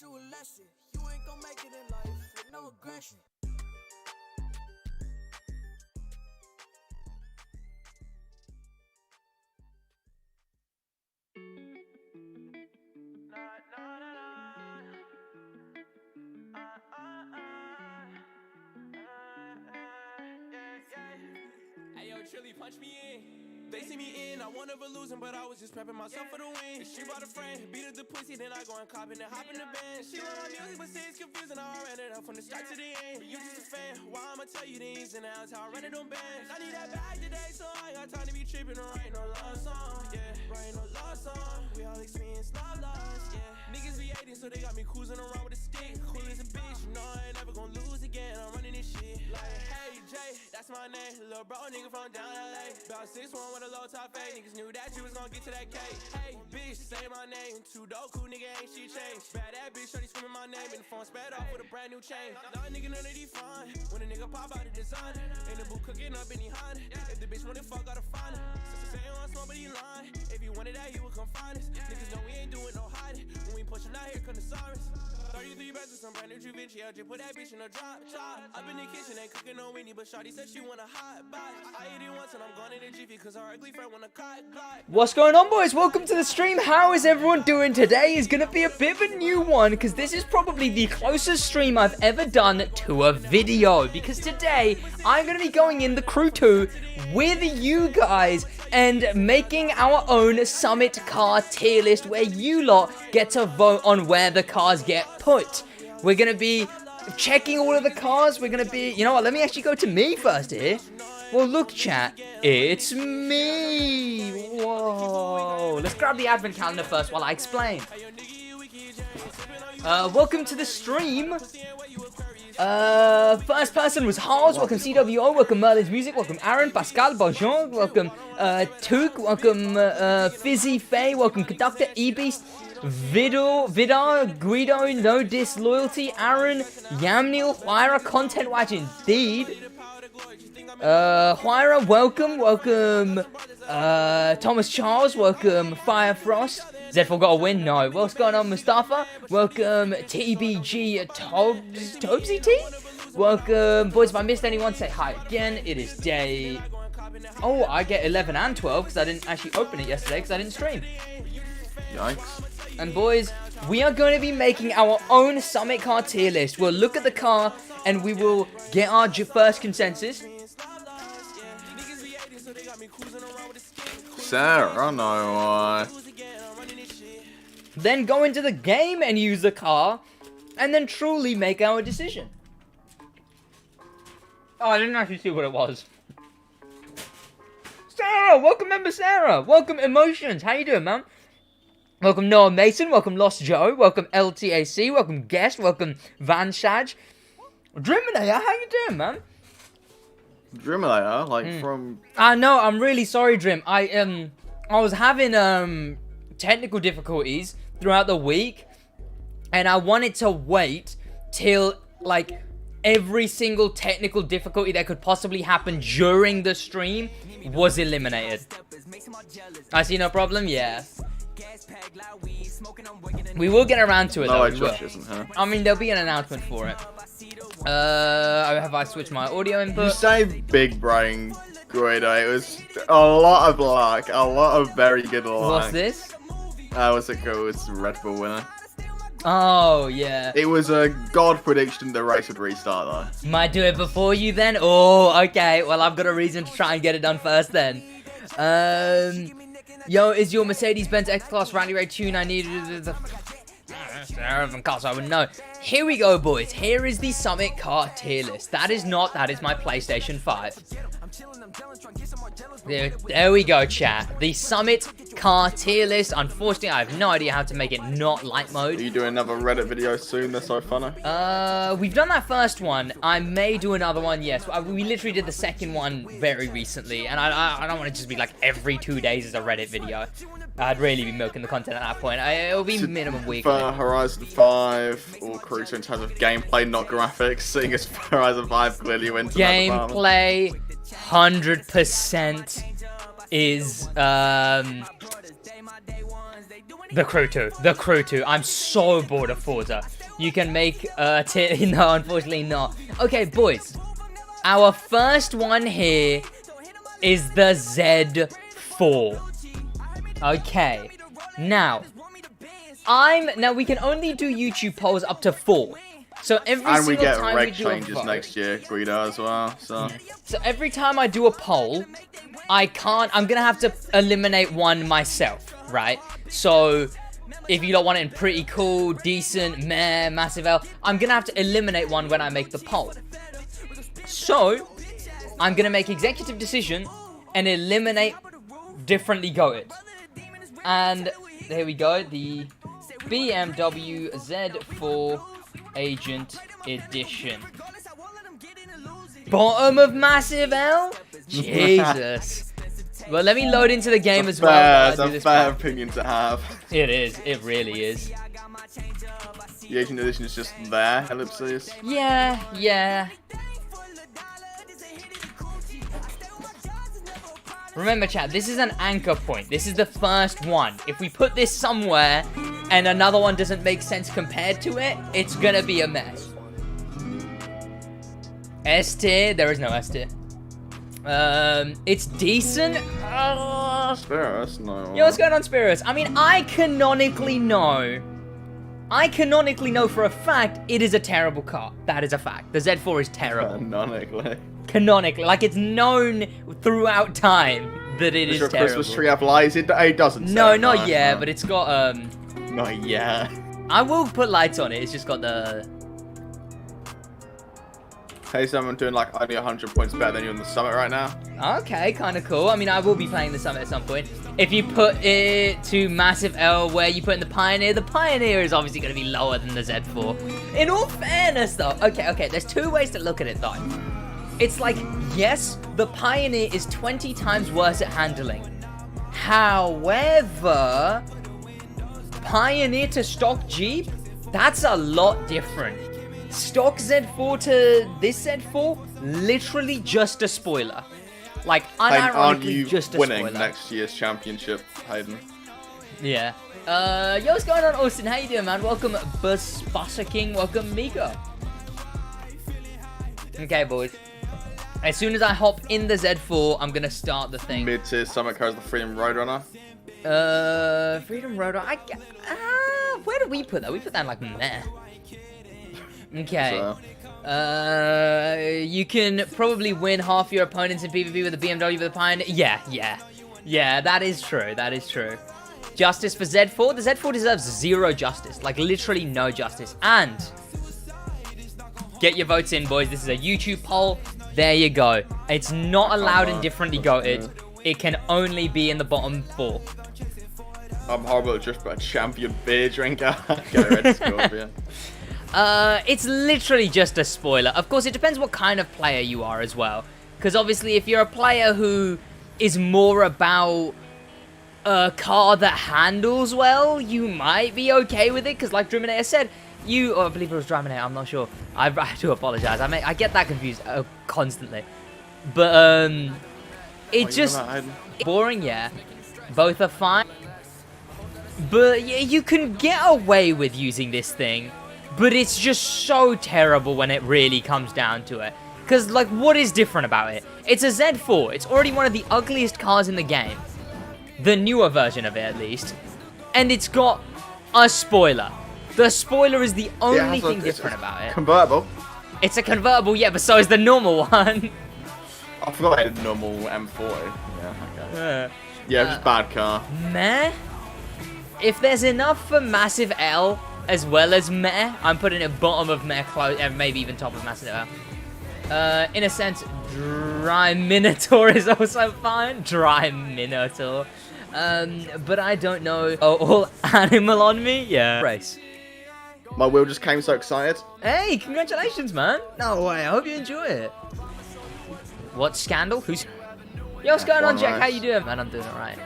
you a lesson. You ain't gonna make it in life with no aggression. Hey yo, Trilly, punch me in. They see me in, I won never losing, but I was just prepping myself for the win. She brought a friend, beat up the pussy, then I go and cop and hop in the band. She love my music, but say it's confusing. I ran it up from the start to the end. You just a fan, why I'ma tell you the ins and outs, how I run it on bands. I need that bag today, so I ain't got time to be tripping or writing no love song. Yeah, writing no love song. We all experience love loss, yeah. Niggas be hating, so they got me cruising around with a stick. Cool as a bitch, you know I ain't never gonna lose again. I'm running this shit. Like, hey Jay, that's my name. Little bro, nigga from down LA. About 6'1" with a low top fade. Niggas knew that you was gonna get to that cake. Hey, bitch, say my name. Too dope, cool nigga, ain't shit changed. Bad that bitch, shorty screaming my name. And the phone sped off with a brand new chain. Nah, nigga, none of these fine. When a nigga pop out the design, in the boot cooking up in the Honda. If the bitch wanna fuck, gotta find her. Say you want smoke, but he lying. If you wanted that, he would come find us. Niggas know we ain't doing no hiding. When we pushing out, here come the sirens. 33 bags with some brand new Givenchy. I just put that bitch in a drop top. Up in the kitchen, ain't cooking no weenie, but shawty said she want a hot box. I ate it once and I'm gone in a jiffy, cause our ugly friend want a cot block. What's going on, boys? Welcome to the stream. How is everyone doing? Today is going to be a bit of a new one because this is probably the closest stream I've ever done to a video, because today I'm going to be going in the Crew 2 with you guys and making our own Summit car tier list where you lot get to vote on where the cars get put. We're going to be checking all of the cars. We're going to be, you know what, let me actually go to me first here. Well, look, chat, it's me. Whoa. Let's grab the advent calendar first while I explain. Welcome to the stream. First person was Hars. Welcome CWO. Welcome Merlin's Music. Welcome Aaron, Pascal, Bonjour. Welcome Took. Welcome Fizzy Faye. Welcome Conductor, E-Beast, Vidar, Guido, No Disloyalty, Aaron, Yamnil, Huira, Content Watch indeed. Huira, welcome, Thomas Charles, welcome, Firefrost, Z4 got a win, no, what's going on, Mustafa, welcome, TBG, Tobsy T, welcome, boys, if I missed anyone, say hi again, it is day, oh, I get 11 and 12, because I didn't actually open it yesterday, because I didn't stream. Yikes. And boys, we are going to be making our own Summit car tier list. We'll look at the car, and we will get our first consensus. Sarah, no why. Then go into the game and use the car, and then truly make our decision. Oh, I didn't actually see what it was. Sarah, welcome member Sarah. Welcome Emotions. How you doing, man? Welcome Noah Mason. Welcome Lost Joe. Welcome LTAC. Welcome Guest. Welcome Van Shaj. Driminator, how you doing, man? Driminator, like from... No, I'm really sorry, Drim. I was having technical difficulties throughout the week, and I wanted to wait till like every single technical difficulty that could possibly happen during the stream was eliminated. I see no problem. Yeah. We will get around to it, though. No, Josh isn't here. I mean, there'll be an announcement for it. Have I switched my audio input? You say big brain, Guido. It was a lot of luck. A lot of very good luck. What's this? What's it called? It's the Red Bull winner. Oh, yeah. It was a god prediction the race would restart, though. Might do it before you, then? Oh, okay. Well, I've got a reason to try and get it done first, then. Yo, is your Mercedes-Benz X-Class Rally Raid tune I needed? I would know. Here we go, boys. Here is the Summit car tier list. That is my PlayStation 5. There we go, chat. The Summit car tier list. Unfortunately, I have no idea how to make it not light mode. Are you doing another Reddit video soon? They're so funny. We've done that first one. I may do another one, yes. We literally did the second one very recently, and I don't want to just be like every 2 days is a Reddit video. I'd really be milking the content at that point. It'll be minimum weekly. For Horizon 5 or Cruiser in terms of gameplay, not graphics, seeing as Horizon 5 clearly wins gameplay, 100% is The Crew 2. The Crew 2. I'm so bored of Forza. You can make no, unfortunately not. Okay, boys. Our first one here is the Z4. Okay. Now we can only do YouTube polls up to 4. So every and we single get time reg we do changes a vote, next year, Guido, as well. So every time I do a poll, I'm gonna have to eliminate one myself, right? So if you don't want it in pretty cool, decent, meh, massive L, I'm gonna have to eliminate one when I make the poll. So I'm gonna make executive decision and eliminate differently goated. And there we go, the BMW Z4 Agent Edition. Bottom of massive L? Jesus. Well, let me load into the game as well. That's a fair opinion to have. It is. It really is. The Agent Edition is just there, ellipses. Yeah. Remember, chat, this is an anchor point. This is the first one. If we put this somewhere and another one doesn't make sense compared to it, it's gonna be a mess. S tier? There is no S tier. It's decent. Spiros, no. Yo, what's going on, Spiros? I mean, I canonically know for a fact it is a terrible car. That is a fact. The Z4 is terrible. Canonically, like it's known throughout time that it is terrible. terrible. Christmas tree have lights? It doesn't. No, not yet, but it's got Not yet. I will put lights on it. It's just got the. Hey, someone doing like only 100 points better than you on the summit right now. Okay, kind of cool. I mean, I will be playing the summit at some point. If you put it to massive L, where you put in the Pioneer is obviously going to be lower than the Z4. In all fairness, though, okay, there's two ways to look at it, though. It's like, yes, the Pioneer is 20 times worse at handling. However, Pioneer to stock Jeep, that's a lot different. Stock Z4 to this Z4, literally just a spoiler. Like, unironically, just a spoiler. Aren't you winning next year's championship, Hayden? Yeah. Yo, what's going on, Austin? How you doing, man? Welcome, Buzzer King. Welcome, Mika. Okay, boys. As soon as I hop in the Z4, I'm gonna start the thing. Mid-tier summit car is the Freedom Roadrunner. Freedom Roadrunner. Where did we put that? We put that in like meh. Okay. So. You can probably win half your opponents in PvP with a BMW with a Pioneer. Yeah, that is true. That is true. Justice for Z4. The Z4 deserves 0 justice. Like, literally no justice. And get your votes in, boys. This is a YouTube poll. There you go. It's not allowed in differently goated. It can only be in the bottom 4. I'm horrible at just a champion beer drinker. Go Red Scorpion. It's literally just a spoiler. Of course, it depends what kind of player you are as well. Because obviously, if you're a player who is more about a car that handles well, you might be okay with it. Because like Driminator said, I believe it was Driminator, I'm not sure. I do apologize. I get that confused constantly. But, it's just boring, yeah. Both are fine. But yeah, you can get away with using this thing. But it's just so terrible when it really comes down to it. Because, like, what is different about it? It's a Z4. It's already one of the ugliest cars in the game. The newer version of it, at least. And it's got a spoiler. The spoiler is the only thing different about it. Convertible. It's a convertible, yeah, but so is the normal one. I forgot I had a normal M40. Yeah, okay. Yeah, just bad car. Meh? If there's enough for massive L as well as meh, I'm putting it bottom of meh, close, and maybe even top of massive L. In a sense, Dry Minotaur is also fine. Dry Minotaur. But I don't know. Oh, all animal on me? Yeah. Race. My wheel just came so excited. Hey, congratulations, man. No way. I hope you enjoy it. What scandal? Who's... Yo, what's going on, Jack? How you doing? Man, I'm doing alright.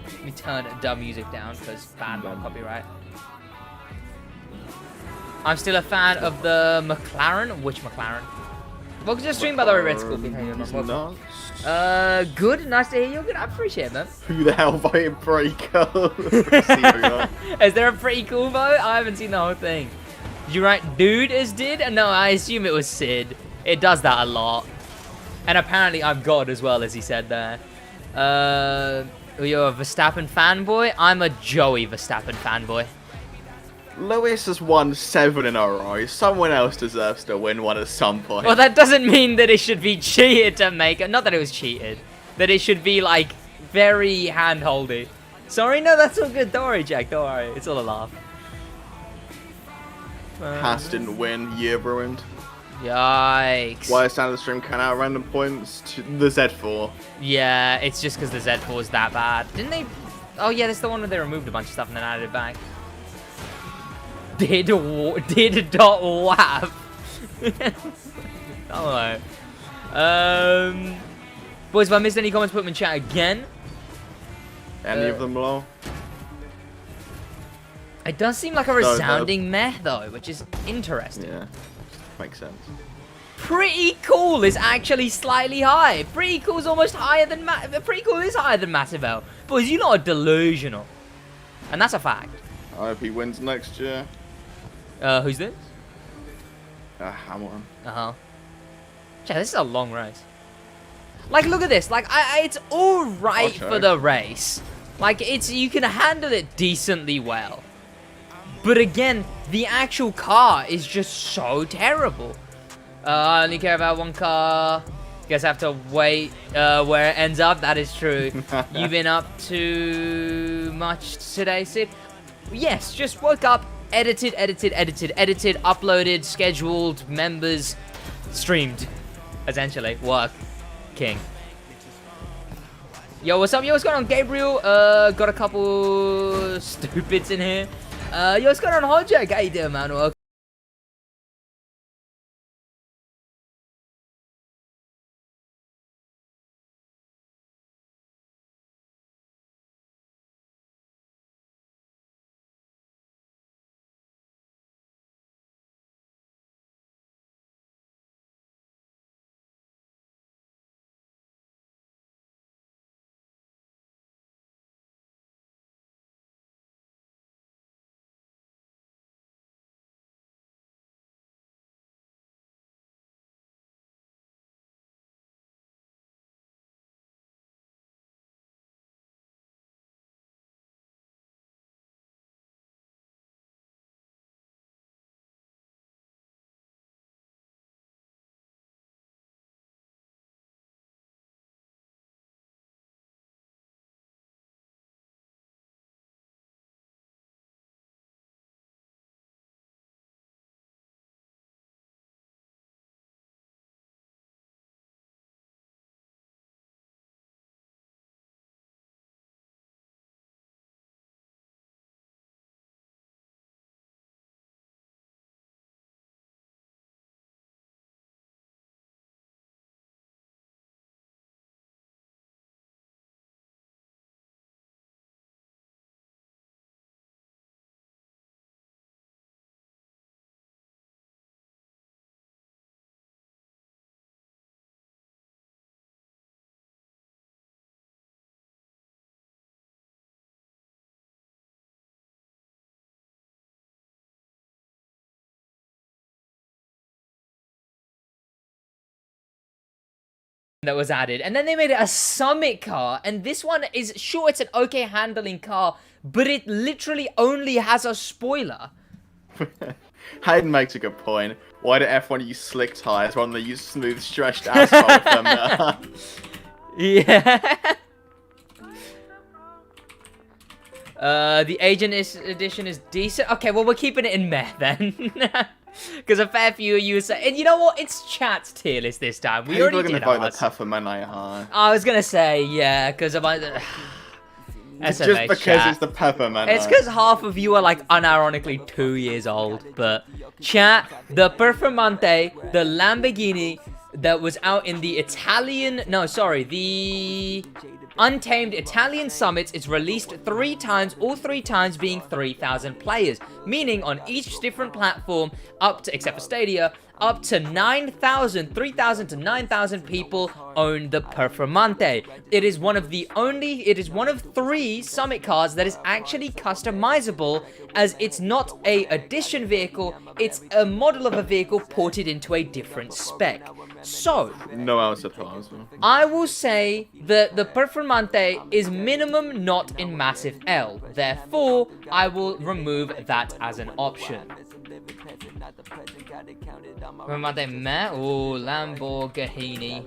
Let me turn the music down, because bad copyright. I'm still a fan of the McLaren. Which McLaren? Welcome to the stream, by the way, Red Scorpion. How you doing, man? Good. Nice to hear you. Good. I appreciate it, man. Who the hell voted Pretty Cool? Is there a Pretty Cool vote? I haven't seen the whole thing. Did you write dude as did? No, I assume it was Sid. It does that a lot. And apparently I'm God as well, as he said there. You're a Verstappen fanboy? I'm a Joey Verstappen fanboy. Lewis has won 7 in a row. Someone else deserves to win one at some point. Well, that doesn't mean that it should be cheated to make it. Not that it was cheated. That it should be, like, very hand-holdy. Sorry, no, that's all good. Don't worry, Jack. Don't worry. It's all a laugh. Haas didn't win. Year ruined. Yikes. Why is standard stream count out random points to the Z4? Yeah, it's just because the Z4 is that bad. Didn't they... Oh, yeah, that's the one where they removed a bunch of stuff and then added it back. Did dot wap. I don't know. Boys, if I missed any comments, put them in chat again. Any of them below? It does seem like a resounding meh, though, which is interesting. Yeah, makes sense. Pretty Cool is actually slightly high. Pretty Cool is almost higher than Pretty Cool is higher than Massive L. Boys, you're not delusional, and that's a fact. I hope he wins next year. Who's this? Hamilton. Yeah, this is a long race. Like, look at this. Like, it's all right for the race. Like, you can handle it decently well. But again, the actual car is just so terrible. I only care about one car. You guys have to wait where it ends up. That is true. You've been up to much today, Sid? Yes, just woke up, edited, uploaded, scheduled, members, streamed. Essentially, work. King. Yo, what's up? Yo, what's going on, Gabriel? Got a couple stupids in here. Yo, what's going on, Hojak? How you doing, man? Welcome. That was added, and then they made it a summit car, and this one is sure it's an okay handling car, but it literally only has a spoiler. Hayden makes a good point. Why do F1 use slick tires when they use smooth stretched asphalt with them? Yeah. The Agent edition is decent. Okay, well, we're keeping it in meh then. Because a fair few of you say, and you know what? It's chat's tier list this time. We already did ours. The Peppermint high. I was gonna say, yeah, because of my just because chat. It's the Peppermint. It's because half of you are like unironically 2 years old. But chat, the Performante, the Lamborghini that was out in the the Untamed Italian Summits is released 3 times, all 3 times being 3,000 players, meaning on each different platform, except for Stadia, up to 3,000 to 9,000 people own the Performante. It is one of 3 Summit cars that is actually customizable, as it's not a edition vehicle, it's a model of a vehicle ported into a different spec. So, No answer to answer. I will say that the Performante is minimum not in massive L. Therefore, I will remove that as an option. Performante meh? Oh, Lamborghini.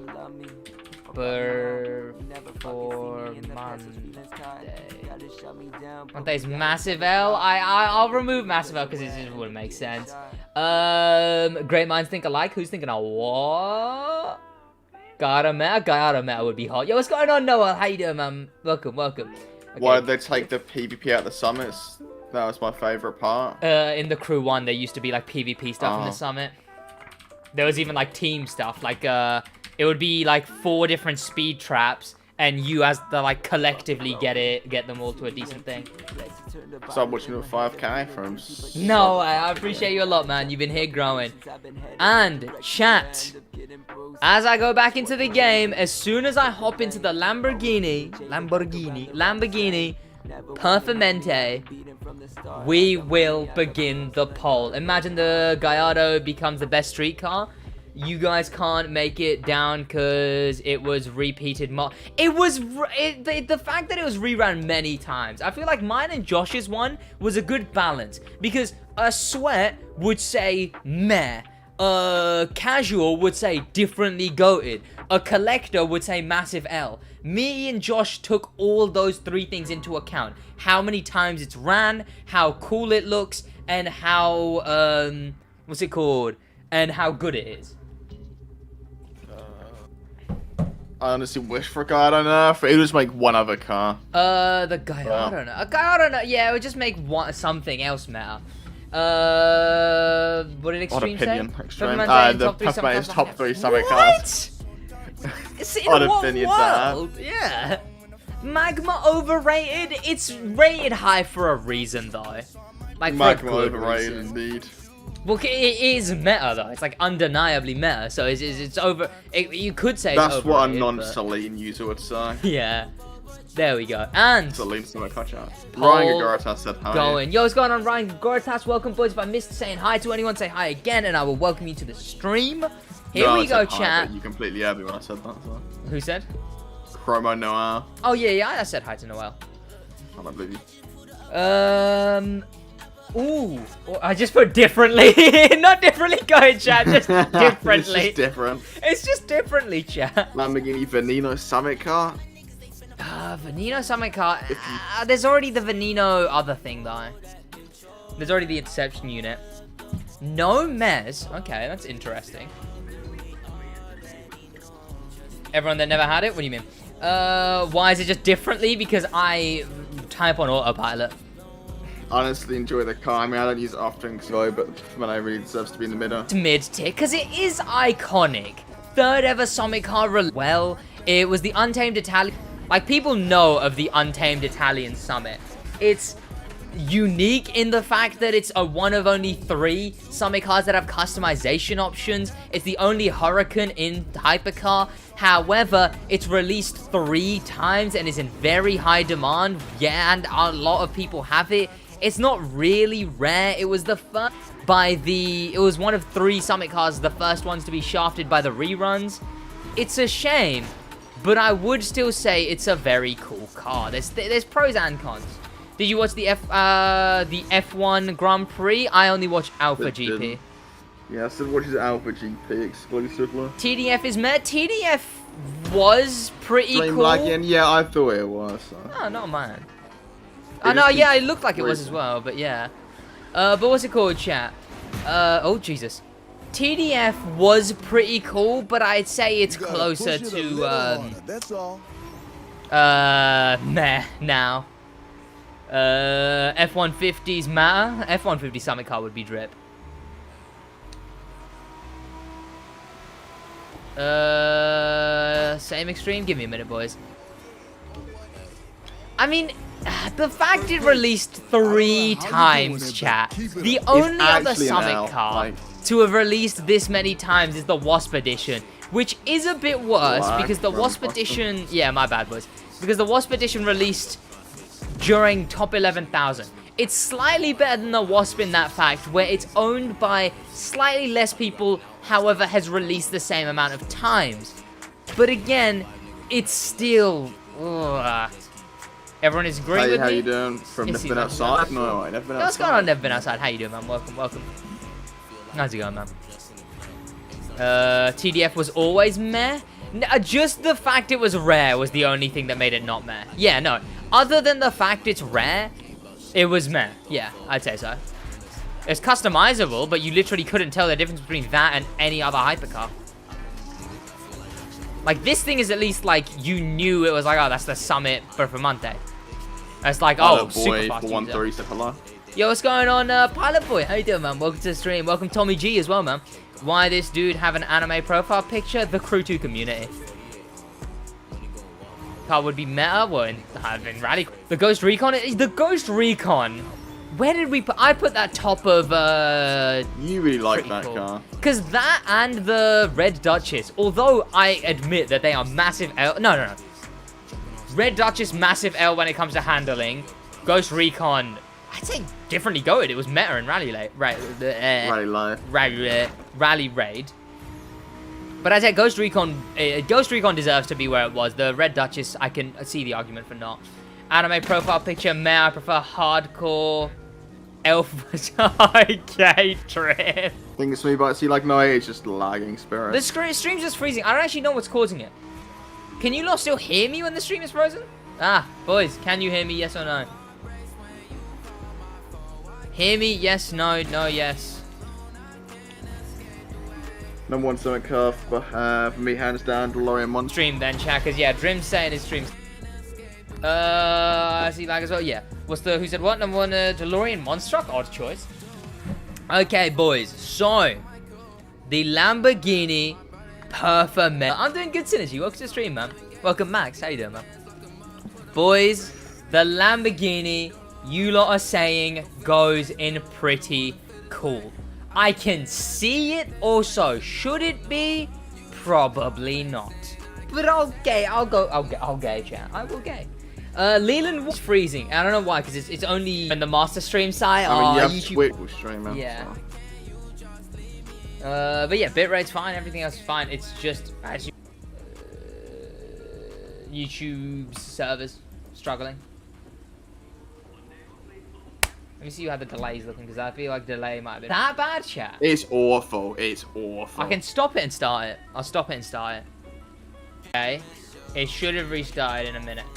Performante is massive L. I'll remove massive L because it just wouldn't make sense. Great minds think alike. Who's thinking of what? Guyana Meta would be hot. Yo, what's going on, Noah? How you doing, man? Welcome. Okay. Why did they take the PvP out of the summits? That was my favourite part. In the Crew 1, there used to be, like, PvP stuff in the summit. There was even, like, team stuff. Like, it would be, like, 4 different speed traps, and you, as the, like, collectively get them all to a decent thing. So I'm watching with 5k from... No, I appreciate you a lot, man. You've been here growing. And, chat, as I go back into the game, as soon as I hop into the Lamborghini, Performante, we will begin the poll. Imagine the Gallardo becomes the best street car. You guys can't make it down because it was repeated. The fact that it was rerun many times. I feel like mine and Josh's one was a good balance, because a sweat would say meh. A casual would say differently goated. A collector would say massive L. Me and Josh took all those 3 things into account. How many times it's ran, how cool it looks, and how, what's it called? And how good it is. I honestly wish for a Gallardo. It would just make one other car. The Gallardo. A Gallardo, yeah, it would just make something else matter. What did Extreme say? Extreme. The Performante is top 3 summit cars. It's in what world? Yeah. Magma overrated? It's rated high for a reason, though. Like, Magma overrated, indeed. Well, it is meta, though. It's, like, undeniably meta. So it's over... you could say that's it's what a non-Celine user would say. Yeah. There we go. And... Celine's gonna catch out. Ryan Gagoritas said hi. Going. Yo, what's going on, Ryan Gagoritas? Welcome, boys. If I missed saying hi to anyone, say hi again, and I will welcome you to the stream. Here we go, chat. You completely had me when I said that. So. Who said? Chromo Noel. Oh, yeah, I said hi to Noel. I don't believe you. Ooh. I just put differently. Not differently, go ahead, chat. Just differently. It's just different. It's just differently, chat. Lamborghini Veneno Summit car. Veneno Summit car. There's already the Veneno other thing, though. There's already the interception unit. No mess. Okay, that's interesting. Everyone that never had it? What do you mean? Why is it just differently? Because I type on autopilot. Honestly, enjoy the car. I mean, I don't use it often, but when I really deserves to be in the middle. It's mid-tier, because it is iconic. 3rd ever Summit car. Well, it was the Untamed Italian. Like, people know of the Untamed Italian Summit. It's unique in the fact that it's one of only 3 Summit cars that have customization options. It's the only Huracan in Hypercar. However, it's released 3 times and is in very high demand. Yeah, and a lot of people have it. It's not really rare. It was the first it was one of 3 Summit cars, the first ones to be shafted by the reruns. It's a shame, but I would still say it's a very cool car. There's pros and cons. Did you watch the F1 Grand Prix? I only watch Alpha GP. Yeah, SidWaj is Alpha GP exclusively. TDF is meh. TDF was pretty cool. Yeah, I thought it was. So. Oh, not mine. I know, yeah, it looked like it was as well, but yeah. But what's it called, chat? Oh, Jesus. TDF was pretty cool, but I'd say it's closer to, That's all. meh, now. F-150s matter. F-150 Summit car would be drip. Same extreme? Give me a minute, boys. I mean, the fact it released 3 times, chat. The only other Summit car to have released this many times is the Wasp Edition, which is a bit worse because the Wasp Edition... Yeah, my bad, boys. Because the Wasp Edition released during top 11,000. It's slightly better than the Wasp in that fact, where it's owned by slightly less people, however, has released the same amount of times. But again, it's still... Ugh. Everyone is agreeing with me? How you doing? From Never Been Outside? No, I never been outside. What's going on, Never Been Outside? How you doing, man? Welcome. How's it going, man? TDF was always meh? Just the fact it was rare was the only thing that made it not meh. Yeah, no. Other than the fact it's rare, it was meh. Yeah, I'd say so. It's customizable, but you literally couldn't tell the difference between that and any other hypercar. Like, this thing is at least, like, you knew it was like, oh, that's the Summit Performante. It's like, oh, super fast user. 130 step alive. Yo, what's going on, Pilot Boy? How you doing, man? Welcome to the stream. Welcome, Tommy G, as well, man. Why this dude have an anime profile picture? The Crew 2 community. Car would be meta. Well, in Rally. The Ghost Recon. The Ghost Recon. Where did we put? I put that top of. You really like that car. Because that and the Red Duchess. Although I admit that they are massive L. No. Red Duchess, massive L when it comes to handling. Ghost Recon, I'd say differently goated. It was meta in Rally Raid. But I'd say Ghost Recon deserves to be where it was. The Red Duchess, I can see the argument for not. Anime profile picture, meh. I prefer hardcore elf arcade trip. I think it's me, but see, like, no, it's just lagging, Spirit. The stream's just freezing. I don't actually know what's causing it. Can you lot still hear me when the stream is frozen? Ah, boys, can you hear me? Yes or no? Hear me? Yes, no, yes. Number 1 Summit car for me, hands down, DeLorean Monster. Stream then, chat, because yeah, Drim's saying his stream's... I see lag as well, yeah. Who said what? Number 1 DeLorean Monstruck? Odd choice. Okay, boys, so... The Lamborghini Performante. I'm doing good, Synergy. Welcome to the stream, man. Welcome, Max. How you doing, man? Boys, the Lamborghini, you lot are saying, goes in pretty cool. I can see it also. Should it be? Probably not. But I'll gay, chat. I will gay. Leland was freezing. I don't know why, because it's only in the master stream site. I mean, you have YouTube will stream out. Yeah. So. But yeah, bitrate's fine. Everything else is fine. It's just actually YouTube's servers struggling. Let me see how the delay's looking, because I feel like delay might be that bad, chat. It's awful. It's awful. I can stop it and start it. I'll stop it and start it. Okay. It should have restarted in a minute.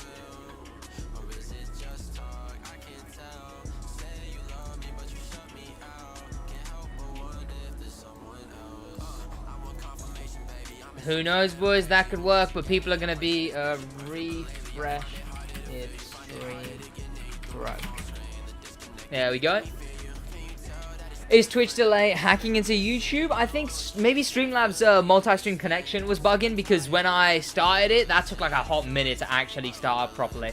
Who knows, boys? That could work, but people are going to be refresh if stream broke. There we go. Is Twitch delay hacking into YouTube? I think maybe Streamlabs multi-stream connection was bugging, because when I started it, that took like a hot minute to actually start up properly.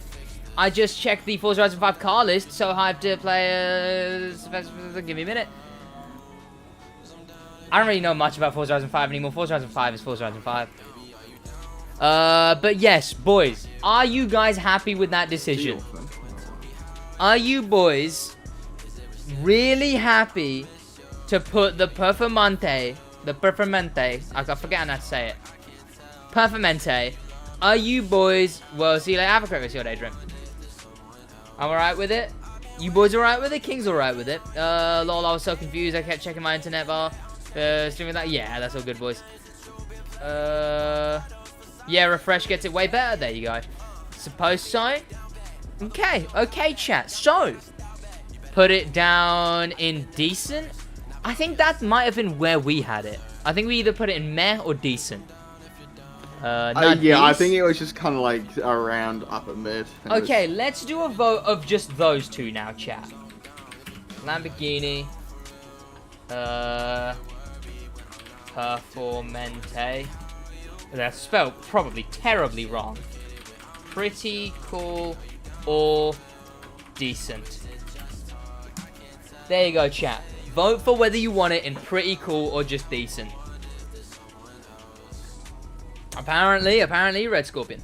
I just checked the Forza Horizon 5 car list, so I have to play... give me a minute. I don't really know much about Forza Horizon 5 anymore. Forza Horizon 5 is Forza Horizon 5. But yes, boys. Are you guys happy with that decision? Are you boys really happy to put the Performante, I forget how to say it. Performante. Are you boys, well, see you later, have a great rest of your day, Dream. I'm alright with it. You boys alright with it? King's alright with it. Lol, I was so confused, I kept checking my internet bar. Streaming that, yeah, that's all good, boys. Yeah, refresh gets it way better, there you go. Suppose so. Okay, chat, so. Put it down in decent. I think that might have been where we had it. I think we either put it in meh or decent. Yeah, I think it was just kind of like around upper mid. Okay, let's do a vote of just those two now, chat. Lamborghini. Performante. That's spelled probably terribly wrong. Pretty cool or decent? There you go, chat. Vote for whether you want it in pretty cool or just decent. Apparently, Red Scorpion.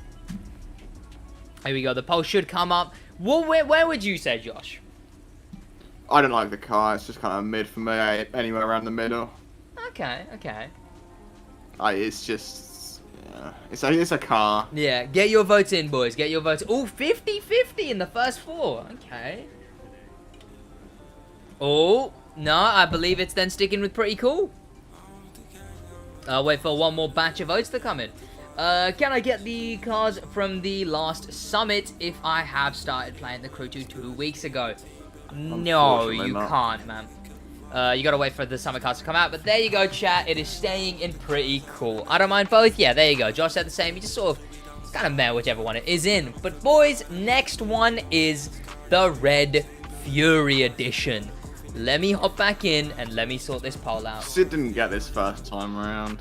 Here we go. The poll should come up. Well, where would you say, Josh? I don't like the car. It's just kind of mid for me. Anywhere around the middle. Okay. It's just... Yeah. It's a car. Yeah, get your votes in, boys. Get your votes. Oh, 50-50 in the first 4. Okay. Oh, no, I believe it's then sticking with pretty cool. Wait for one more batch of votes to come in. Can I get the cars from the last summit if I have started playing the crew 2 weeks ago? No, you can't, man. You gotta wait for the summit cars to come out. But there you go, chat. It is staying in pretty cool. I don't mind both. Yeah, there you go. Josh said the same. You just sort of kind of meh whichever one it is in. But boys, next one is the Red Fury Edition. Let me hop back in and let me sort this poll out. Sid didn't get this first time around.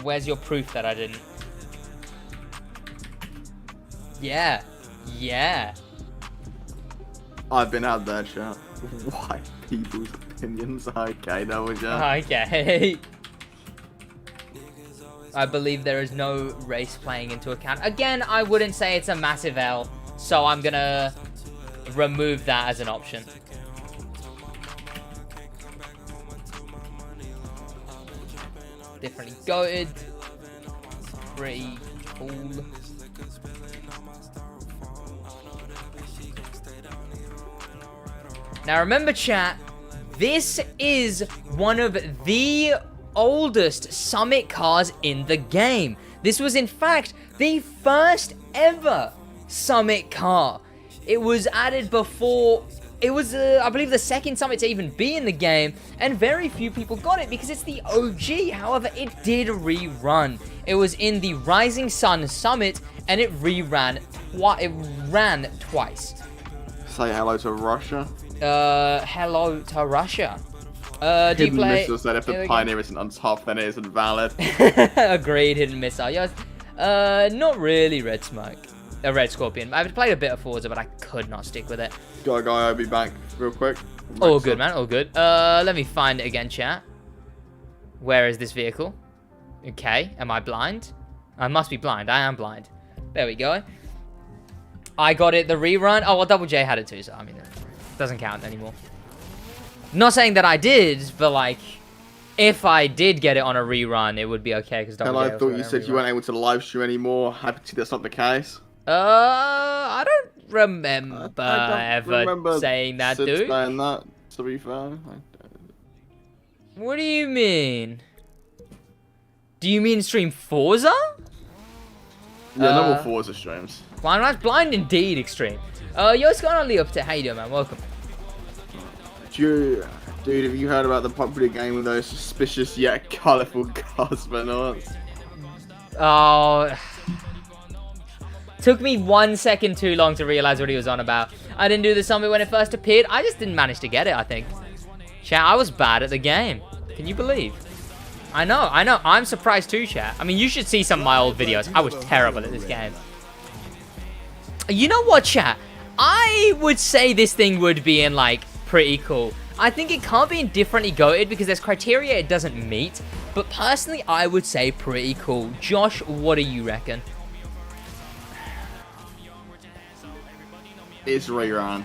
Where's your proof that I didn't? Yeah. I've been out there, chat. Why people's opinions? Okay, that was Okay. I believe there is no race playing into account. Again, I wouldn't say it's a massive L, so I'm gonna remove that as an option. Differently goated. Pretty cool. Now remember, chat, this is one of the oldest summit cars in the game. This was in fact the first ever summit car. It was added before. It was, I believe, the second summit to even be in the game, and very few people got it because it's the OG. However, it did rerun. It was in the Rising Sun Summit, and it ran twice. Say hello to Russia. Hello to Russia. Do you play? Missiles that if the Pioneer isn't on top, then it isn't valid. Agreed, hidden missile. Yes. Not really, Red Smoke. Red Scorpion. I've played a bit of Forza, but I could not stick with it. Go, I'll be back real quick. All good, man. All good. Let me find it again, chat. Where is this vehicle? Okay. Am I blind? I must be blind. I am blind. There we go. I got it. The rerun. Oh, well, Double J had it too, so I mean, it doesn't count anymore. Not saying that I did, but like, if I did get it on a rerun, it would be okay because Double J. And I thought you said you weren't able to live stream anymore. Happy to see that's not the case. I don't remember ever saying that, dude. Saying that, to be fair. What do you mean? Do you mean stream Forza? Yeah, no more Forza streams. Blind indeed, extreme. Yo, what's going on, Leo? How you doing, man? Welcome. Dude, have you heard about the popular game with those suspicious yet colourful cosmonauts? Oh. Took me 1 second too long to realize what he was on about. I didn't do the summit when it first appeared. I just didn't manage to get it, I think. Chat, I was bad at the game. Can you believe? I know. I'm surprised too, chat. I mean, you should see some of my old videos. I was terrible at this game. You know what, chat? I would say this thing would be in, like, pretty cool. I think it can't be indifferently goated because there's criteria it doesn't meet. But personally, I would say pretty cool. Josh, what do you reckon? It's rerun.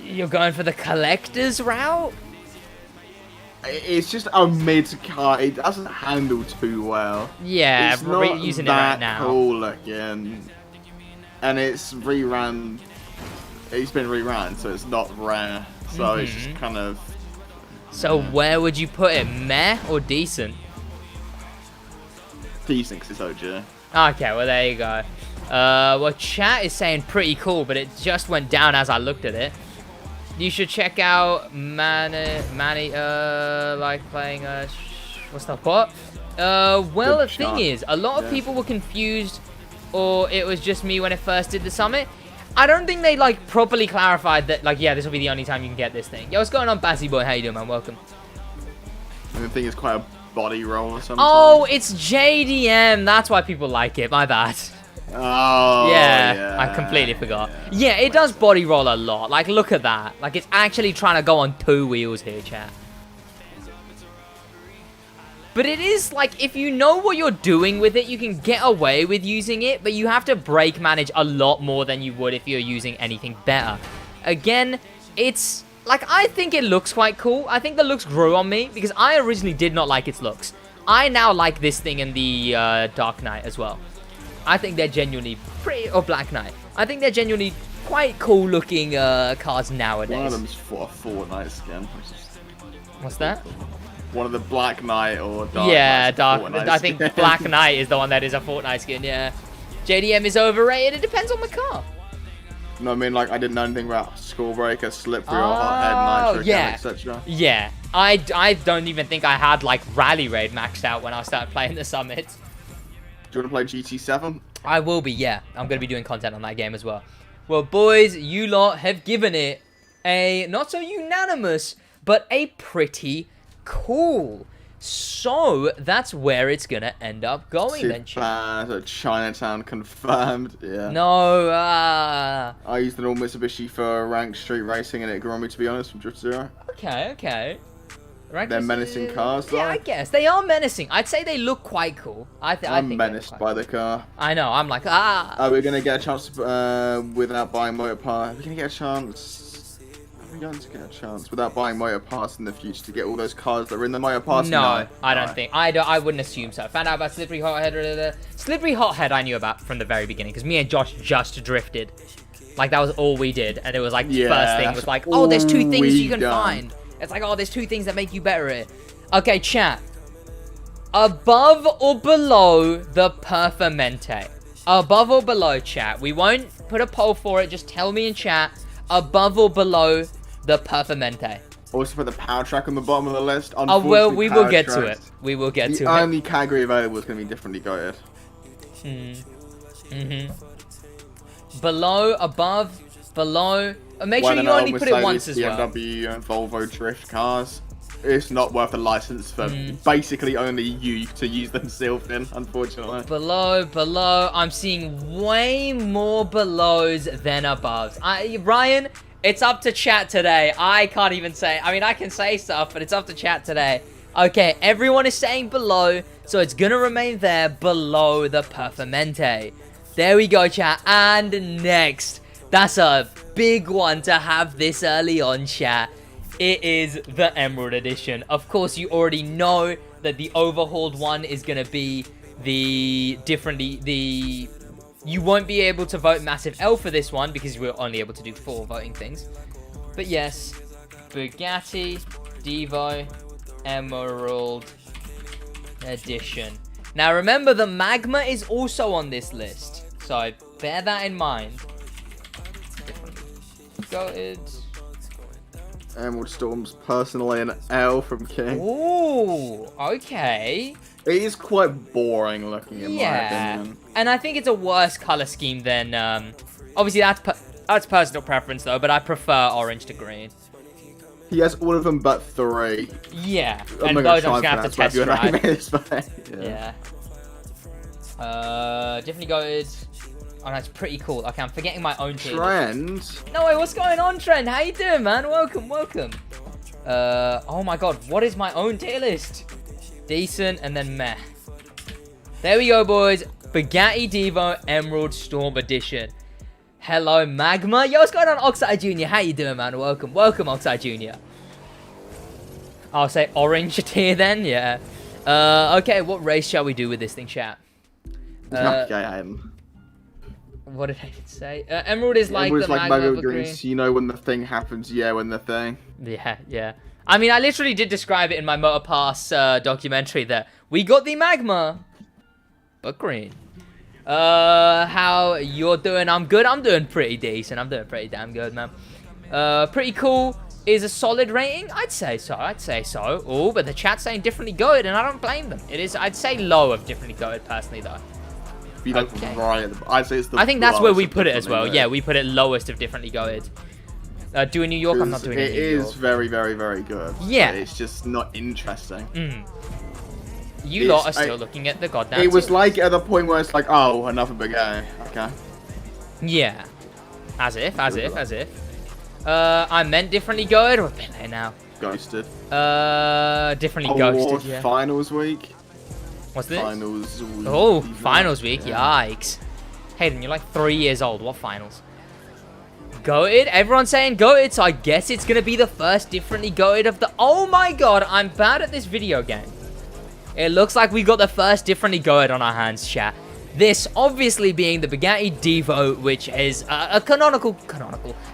You're going for the collector's route? It's just a mid car. It doesn't handle too well. Yeah, it's not using it right now. Cool looking, and it's rerun. It's been rerun, so it's not rare. So it's just kind of. So where would you put it? Meh or decent? Decent, 'cause it's OG. Okay, well there you go. Well, chat is saying pretty cool, but it just went down as I looked at it. You should check out Manny, like playing, what's that, what? Well, the thing is, a lot of people were confused, or it was just me when it first did the summit. I don't think they, like, properly clarified that, like, yeah, this will be the only time you can get this thing. Yo, what's going on, Bassy Boy? How you doing, man? Welcome. And the thing is quite a body roll or something. Oh, it's JDM. That's why people like it. My bad. Oh, Yeah, I completely forgot. Yeah, it does body roll a lot. Like, look at that. Like, it's actually trying to go on 2 wheels here, chat. But it is, like, if you know what you're doing with it, you can get away with using it, but you have to brake manage a lot more than you would if you're using anything better. Again, it's, like, I think it looks quite cool. I think the looks grew on me, because I originally did not like its looks. I now like this thing in the Dark Knight as well. I think they're genuinely pretty, or Black Knight. I think they're genuinely quite cool looking cars nowadays. One of them's for a Fortnite skin. What's that? One of the Black Knight or Dark Yeah, Knight. I think Black Knight is the one that is a Fortnite skin, yeah. JDM is overrated. It depends on the car. No, I mean, like, I didn't know anything about Skullbreaker, Slippery, or Hot Head, Nitro, yeah. etc. Yeah. I don't even think I had, like, Rally Raid maxed out when I started playing the Summit. Do you want to play GT7? I will be, yeah. I'm going to be doing content on that game as well. Well, boys, you lot have given it a not so unanimous, but a pretty cool. So, that's where it's going to end up going then, So Chinatown confirmed, yeah. No, I used an old Mitsubishi for ranked street racing and it grew on me, to be honest, from Drift Zero. Okay. They're menacing cars, though. Yeah, I guess. They are menacing. I'd say they look quite cool. I think I'm menaced by the car. I know. I'm like, Are we going to get a chance without buying motor parts? Are we going to get a chance? Are we going to get a chance without buying motor parts in the future to get all those cars that are in the motor parts? No, I don't think. I wouldn't assume so. Found out about Slippery Hothead. Slippery Hothead I knew about from the very beginning because me and Josh just drifted. Like, that was all we did. And it was like, the first thing was like, oh, there's 2 things you can find. It's like, oh, there's 2 things that make you better at it. Okay, chat. Above or below the Performante? Above or below, chat? We won't put a poll for it. Just tell me in chat. Above or below the Performante? Also put the power track on the bottom of the list. Oh, well, we will get to it. We will get to it. The only category available is going to be differently goated. Below, above, below. Make sure you only put it once as well. BMW and Volvo drift cars. It's not worth a license for basically only you to use them sealed in, unfortunately. Below. I'm seeing way more belows than aboves. Ryan, it's up to chat today. I can't even say. I mean, I can say stuff, but it's up to chat today. Okay, everyone is saying below, so it's gonna remain there below the Performante. There we go, chat. And next, that's a big one to have this early on, chat. It is the Emerald Edition. Of course, you already know that the overhauled one is going to be you won't be able to vote Massive L for this one because we're only able to do 4 voting things. But yes, Bugatti Devo Emerald Edition. Now remember, the Magma is also on this list, so bear that in mind. Goated. Emerald Storm's personally an L from King. Ooh, okay. It is quite boring looking in my opinion. And I think it's a worse color scheme than obviously that's personal preference though, but I prefer orange to green. He has all of them but 3. Yeah, and those I'm just gonna have to test drive. Yeah. Definitely goated. Oh, that's pretty cool. Okay, I'm forgetting my own tier. Trend? No way, what's going on, Trend? How you doing, man? Welcome. Oh my god, what is my own tier list? Decent, and then meh. There we go, boys. Bugatti Devo Emerald Storm Edition. Hello, Magma. Yo, what's going on, Oxide Jr.? How you doing, man? Welcome, Oxide Jr. I'll say orange tier then, yeah. Okay, what race shall we do with this thing, chat? What did I even say? Emerald is like the Magma green. So you know when the thing happens, when the thing. Yeah. I mean, I literally did describe it in my Motor Pass documentary that we got the Magma, but green. How you're doing? I'm good. I'm doing pretty decent. I'm doing pretty damn good, man. Pretty cool is a solid rating. I'd say so. Oh, but the chat's saying differently good, and I don't blame them. It is. I'd say low of differently good personally, though. I'd say it's the I think that's where we put it as well. Yeah, we put it lowest of differently goated. Doing New York, I'm not doing it. It is very, very, very good. Yeah. But it's just not interesting. You lot are still looking at the goddamn It was two. like at the point where it's like, oh, another Begay. Okay. Yeah. As if. I meant differently goated. We're a bit late now. Ghosted. Differently ghosted, yeah. Finals week. What's this? Finals week. Oh, finals week. Yeah. Yikes. Hayden, you're like 3 years old. What finals? Goated? Everyone's saying goated, so I guess it's going to be the first differently goated of the... Oh my god, I'm bad at this video game. It looks like we got the first differently goated on our hands, chat. This obviously being the Bugatti Devo, which is a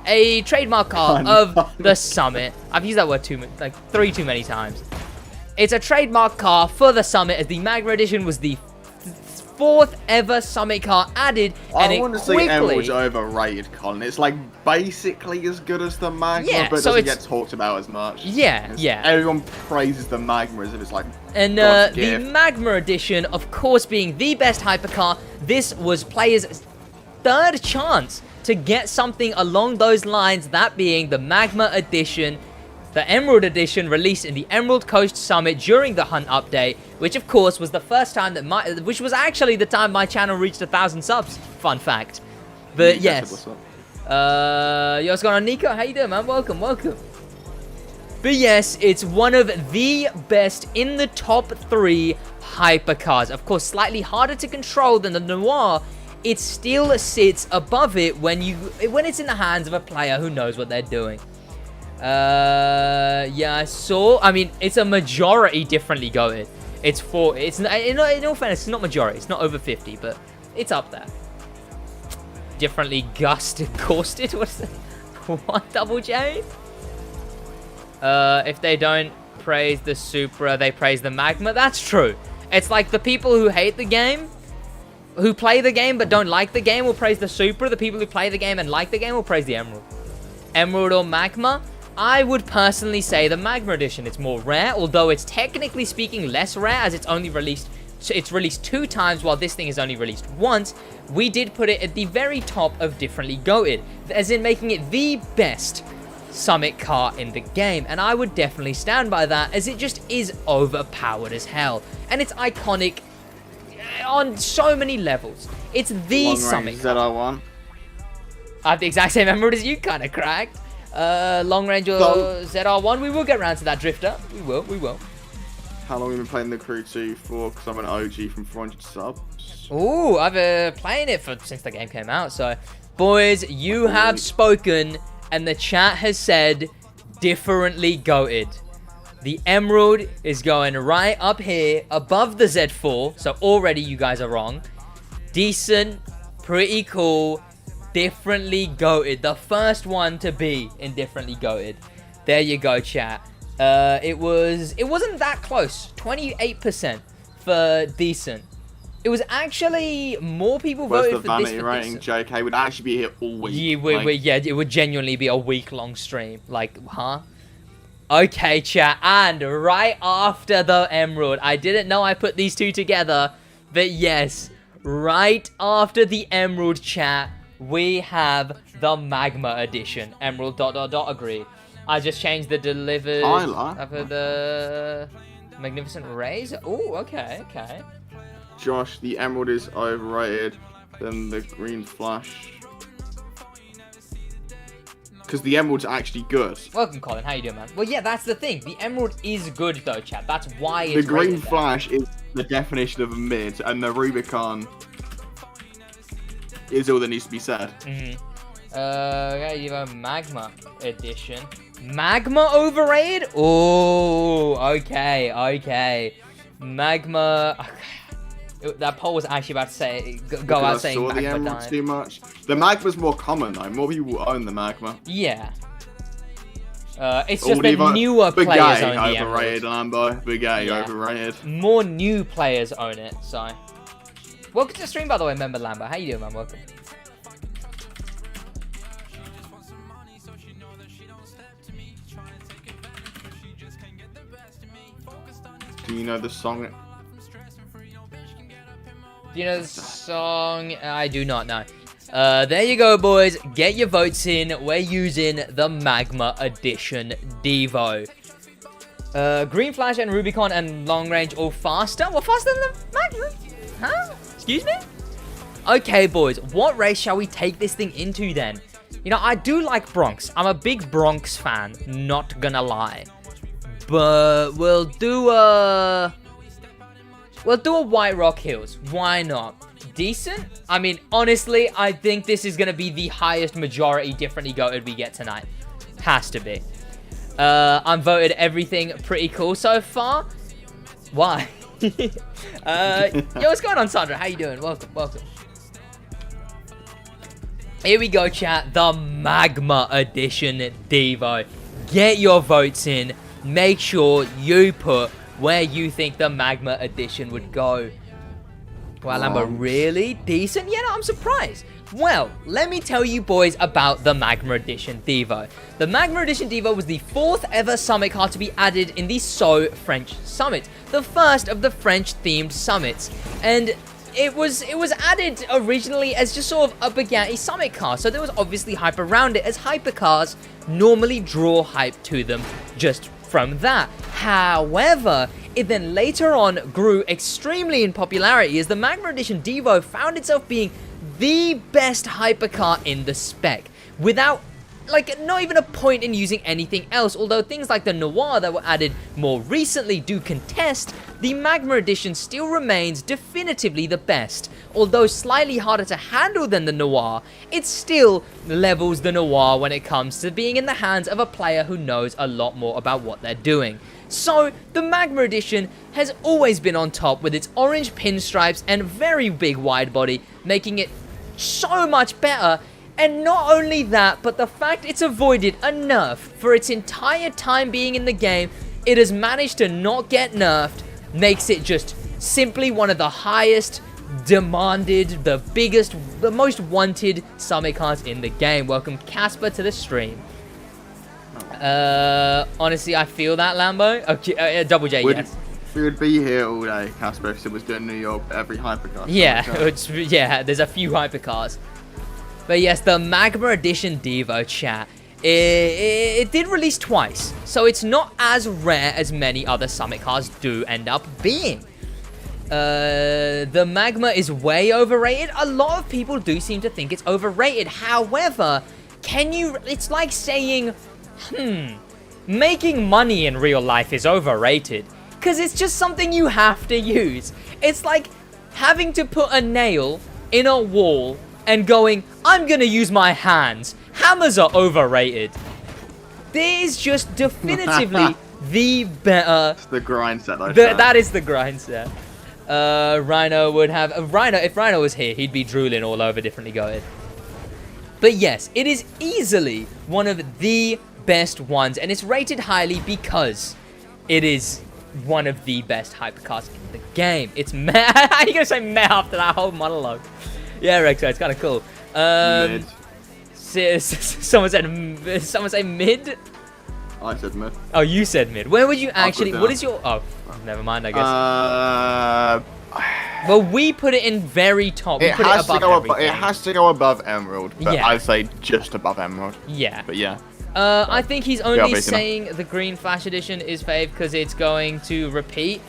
a trademark car of the Summit. I've used that word three too many times. It's a trademark car for the Summit, as the Magma Edition was the 4th ever Summit car added, and I want to say Emerald's overrated, Colin. It's like basically as good as the Magma, but doesn't get talked about as much. Yeah. Everyone praises the Magma as if it's like and the Magma Edition, of course, being the best hypercar. This was players' 3rd chance to get something along those lines, that being the Magma Edition. The Emerald Edition released in the Emerald Coast Summit during the Hunt update, which of course was the first time that which was actually the time my channel reached 1,000 subs. Fun fact. But yes. Yo, what's going on, Nico? How you doing, man? Welcome. But yes, it's one of the best in the top 3 hypercars. Of course, slightly harder to control than the Noir. It still sits above it when it's in the hands of a player who knows what they're doing. Yeah, I mean, it's a majority differently goated. It's in all fairness, it's not majority. It's not over 50, but it's up there. Differently ghosted. What's that? What, Double J? If they don't praise the Supra, they praise the Magma. That's true. It's like the people who hate the game, who play the game but don't like the game, will praise the Supra. The people who play the game and like the game will praise the Emerald. Emerald or Magma? I would personally say the Magma Edition. It's more rare, although it's technically speaking less rare, as it's released 2 times, while this thing is only released once. We did put it at the very top of differently goated, as in making it the best Summit car in the game, and I would definitely stand by that, as it just is overpowered as hell, and it's iconic on so many levels. It's the Summit car. ZR1. I have the exact same Emerald as you, kind of cracked. Long range or ZR1. We will get around to that, Drifter. We will. How long have you been playing the Crew 2 for? Because I'm an OG from 400 subs. Ooh, I've been playing it since the game came out. So, boys, you have spoken, and the chat has said differently goated. The Emerald is going right up here above the Z4. So already you guys are wrong. Decent, pretty cool. Differently goated, the first one to be indifferently goated. There you go, chat. It wasn't that close. 28% for decent. It was actually more people voted for this. Where's the vanity rating? JK would actually be here all week. Yeah, it would genuinely be a week-long stream. Like, huh? Okay, chat. And right after the Emerald, I didn't know I put these two together, but yes, right after the Emerald, chat, we have the Magma Edition. Emerald ... agree. I just changed the delivered for the Magnificent Rays. Oh, okay. Josh, the Emerald is overrated than the Green Flash. Because the Emerald's actually good. Welcome, Colin. How you doing, man? Well, yeah, that's the thing. The Emerald is good, though, chat. That's why it's the Green Flash is the definition of a mid, and the Rubicon is all that needs to be said. Okay, you have a Magma Edition. Magma overrated? Oh, okay. Magma. Okay. That poll was actually about to say go out saying Magma. The Emerald too much. The Magma's more common though. More people own the Magma. Yeah. It's just that newer players own the Emerald. Overrated, Lambo. Bugatti overrated. More new players own it. So. Welcome to the stream, by the way, member Lambo. How you doing, man? Welcome. Do you know the song? Do you know the song? I do not know. There you go, boys. Get your votes in. We're using the Magma Edition Devo. Green Flash and Rubicon and Long Range all faster? Well, faster than the Magma? Huh? Excuse me? Okay, boys. What race shall we take this thing into then? You know, I do like Bronx. I'm a big Bronx fan. Not gonna lie. But we'll do a White Rock Hills. Why not? Decent? I mean, honestly, I think this is gonna be the highest majority differently goated we get tonight. Has to be. I'm voted everything pretty cool so far. Why? Yo, what's going on, Sandra? How you doing? Welcome. Here we go, chat. The Magma Edition Devo. Get your votes in. Make sure you put where you think the Magma Edition would go. Wow, Lambo, really? Decent? Yeah, no, I'm surprised. Well, let me tell you boys about the Magma Edition Devo. The Magma Edition Devo was the 4th ever summit car to be added in the So French Summit, the first of the French-themed summits. And it was added originally as just sort of a Bugatti summit car, so there was obviously hype around it, as hypercars normally draw hype to them just from that. However, it then later on grew extremely in popularity as the Magma Edition Devo found itself being the best hypercar in the spec, without, like, not even a point in using anything else. Although things like the Noir that were added more recently do contest, the Magma Edition still remains definitively the best. Although slightly harder to handle than the Noir, it still levels the Noir when it comes to being in the hands of a player who knows a lot more about what they're doing. So, the Magma Edition has always been on top with its orange pinstripes and very big wide body, making it so much better. And not only that, but the fact it's avoided enough for its entire time being in the game, it has managed to not get nerfed, makes it just simply one of the highest demanded, the biggest, the most wanted summit cars in the game. Welcome Casper to the stream. Honestly, I feel that, Lambo. Okay, Double J, yes. We would be here all day, Casper, if it was doing New York, every hypercar. Yeah, there's a few hypercars. But yes, the Magma Edition Devo, chat. It did release twice, so it's not as rare as many other summit cars do end up being. The Magma is way overrated. A lot of people do seem to think it's overrated. However, it's like saying, making money in real life is overrated. Because it's just something you have to use. It's like having to put a nail in a wall and going, I'm gonna use my hands. Hammers are overrated. This is just definitively the better. It's the grind set, though. That is the grind set. Rhino would have if Rhino was here, he'd be drooling all over differently goated. But yes, it is easily one of the best ones, and it's rated highly because it is one of the best hypercars in the game. It's meh. How are you gonna say meh after that whole monologue? Yeah, Rex, it's kind of cool. Mid. Someone said mid. I said mid. Oh, you said mid. Where would you actually? What is your? Oh, never mind. I guess. Well, we put it in very top. It has to go above Emerald. But yeah. I'd say just above Emerald. Yeah. But yeah. I think he's only saying the Green Flash Edition is fave because it's going to repeat.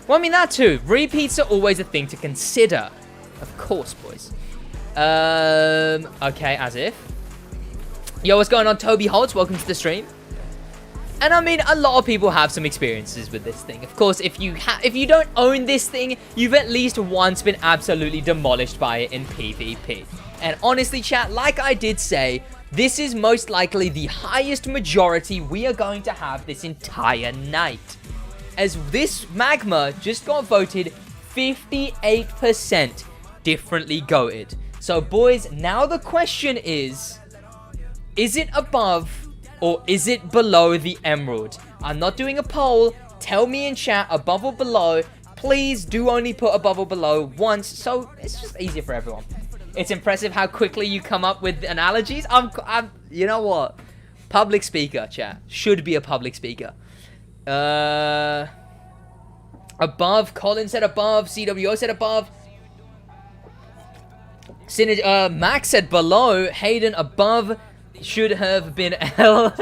Well, I mean, that too. Repeats are always a thing to consider. Of course, boys. Okay, as if. Yo, what's going on, Toby Holtz? Welcome to the stream. And I mean, a lot of people have some experiences with this thing. Of course, if you don't own this thing, you've at least once been absolutely demolished by it in PvP. And honestly, chat, like I did say, this is most likely the highest majority we are going to have this entire night. As this Magma just got voted 58% differently goated. So boys, now the question is it above or is it below the Emerald? I'm not doing a poll. Tell me in chat above or below. Please do only put above or below once, so it's just easier for everyone. It's impressive how quickly you come up with analogies. I'm you know what? Public speaker, chat. Should be a public speaker. Above. Colin said above. CWO said above. Max said below. Hayden above. Should have been L.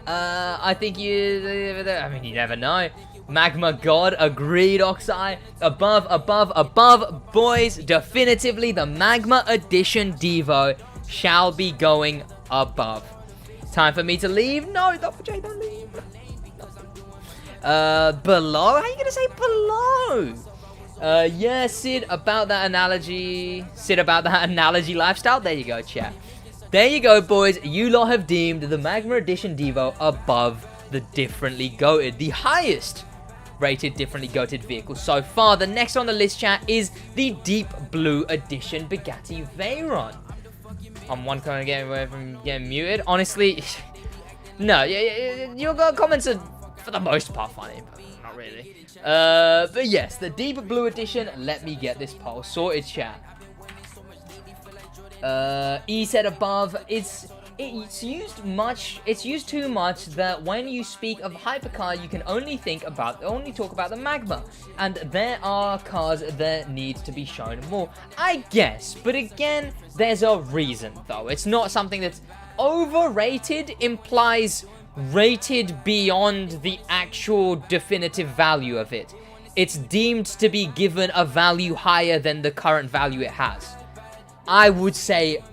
I think I mean, you never know. Magma God, agreed, Oxeye. Above, boys. Definitively, the Magma Edition Devo shall be going above. Time for me to leave? No, J, don't leave. Below? How are you gonna say below? Yeah, Sid, about that analogy. Sid, about that analogy lifestyle. There you go, chat. There you go, boys. You lot have deemed the Magma Edition Devo above the differently goated, the highest rated differently goated vehicle so far. The next on the list, chat, is the Deep Blue Edition Bugatti Veyron. I'm one corner getting away from getting muted. Honestly, no, your comments are for the most part funny, but not really. But yes, the Deep Blue Edition. Let me get this poll sorted, chat. E said above. It's used much. It's used too much that when you speak of hypercar, you can only talk about the Magma, and there are cars that need to be shown more, I guess. But again, there's a reason though. It's not something that's overrated. Implies rated beyond the actual definitive value of it. It's deemed to be given a value higher than the current value it has. I would say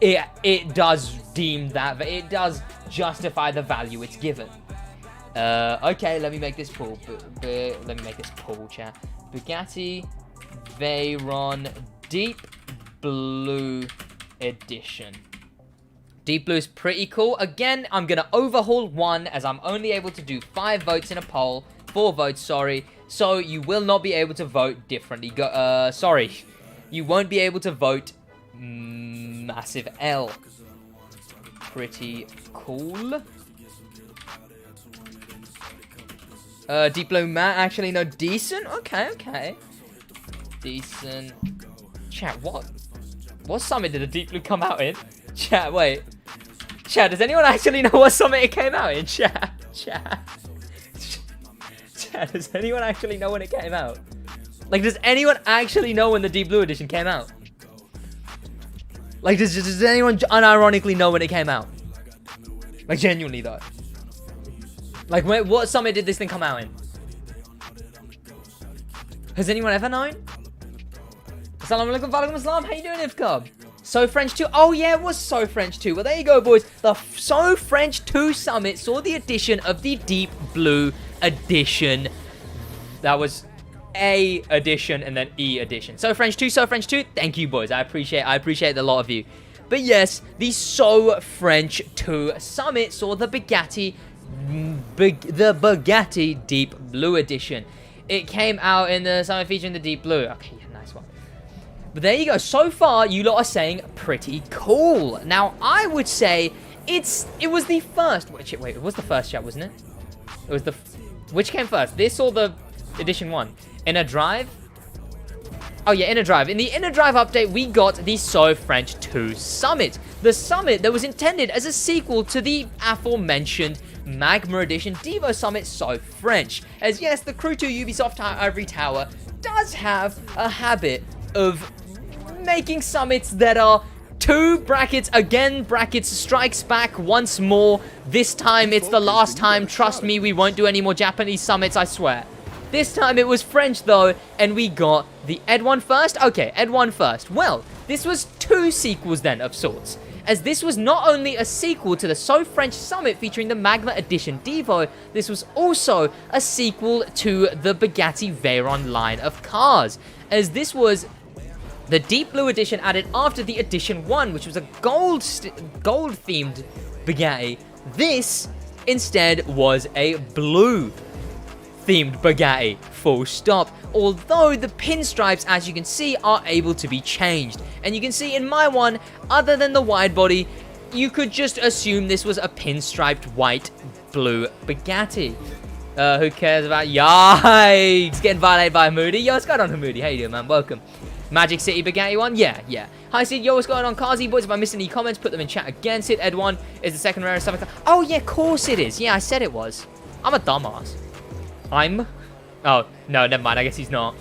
it does deem that, it does justify the value it's given. Okay, let me make this pull. Let me make this pull, chat. Bugatti Veyron Deep Blue Edition. Deep Blue is pretty cool. Again, I'm going to overhaul one as I'm only able to do 5 votes in a poll. 4 votes, sorry. So you will not be able to vote differently. Sorry. You won't be able to vote massive L. Pretty cool. Deep Blue Matte, actually, no, decent. Okay. Decent. Chat, what summit did a Deep Blue come out in? Chat, wait. Chat, does anyone actually know what summit it came out in? Chat, does anyone actually know when it came out? Like, does anyone actually know when the Deep Blue Edition came out? Like, does anyone unironically know when it came out? Like, genuinely, though. Like, what summit did this thing come out in? Has anyone ever known? Assalamu alaikum, walaikum assalam. How you doing, Ifkab? So French 2. Oh, yeah, it was So French 2. Well, there you go, boys. The So French 2 summit saw the addition of the Deep Blue Edition. That was A edition and then E edition. So French 2. Thank you, boys. I appreciate the lot of you. But yes, the So French 2 summit saw the Bugatti Deep Blue Edition. It came out in the summit featuring the Deep Blue. Okay, yeah, nice one. But there you go. So far, you lot are saying pretty cool. Now, I would say it was the first. Wait, it was the first chat, wasn't it? It was the. Which came first? This or the Edition 1? Inner Drive? Oh yeah, Inner Drive. In the Inner Drive update, we got the So French 2 Summit. The Summit that was intended as a sequel to the aforementioned Magma Edition Devo Summit So French. As yes, the Crew 2 Ubisoft Ivory Tower does have a habit of making summits that are 2 brackets again brackets strikes back once more. This time it's the last time. Trust me, we won't do any more Japanese summits, I swear. This time it was French though, and we got the Ed 1 first. Okay, Ed 1 first. Well, this was 2 sequels then of sorts, as this was not only a sequel to the So French Summit featuring the Magma Edition Devo, this was also a sequel to the Bugatti Veyron line of cars, as this was the Deep Blue Edition added after the Edition 1, which was a gold-themed Bugatti. This, instead, was a blue-themed Bugatti, full stop. Although the pinstripes, as you can see, are able to be changed. And you can see in my one, other than the wide body, you could just assume this was a pinstriped white-blue Bugatti. Who cares about... Yikes! Getting violated by Hamoudi. Yo, what's going on, Hamoudi? How you doing, man? Welcome. Magic City Bugatti 1? Yeah. Hi, Sid. Yo, what's going on, Carzy boys? If I missed any comments, put them in chat again. Sid, Ed 1 is the second rarest summit. Oh, yeah, of course it is. Yeah, I said it was. I'm a dumbass. Oh, no, never mind. I guess he's not.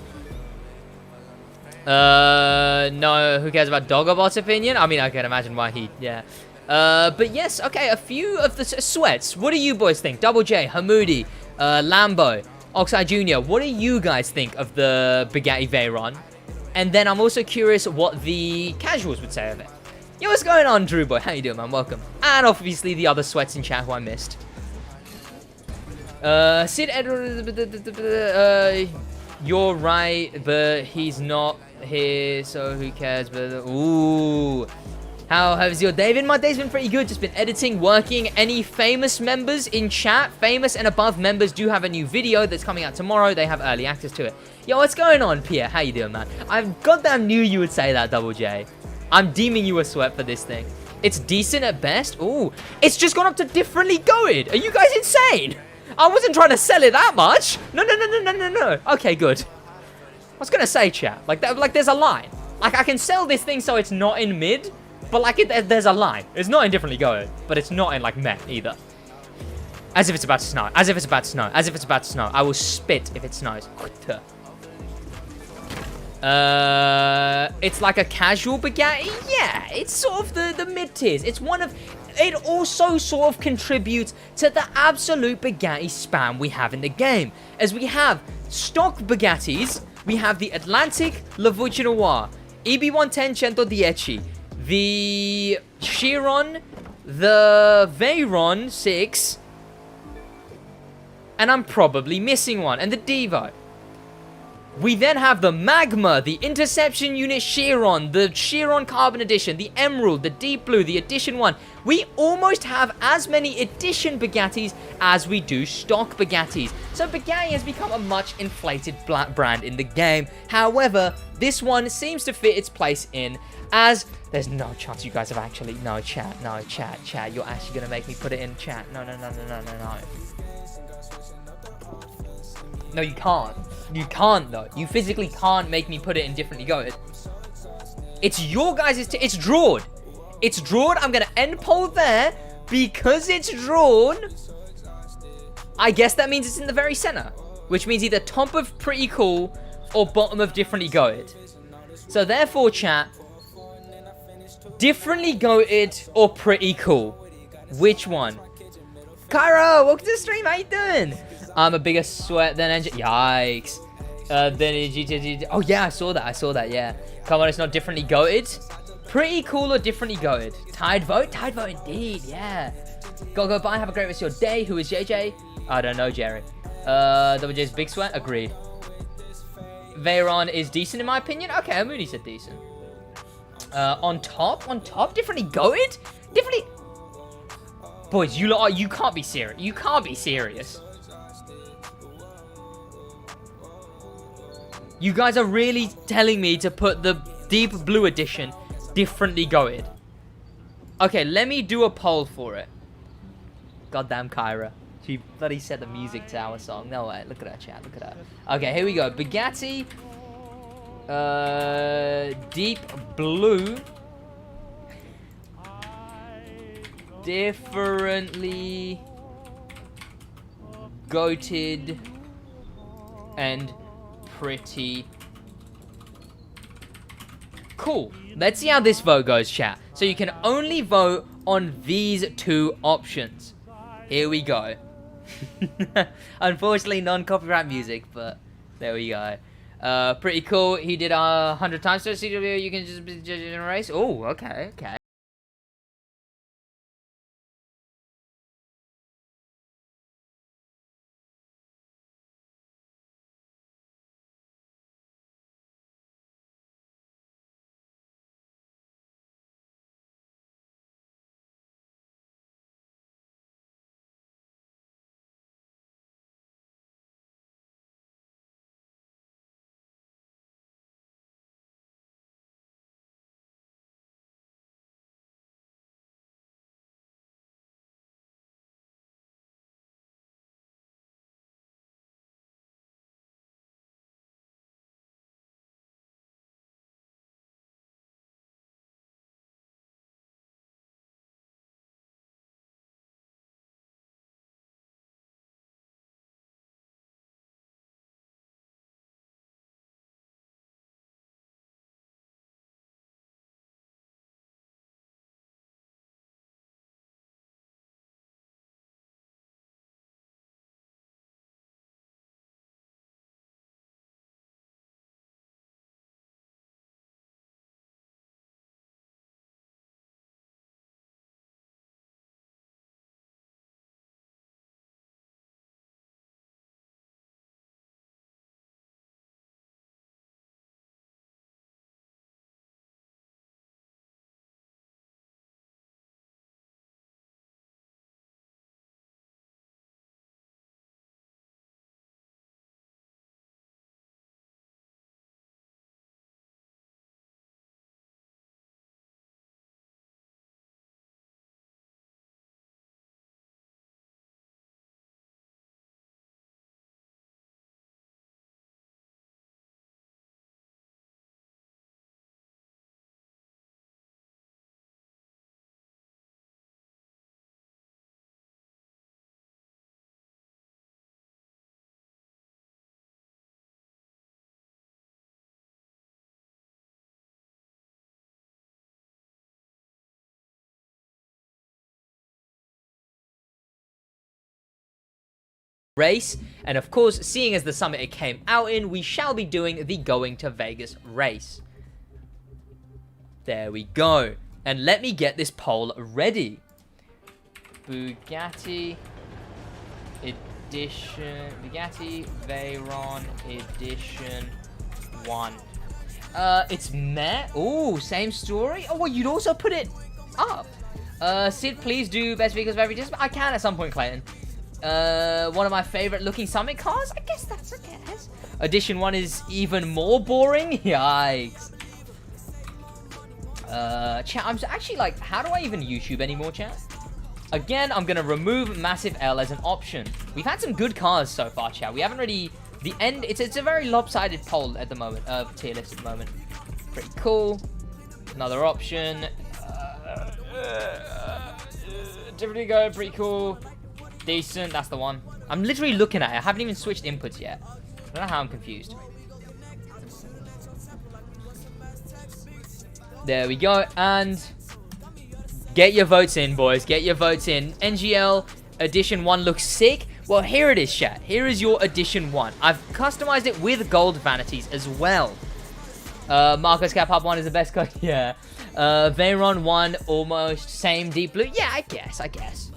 No, who cares about Dogobot's opinion? I mean, I can imagine why he... Yeah. But yes, okay, a few of the sweats. What do you boys think? Double J, Hamoudi, Lambo, Oxide Jr. What do you guys think of the Bugatti Veyron? And then I'm also curious what the casuals would say of it. Yo, what's going on, Drew Boy? How you doing, man? Welcome. And obviously the other sweats in chat who I missed. Sid Edward, you're right, but he's not here, so who cares? But ooh, how has your day been? My day's been pretty good. Just been editing, working. Any famous members in chat? Famous and above members do have a new video that's coming out tomorrow. They have early access to it. Yo, what's going on, Pierre? How you doing, man? I goddamn knew you would say that, Double J. I'm deeming you a sweat for this thing. It's decent at best. Ooh, it's just gone up to differently goated. Are you guys insane? I wasn't trying to sell it that much. No. Okay, good. I was gonna say, chat, like there's a line. Like I can sell this thing so it's not in mid, but like there's a line. It's not indifferently goated, but it's not in like meh either. As if it's about to snow. As if it's about to snow. As if it's about to snow. I will spit if it snows. It's like a casual Bugatti. Yeah, it's sort of the mid tiers. It's one of. It also sort of contributes to the absolute Bugatti spam we have in the game. As we have stock Bugattis, we have the Atlantic La Voce Noire, EB110 110, the Chiron, the Veyron 6, and I'm probably missing one, and the Devo. We then have the Magma, the Interception Unit Chiron, the Chiron Carbon Edition, the Emerald, the Deep Blue, the Edition 1. We almost have as many Edition Bugattis as we do stock Bugattis. So Bugatti has become a much inflated brand in the game. However, this one seems to fit its place in as there's no chance you guys have actually... No, chat. You're actually going to make me put it in chat. No. No, you can't. You can't, though. You physically can't make me put it in differently goated. It's your guys' it's drawed. It's drawed. I'm going to end poll there because it's drawn. I guess that means it's in the very center, which means either top of pretty cool or bottom of differently goated. So therefore, chat, differently goated or pretty cool? Which one? Cairo, welcome to the stream. How you doing? I'm a bigger sweat than engine. Yikes. Oh yeah, I saw that, yeah. Come on, it's not differently goated. Pretty cool or differently goated? Tied vote indeed, yeah. Go bye, have a great rest of your day. Who is JJ? I don't know, Jerry. Double J's big sweat, agreed. Veyron is decent in my opinion. Okay, Mooney said decent. On top, differently goated? Differently... Boys, you can't be serious. You can't be serious. You guys are really telling me to put the Deep Blue Edition differently goated. Okay, let me do a poll for it. Goddamn Kyra. She bloody set the music to our song. No way. Look at her, chat. Look at her. Okay, here we go. Bugatti. Deep Blue. Differently goated and pretty cool. Let's see how this vote goes, chat. So you can only vote on these two options. Here we go. Unfortunately, non-copyright music, but there we go. Pretty cool. He did 100 times. So you can just judge in a race. Oh, okay. race. And of course, seeing as the summit it came out in, we shall be doing the Going to Vegas race. There we go. And let me get this poll ready. Bugatti Veyron Edition 1. It's meh. Ooh, same story. Oh, well, you'd also put it up. Sid, please do best vehicles of every discipline. I can at some point, Clayton. One of my favorite looking summit cars. I guess that's a guess. Edition 1 is even more boring. Yikes. Chat, I'm actually like, how do I even YouTube anymore, chat? Again, I'm gonna remove Massive L as an option. We've had some good cars so far, chat. We haven't really, the end, it's a very lopsided poll at the moment, tier list at the moment. Pretty cool. Another option. Differently go, pretty cool. Decent, that's the one. I'm literally looking at it. I haven't even switched inputs yet. I don't know how I'm confused. There we go, and get your votes in, boys. Get your votes in. NGL Edition 1 looks sick. Well, here it is, chat. Here is your Edition 1. I've customized it with gold vanities as well. Marcos Cap Hub 1 is the best car. Yeah. Veyron 1, almost same deep blue. Yeah, I guess. I guess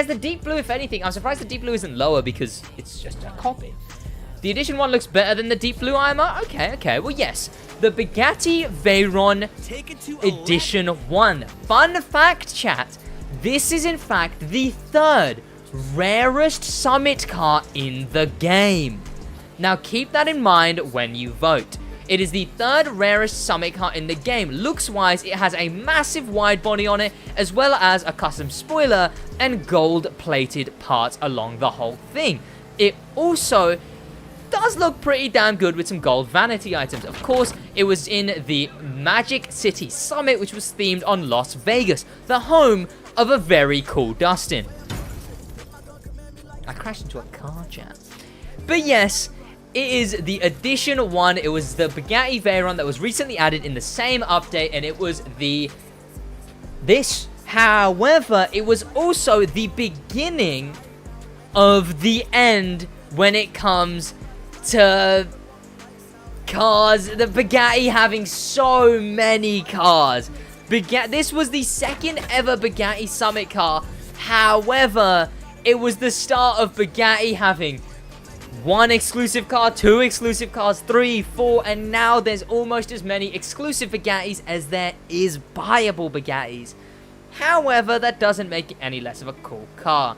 the deep blue, if anything, I'm surprised the deep blue isn't lower because it's just a copy. The Edition 1 looks better than the deep blue IMO. Okay. Well, yes. The Bugatti Veyron Edition 1. Fun fact, chat. This is, in fact, the third rarest summit car in the game. Now, keep that in mind when you vote. It is the third rarest summit car in the game. Looks-wise, it has a massive wide body on it, as well as a custom spoiler and gold-plated parts along the whole thing. It also does look pretty damn good with some gold vanity items. Of course, it was in the Magic City Summit, which was themed on Las Vegas, the home of a very cool Dustin. I crashed into a car, chat. But yes, it is the Edition 1. It was the Bugatti Veyron that was recently added in the same update, and it was this. However, it was also the beginning of the end when it comes to cars. The Bugatti having so many cars. This was the second ever Bugatti Summit car. However, it was the start of Bugatti having 1 exclusive car, 2 exclusive cars, 3, 4, and now there's almost as many exclusive Bugattis as there is buyable Bugattis. However, that doesn't make it any less of a cool car.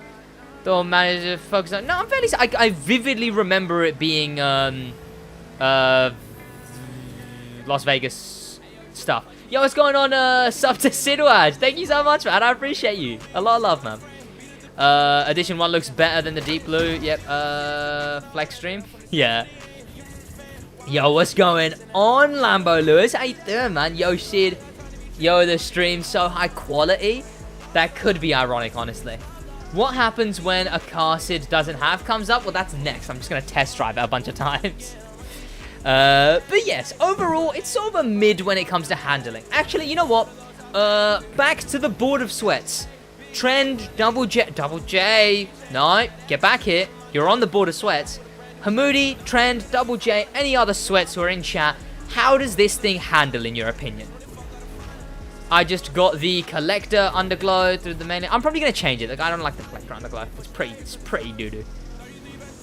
Don't manage to focus on. No, I'm fairly. I vividly remember it being Las Vegas stuff. Yo, what's going on? Sub to SidWaj. Thank you so much, man. I appreciate you. A lot of love, man. Edition 1 looks better than the deep blue. Yep. Flex stream. Yeah. Yo, what's going on, Lambo Lewis? How you doing, man? Yo, Sid. Yo, the stream's so high quality. That could be ironic, honestly. What happens when a car Sid doesn't have comes up? Well, that's next. I'm just going to test drive it a bunch of times. But yes, overall, it's sort of a mid when it comes to handling. Actually, you know what? Back to the board of sweats. Trend, Double J. No, get back here. You're on the board of sweats. Hamoudi, Trend, Double J, any other sweats who are in chat. How does this thing handle, in your opinion? I just got the collector underglow through the main. I'm probably gonna change it. Like, I don't like the collector underglow. It's pretty doo-doo.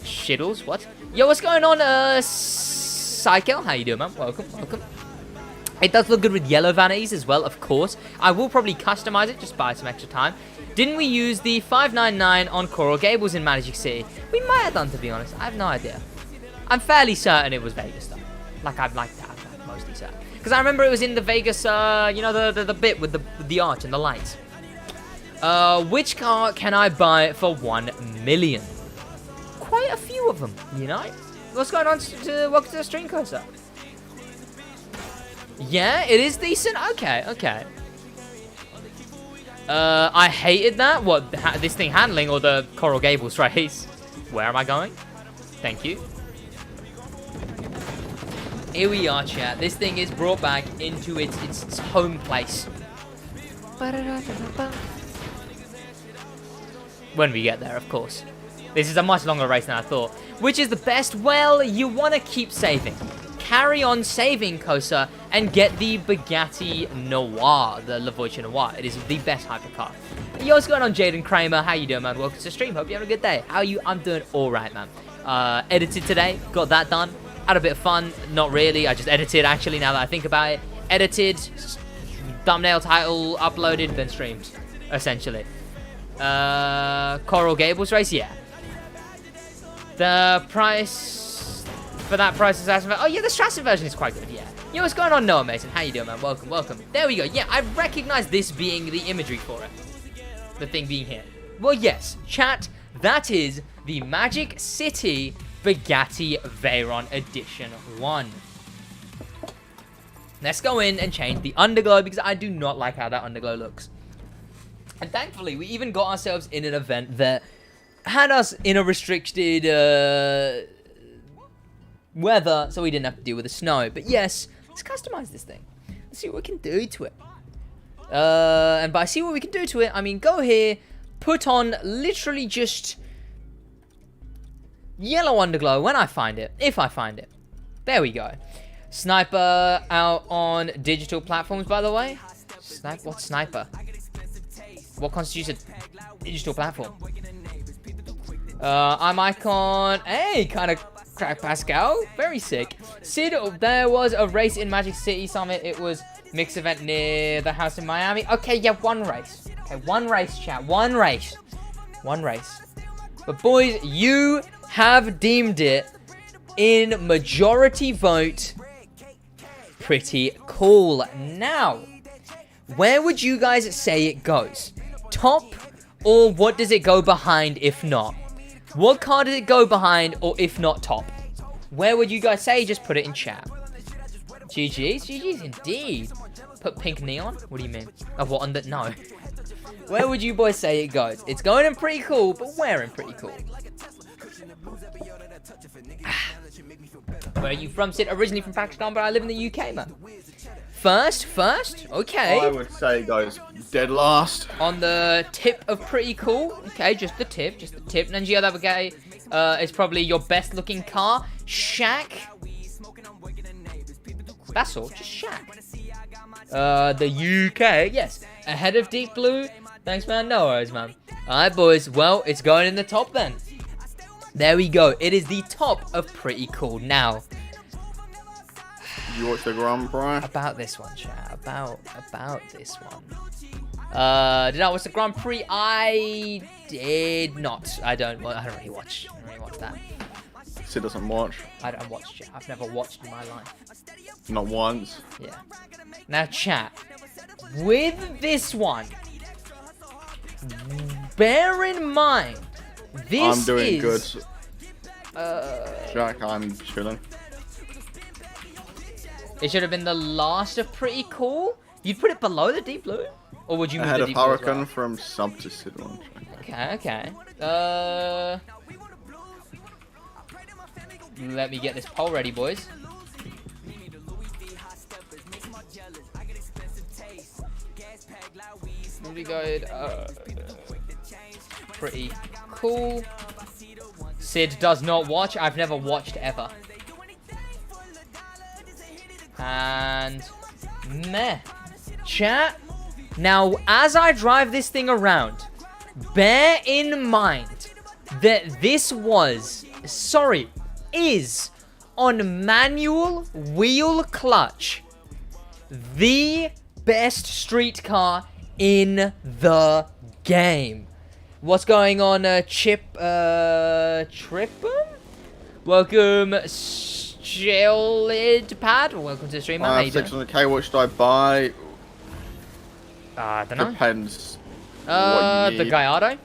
Shittles, what? Yo, what's going on, Cycle? How you doing, man? Welcome. It does look good with yellow vanities as well, of course. I will probably customize it, just buy some extra time. Didn't we use the 599 on Coral Gables in Magic City? We might have done, to be honest. I have no idea. I'm fairly certain it was Vegas, though. Like, I'm mostly certain. Because I remember it was in the Vegas, you know, the bit with the arch and the lights. Which car can I buy for 1 million? Quite a few of them, you know? What's going on? Welcome to the stream, Cursor. Yeah, it is decent. Okay. I hated that. What, this thing handling or the Coral Gables race? Where am I going? Thank you. Here we are, chat. This thing is brought back into its home place. When we get there, of course. This is a much longer race than I thought. Which is the best? Well, you want to keep saving. Carry on saving, Kosa, and get the Bugatti Noir, the La Voiture Noir. It is the best hypercar. Yo, what's going on, Jaden Kramer? How you doing, man? Welcome to the stream. Hope you have a good day. How are you? I'm doing all right, man. Edited today. Got that done. Had a bit of fun. Not really. I just edited, actually, now that I think about it. Edited, thumbnail, title, uploaded, then streamed, essentially. Coral Gables race, yeah. The price for that price is Strassen. Oh yeah, the Strassen version is quite good, yeah. Yo, what's going on, Noah Mason? How you doing, man? Welcome, welcome. There we go. Yeah, I recognize this being the imagery for it. The thing being here. Well, yes, chat, that is the Magic City Bugatti Veyron Edition 1. Let's go in and change the underglow because I do not like how that underglow looks. And thankfully, we even got ourselves in an event that had us in a restricted weather, so we didn't have to deal with the snow. But yes, let's customize this thing. Let's see what we can do to it. And by see what we can do to it, I mean go here, put on literally just yellow underglow when I find it, if I find it. There we go. Sniper out on digital platforms, by the way. What's Sniper? What constitutes a digital platform? I'm Icon. Hey, kind of crack Pascal. Very sick. Sid, there was a race in Magic City Summit. It was mixed event near the house in Miami. Okay, yeah, one race. Okay, one race, chat. One race. One race. But boys, you have deemed it in majority vote pretty cool. Now, where would you guys say it goes? Top, or what does it go behind if not? What car does it go behind, or if not top? Where would you guys say? Just put it in chat. GG's? GG's indeed. Put pink neon? What do you mean? Oh, what on the... No. Where would you boys say it goes? It's going in pretty cool, but where in pretty cool? Where are you from, Sid? Originally from Pakistan, but I live in the UK, man. First? Okay. I would say it goes dead last. On the tip of pretty cool. Okay, just the tip. Ninja the other guy is probably your best looking car. Shaq. That's all, just Shaq. The UK, yes. Ahead of Deep Blue. Thanks, man. No worries, man. Alright, boys. Well, it's going in the top then. There we go. It is the top of pretty cool. Now, you watch the Grand Prix? about this one, chat. About this one. Did I watch the Grand Prix? I did not. I don't really watch that. Sid doesn't watch. I don't watch chat. I've never watched in my life. Not once. Yeah. Now, chat. With this one, bear in mind, this I'm doing good. Jack, I'm chilling. It should have been the last of pretty cool. You'd put it below the Deep Blue? Or would you move I had the a Deep Blue as Hurricane well? from sub to SidWaj. Okay. Let me get this poll ready, boys. Really good. Pretty cool. Sid does not watch. I've never watched ever. And meh. Chat. Now, as I drive this thing around, bear in mind that this is on manual wheel clutch, the best street car in the game. What's going on, Trippin? Welcome, Shellid Pad. Welcome to the stream, man. I have 600k. What should I buy? I don't know. Depends. The Gallardo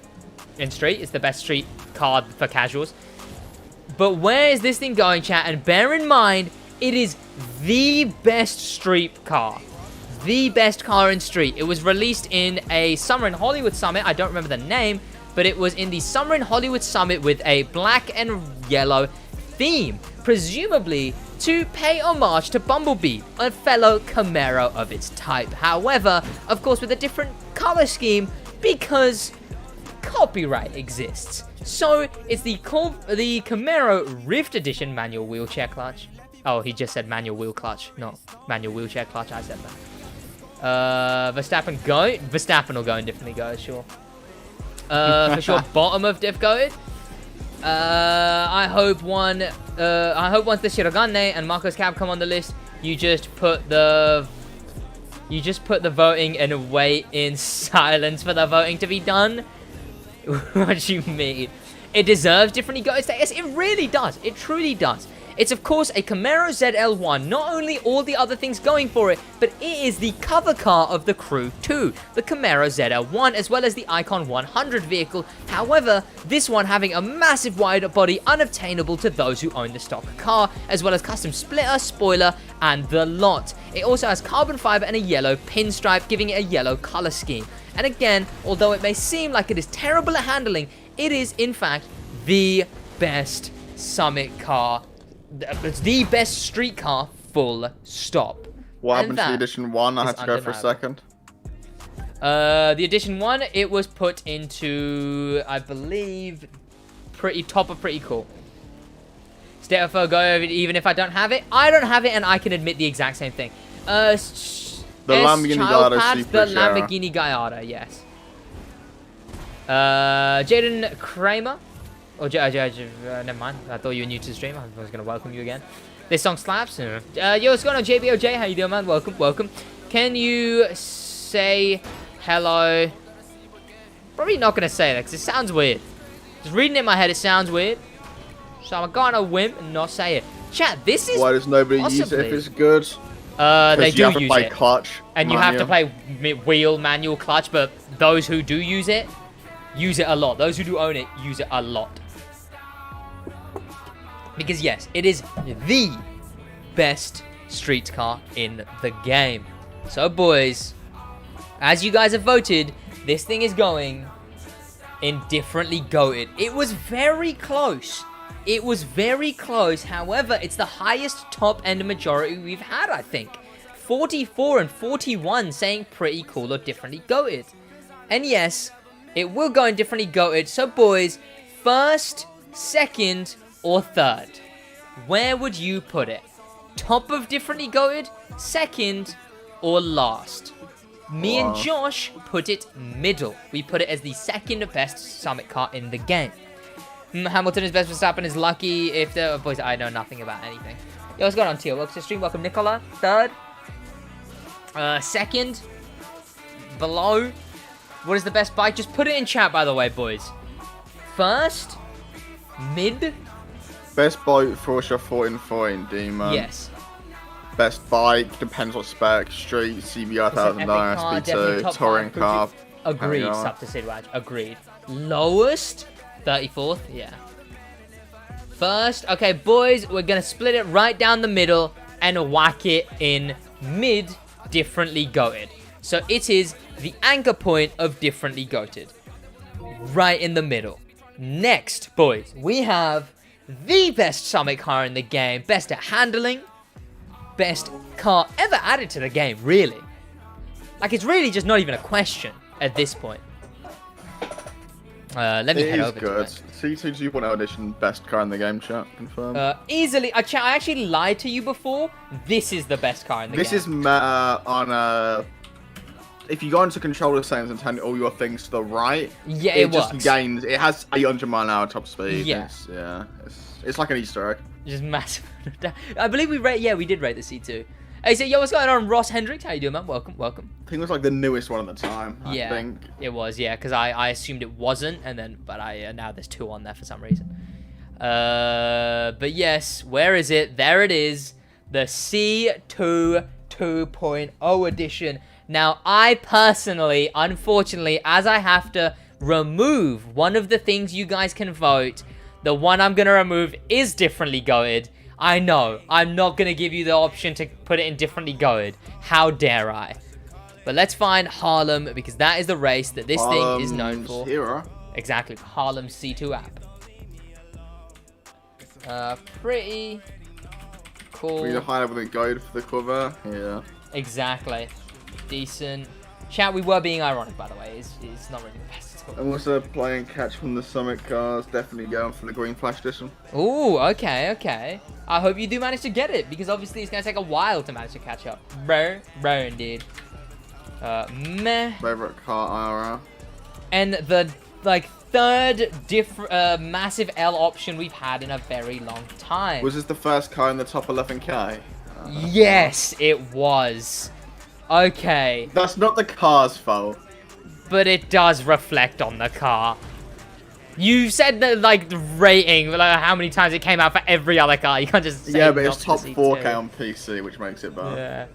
in street is the best street car for casuals. But where is this thing going, chat? And bear in mind, it is the best street car. The best car in street. It was released in a Summer in Hollywood Summit. I don't remember the name, but it was in the Summer in Hollywood Summit with a black and yellow theme, presumably to pay homage to Bumblebee, a fellow Camaro of its type. However, of course, with a different color scheme because copyright exists. So it's the Camaro Rift Edition manual wheelchair clutch. Oh, he just said manual wheel clutch, not manual wheelchair clutch. I said that. Verstappen will go in differently goated, sure. For sure, bottom of diff goated. I hope once the Shirogane and Marcos Cab come on the list, you just put the voting and wait in silence for the voting to be done. What do you mean? It deserves differently goated status. It really does. It truly does. It's, of course, a Camaro ZL1. Not only all the other things going for it, but it is the cover car of the crew too. The Camaro ZL1, as well as the Icon 100 vehicle. However, this one having a massive wide body unobtainable to those who own the stock car, as well as custom splitter, spoiler, and the lot. It also has carbon fiber and a yellow pinstripe, giving it a yellow color scheme. And again, although it may seem like it is terrible at handling, it is, in fact, the best summit car. It's the best street car, full stop. What happened to the Edition 1? I had to go for a second. The Edition 1, it was put into, I believe, pretty cool. State of go over it, even if I don't have it. I don't have it, and I can admit the exact same thing. The Lamborghini Gallardo, the Lamborghini Gallardo, yes. Jaden Kramer. Oh, never mind. I thought you were new to the stream. I was going to welcome you again. This song slaps. Yo, what's going on, JBOJ? How you doing, man? Welcome. Can you say hello? Probably not going to say that because it sounds weird. Just reading it in my head, it sounds weird. So I'm going to wimp and not say it. Chat, this is why does nobody use it if it's good? They do you have to use play it. Clutch, and you have to play wheel, manual, clutch, but those who do use it a lot. Those who do own it use it a lot. Because yes, it is the best street car in the game. So boys, as you guys have voted, this thing is going in differently goated. It was very close. However, it's the highest top end majority we've had, I think. 44 and 41 saying pretty cool or differently goated. And yes, it will go in differently goated. So boys, first, second, or third? Where would you put it? Top of differently goated, second, or last? Me and Josh put it middle. We put it as the second best summit car in the game. Hamilton is best. Verstappen is lucky if the boys. I know nothing about anything. Yo, what's going on, Tio? Welcome to the stream. Welcome, Nicola. Third, second, below. What is the best bike? Just put it in chat, by the way, boys. First, mid. Best bike for sure, 14 Demon. Yes. Best bike, depends what spec. Street, CBR 1009, SP2, touring car. Agreed, sub to SidWaj. Agreed. Lowest, 34th, yeah. First, okay, boys, we're going to split it right down the middle and whack it in mid, differently goated. So it is the anchor point of differently goated. Right in the middle. Next, boys, we have the best summit car in the game. Best at handling. Best car ever added to the game, really. Like, it's really just not even a question at this point. Let me head over to it. C2 2.0 edition, best car in the game, chat. Confirm. Easily. I actually lied to you before. This is the best car in the game. This is on if you go into controller settings and turn all your things to the right, yeah, it just gains. It has 800 mile/hour top speed. Yeah, it's like an Easter egg. Just massive. I believe we did rate the C2. Hey, so yo, what's going on, Ross Hendricks? How you doing, man? Welcome. I think it was like the newest one at the time. I think it was. Yeah, because I assumed it wasn't, and then now there's 2 on there for some reason. But yes, where is it? There it is, the C2 2.0 edition. Now, I personally, unfortunately, as I have to remove one of the things you guys can vote, the one I'm going to remove is differently goated. I know, I'm not going to give you the option to put it in differently goated. How dare I? But let's find Harlem, because that is the race that this thing is known for. Hero. Exactly, Harlem C2 app. Pretty cool. Pretty high level goated for the cover, yeah. Exactly. Decent. Chat, we were being ironic, by the way. It's not really the best. I'm also playing Catch from the Summit cars. Definitely going for the green flash edition. Ooh, okay. I hope you do manage to get it, because obviously it's going to take a while to manage to catch up. Bro, indeed. Meh. Favorite car IRL. And the, third massive L option we've had in a very long time. Was this the first car in the top 11k? Yes, it was. Okay. That's not the car's fault. But it does reflect on the car. You said that, the rating, how many times it came out for every other car. You can't just say yeah, but it's top Optimus 4K E2. on PC, which makes it bad. Yeah.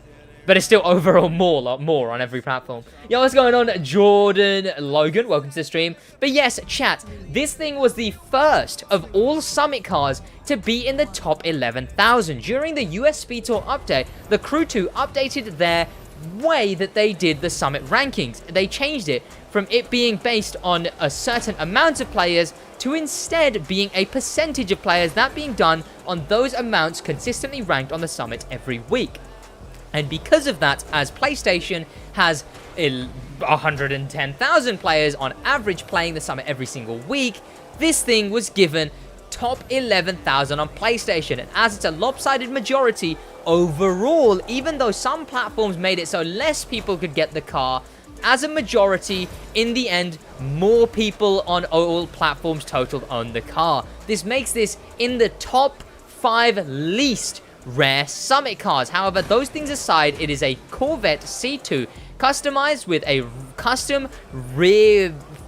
But it's still overall more on every platform. Yo, what's going on, Jordan Logan? Welcome to the stream. But yes, chat, this thing was the first of all Summit cars to be in the top 11,000. During the US Speed Tour update, the Crew 2 updated their way that they did the Summit rankings. They changed it from it being based on a certain amount of players to instead being a percentage of players, that being done on those amounts consistently ranked on the Summit every week. And because of that, as PlayStation has 110,000 players on average playing the Summit every single week, this thing was given top 11,000 on PlayStation. And as it's a lopsided majority overall, even though some platforms made it so less people could get the car, as a majority, in the end, more people on all platforms total own the car. This makes this in the top 5 least rare Summit cars. However, those things aside, it is a Corvette C2 customized with a custom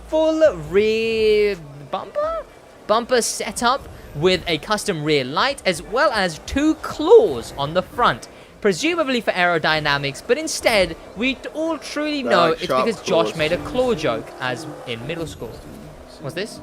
full rear bumper setup with a custom rear light, as well as 2 claws on the front, presumably for aerodynamics, but instead we all truly know it's because Josh made a claw joke as in middle school. What's this?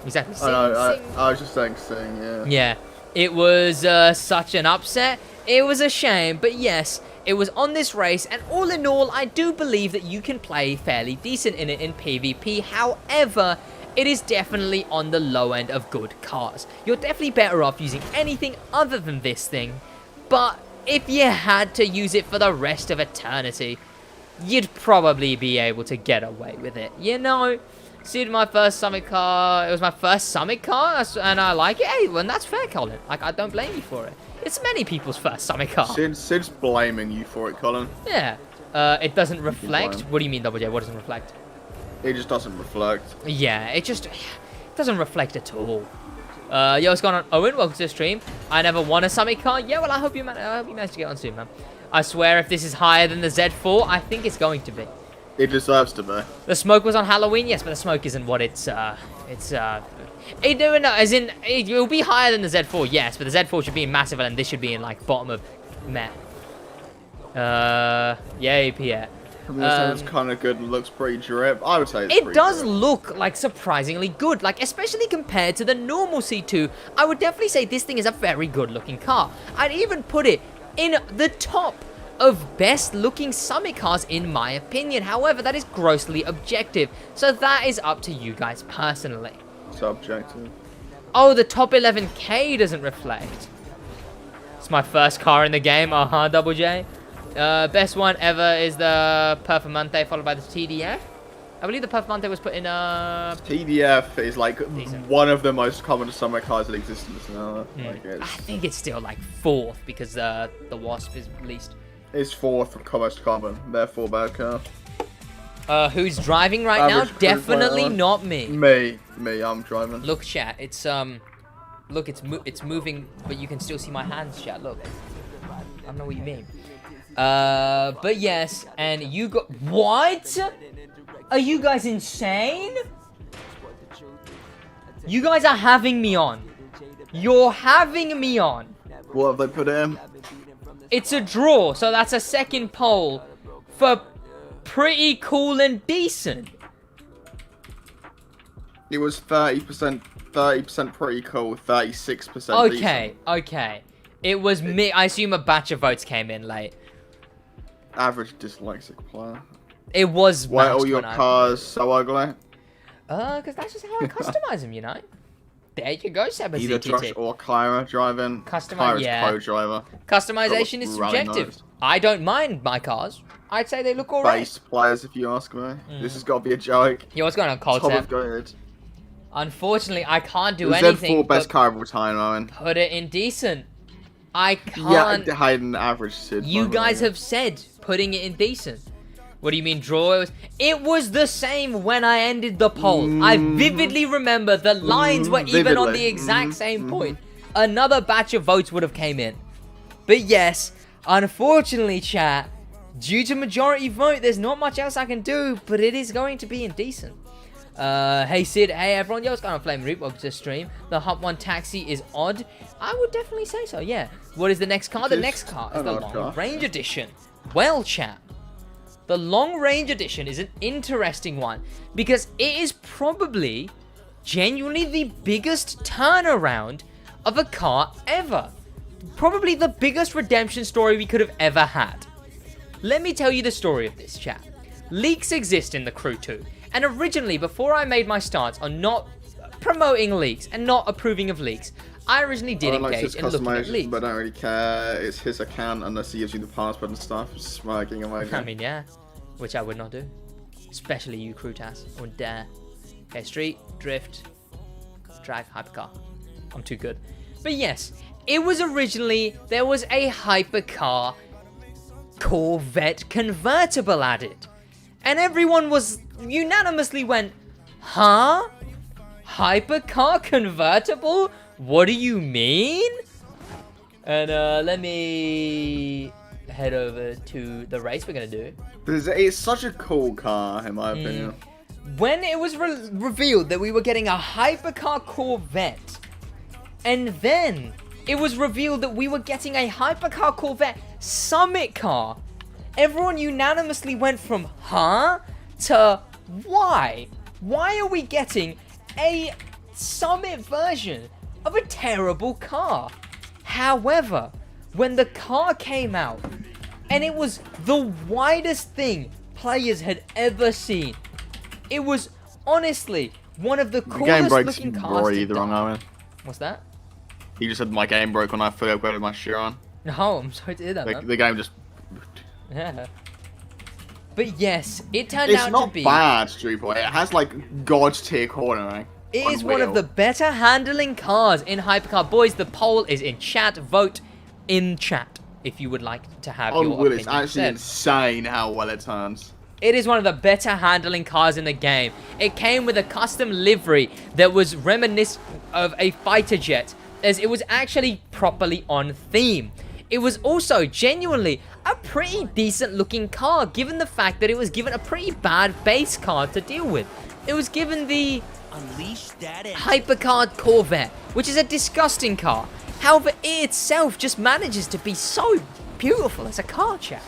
Exactly. I was just saying sing, yeah. Yeah. It was such an upset. It was a shame, but yes, it was on this race, and all in all, I do believe that you can play fairly decent in it in PvP. However, it is definitely on the low end of good cars. You're definitely better off using anything other than this thing, but if you had to use it for the rest of eternity, you'd probably be able to get away with it, you know? Sid, my first Summit car, it was my first Summit car, and I like it. Hey, well, that's fair, Colin. I don't blame you for it. It's many people's first Summit car. Sid's blaming you for it, Colin. Yeah. It doesn't reflect. What do you mean, Double J? What doesn't reflect? It just doesn't reflect. Yeah, it just doesn't reflect at all. Yo, what's going on? Owen, welcome to the stream. I never won a Summit car. Yeah, well, I hope you managed to get on soon, man. I swear, if this is higher than the Z4, I think it's going to be. It deserves to be. The smoke was on Halloween, yes, but the smoke isn't what it will be higher than the Z4, yes, but the Z4 should be in massive, and this should be in, bottom of meh. Yay, Pierre. It's kind of good and looks pretty drip. I would say it does look, surprisingly good, especially compared to the normal C2. I would definitely say this thing is a very good-looking car. I'd even put it in the top of best looking Summit cars in my opinion. However, that is grossly objective, so that is up to you guys personally. Subjective. Oh, the top 11k doesn't reflect. It's my first car in the game. Double J. Best one ever is the Performante, followed by the TDF. I believe the Performante was put in TDF is decent. One of the most common Summit cars in existence now. I think it's still 4th because the Wasp is least. It's 4th most common, therefore bad car. Who's driving right now? Definitely not me. Me, I'm driving. Look, chat. It's look, it's moving, but you can still see my hands, chat. Look, I don't know what you mean. But yes, and you got what? Are you guys insane? You guys are having me on. You're having me on. What have they put in? It's a draw, so that's a second poll for pretty cool and decent. It was 30% pretty cool, 36% decent. Okay. It was me. I assume a batch of votes came in late. Average dyslexic player. It was. Why are all your cars so ugly? Because that's just how I customize them, you know. There you go, Seba Either ZTT. Josh or Kyra driving. Kyra's co-driver. Customization is Really subjective. nice. I don't mind my cars. I'd say they look alright. Base players, if you ask me. This has got to be a joke. Yo, what's going on, Cold Top Tap? of good. Unfortunately, I can't do The anything Z4 best but car of all time, Owen. put it in decent. I can't. Yeah, Hayden average Sid. You guys have said putting it in decent. What do you mean draw? It was the same when I ended the poll. I vividly remember the lines were even on the exact same point. Another batch of votes would have came in. But yes, unfortunately, chat, due to majority vote, there's not much else I can do, but it is going to be indecent. Hey Sid, hey everyone, yo, what's going on, Flame Reap? Welcome to the stream. The Hop 1 taxi is odd. I would definitely say so, yeah. What is the next car? The next car is the Long Range Edition. Well, chat, the Long Range Edition is an interesting one because it is probably genuinely the biggest turnaround of a car ever. Probably the biggest redemption story we could have ever had. Let me tell you the story of this, chat. Leaks exist in the Crew 2. And originally, before I made my stance on not promoting leaks and not approving of leaks, I originally did engage in looking at leaks. But I don't really care. It's his account unless he gives you the password and stuff. Smirking away. I mean, yeah. Which I would not do. Especially you, Crewtas. I wouldn't dare. Okay, street, drift, drag, hypercar. I'm too good. But yes, it was originally, there was a hypercar Corvette convertible added. And everyone was unanimously went, huh? Hypercar convertible? What do you mean? And let me head over to the race we're going to do. It's such a cool car, in my opinion. When it was revealed that we were getting a hypercar Corvette, and then it was revealed that we were getting a hypercar Corvette Summit car, everyone unanimously went from huh to why? Why are we getting a Summit version of a terrible car? However, when the car came out, and it was the widest thing players had ever seen, it was honestly one of the coolest looking cars to die. What's that? He just said my game broke when I fully upgraded my shit on. No, I'm sorry to hear that, man. The game just... Yeah. But yes, it turned out to be... It's not bad, Street Boy. It has, like, God's tier cornering. It is one of the better handling cars in Hypercar. Boys, the poll is in chat. Vote in chat if you would like to have your opinion It's actually insane how well it turns. It is one of the better handling cars in the game. It came with a custom livery that was reminiscent of a fighter jet, as it was actually properly on theme. It was also genuinely a pretty decent looking car, given the fact that it was given a pretty bad base car to deal with. It was given the Hypercar Corvette, which is a disgusting car. However, it itself just manages to be so beautiful as a car, chat.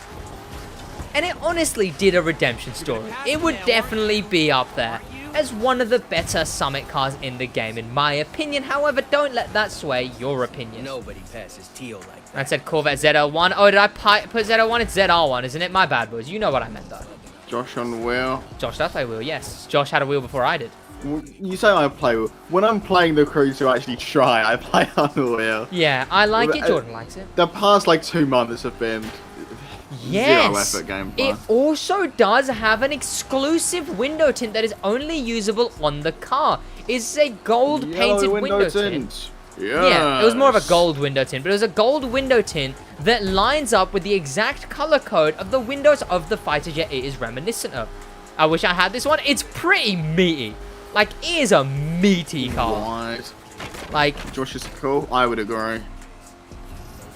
And it honestly did a redemption story. It would definitely be up there as one of the better Summit cars in the game, in my opinion. However, don't let that sway your opinion. Nobody passes Teal like that. I said Corvette ZL1. Oh, did I put ZL1? It's ZR1, isn't it? My bad, boys. You know what I meant, though. Josh on the wheel. Josh does play wheel, yes. Josh had a wheel before I did. You say I play wheel. When I'm playing the crew to actually try, I play on the wheel. Yeah, I like it. Jordan likes it. The past, like, 2 months have been... Yes, zero effort gameplay. It also does have an exclusive window tint that is only usable on the car. It's a gold painted window tint. Yeah, it was more of a gold window tint, but it was a gold window tint that lines up with the exact color code of the windows of the fighter jet it is reminiscent of. I wish I had this one. It's pretty meaty. Like, it is a meaty car. Right. Like, Josh is cool. I would agree.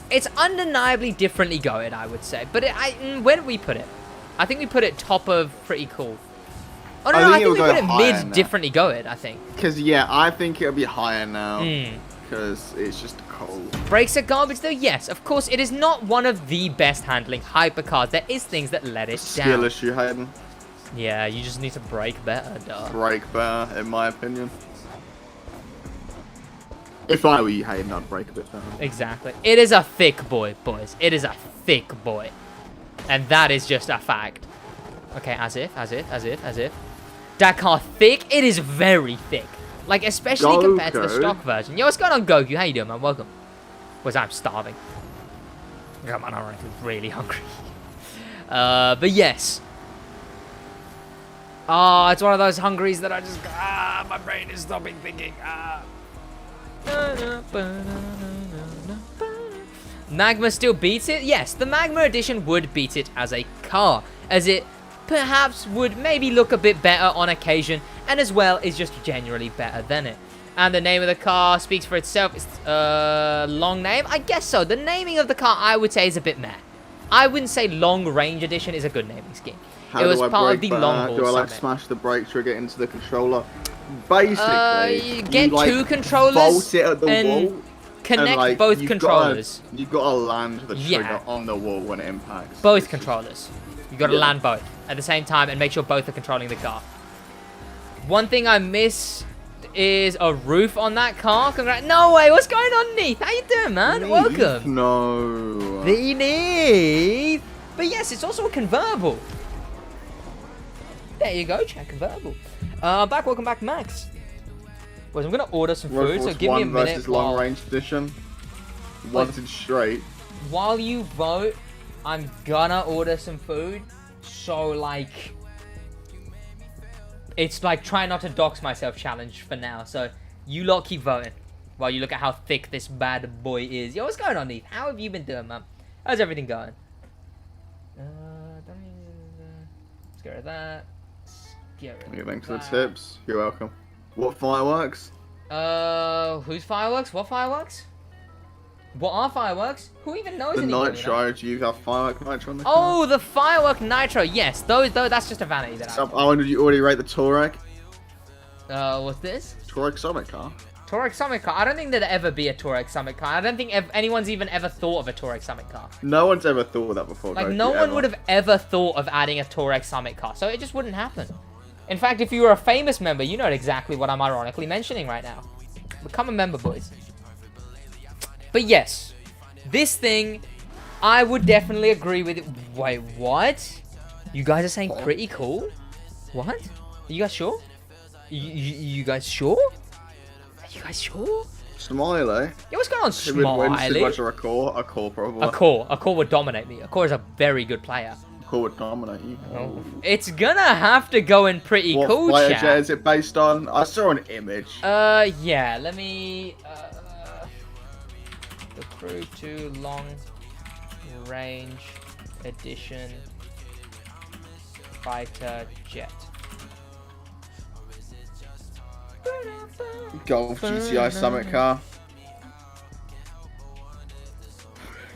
It's undeniably differently goated, I would say. But where did we put it? I think we put it top of pretty cool. Oh, no, I think we put it mid differently goated, I think. Because, yeah, I think it'll be higher now. Because it's just cool. Brakes are garbage, though? Yes, of course. It is not one of the best handling hypercars. There is things that let it down. Skill issue, Hayden. Yeah, you just need to brake better, duh. Brake better, in my opinion. If I were you, Hayden, I'd brake a bit better. Exactly. It is a thick boy, boys. It is a thick boy. And that is just a fact. Okay, as if. That car thick? It is very thick. Like, especially compared to the Goku? stock version. Yo, what's going on, Goku? How you doing, man? Welcome. I'm starving. Come on, I'm really hungry. But yes. Oh, it's one of those hungries that I just... my brain is stopping thinking. Magma still beats it? Yes, the Magma Edition would beat it as a car, as it perhaps would maybe look a bit better on occasion, and as well is just generally better than it. And the name of the car speaks for itself. It's long name? I guess so. The naming of the car, I would say, is a bit meh. I wouldn't say Long Range Edition is a good naming scheme. How it was do I part of break the that? Long Haul Do I like Summit. smash the brake trigger into the controller? Basically, you get like, two controllers bolt it at the and wall, connect and, like, both controllers. You've got to land the trigger Yeah. on the wall when it impacts. Both controllers. You got to Yeah. land both at the same time and make sure both are controlling the car. One thing I miss is a roof on that car. No way. What's going on, Neith? How you doing, man? Neith? Welcome. No. The Neith. But yes, it's also a convertible. There you go, chat. Convertible. Welcome back, Max. Boys, I'm gonna order some food, so give me a minute. Versus Long Range Edition. Wanted straight. While you vote, I'm gonna order some food. So, like, it's like try not to dox myself challenge for now. So, you lot keep voting while you look at how thick this bad boy is. Yo, what's going on, Neith? How have you been doing, man? How's everything going? Let's get rid of that. Thanks for the tips. You're welcome. What fireworks? Whose fireworks? What fireworks? What are fireworks? Who even knows The anymore, nitro. Do you have firework nitro on the car? Oh, the firework nitro. Yes, those. That's just a vanity that I. Oh, and did you already rate the Touareg? What's this? Touareg Summit car. Touareg Summit car. I don't think there'd ever be a Touareg Summit car. I don't think anyone's even ever thought of a Touareg Summit car. No one's ever thought of that before. Like, no one would have ever thought of adding a Touareg Summit car, so it just wouldn't happen. In fact, if you were a famous member, you know exactly what I'm ironically mentioning right now. Become a member, boys. But yes, this thing, I would definitely agree with it. Wait, what? You guys are saying pretty cool? What? Are you guys sure? You guys sure? Are you guys sure? Smiley. Yo, what's going on, It would win Smiley? SidWaj or a core probably. A core would dominate me. A core is a very good player. A core would dominate you. Oh. It's gonna have to go in pretty What cool, fighter chat. jet is it based on? I saw an image. Yeah, let me, the Crew 2 Long Range Edition Fighter Jet. Golf GTI Summit car.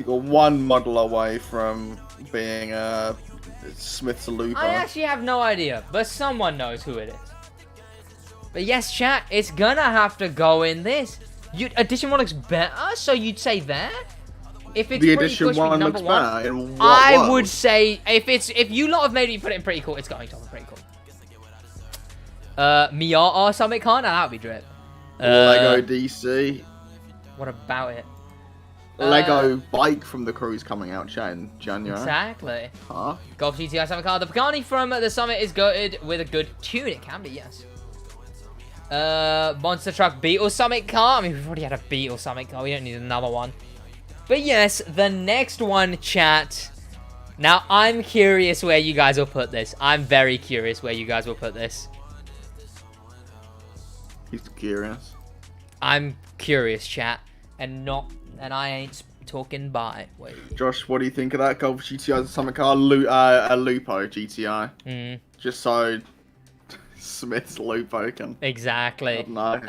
You're one model away from being a Smith's Looper. I actually have no idea, but someone knows who it is. But yes, chat, it's gonna have to go in this. Edition 1 looks better, so you'd say that? If it's The pretty Edition cool, 1 number looks one, better. In what I world? would say if you lot have made me put it in pretty cool, it's going to be pretty cool. Miata Summit Car? Now that would be drip. Lego DC. What about it? Lego bike from the Cruise coming out in January. Exactly. Huh? Golf GTI Summit Car. The Pagani from the Summit is goated with a good tune. It can be, yes. Monster Truck Beetle Summit Car. I mean, we've already had a Beetle Summit Car. We don't need another one. But yes, the next one, chat. Now, I'm curious where you guys will put this. I'm very curious where you guys will put this. He's curious. I'm curious, chat. And I ain't talking by. Wait. Josh, what do you think of that Golf GTI Summit car? A Lupo GTI. Just so Smith's Lupo can. Exactly. No.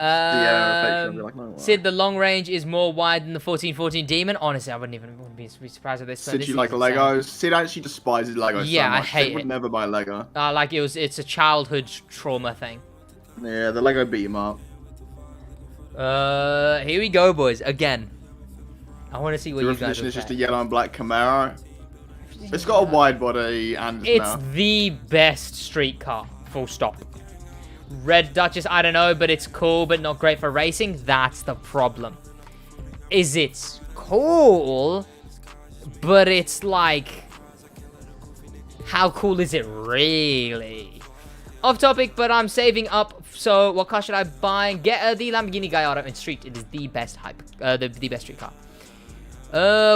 Sid, the long range is more wide than the 1414 Demon. Honestly, I wouldn't be surprised if this. Sid, this you is like insane. Legos? Sid actually despises Legos Yeah, so I much. hate Sid would it. never buy Lego. Like it's a childhood trauma thing. Yeah, the Lego beat him up. Here we go, boys. Again, I want to see what The you guys definition will is just say. a yellow and black Camaro. It's got a wide body and It's the best street car. Full stop. Red Duchess, I don't know, but it's cool, but not great for racing. That's the problem. Is it's cool, but it's like, how cool is it really? Off topic, but I'm saving up. So what car should I buy? Get the Lamborghini Gallardo in street. It is the best the best street car.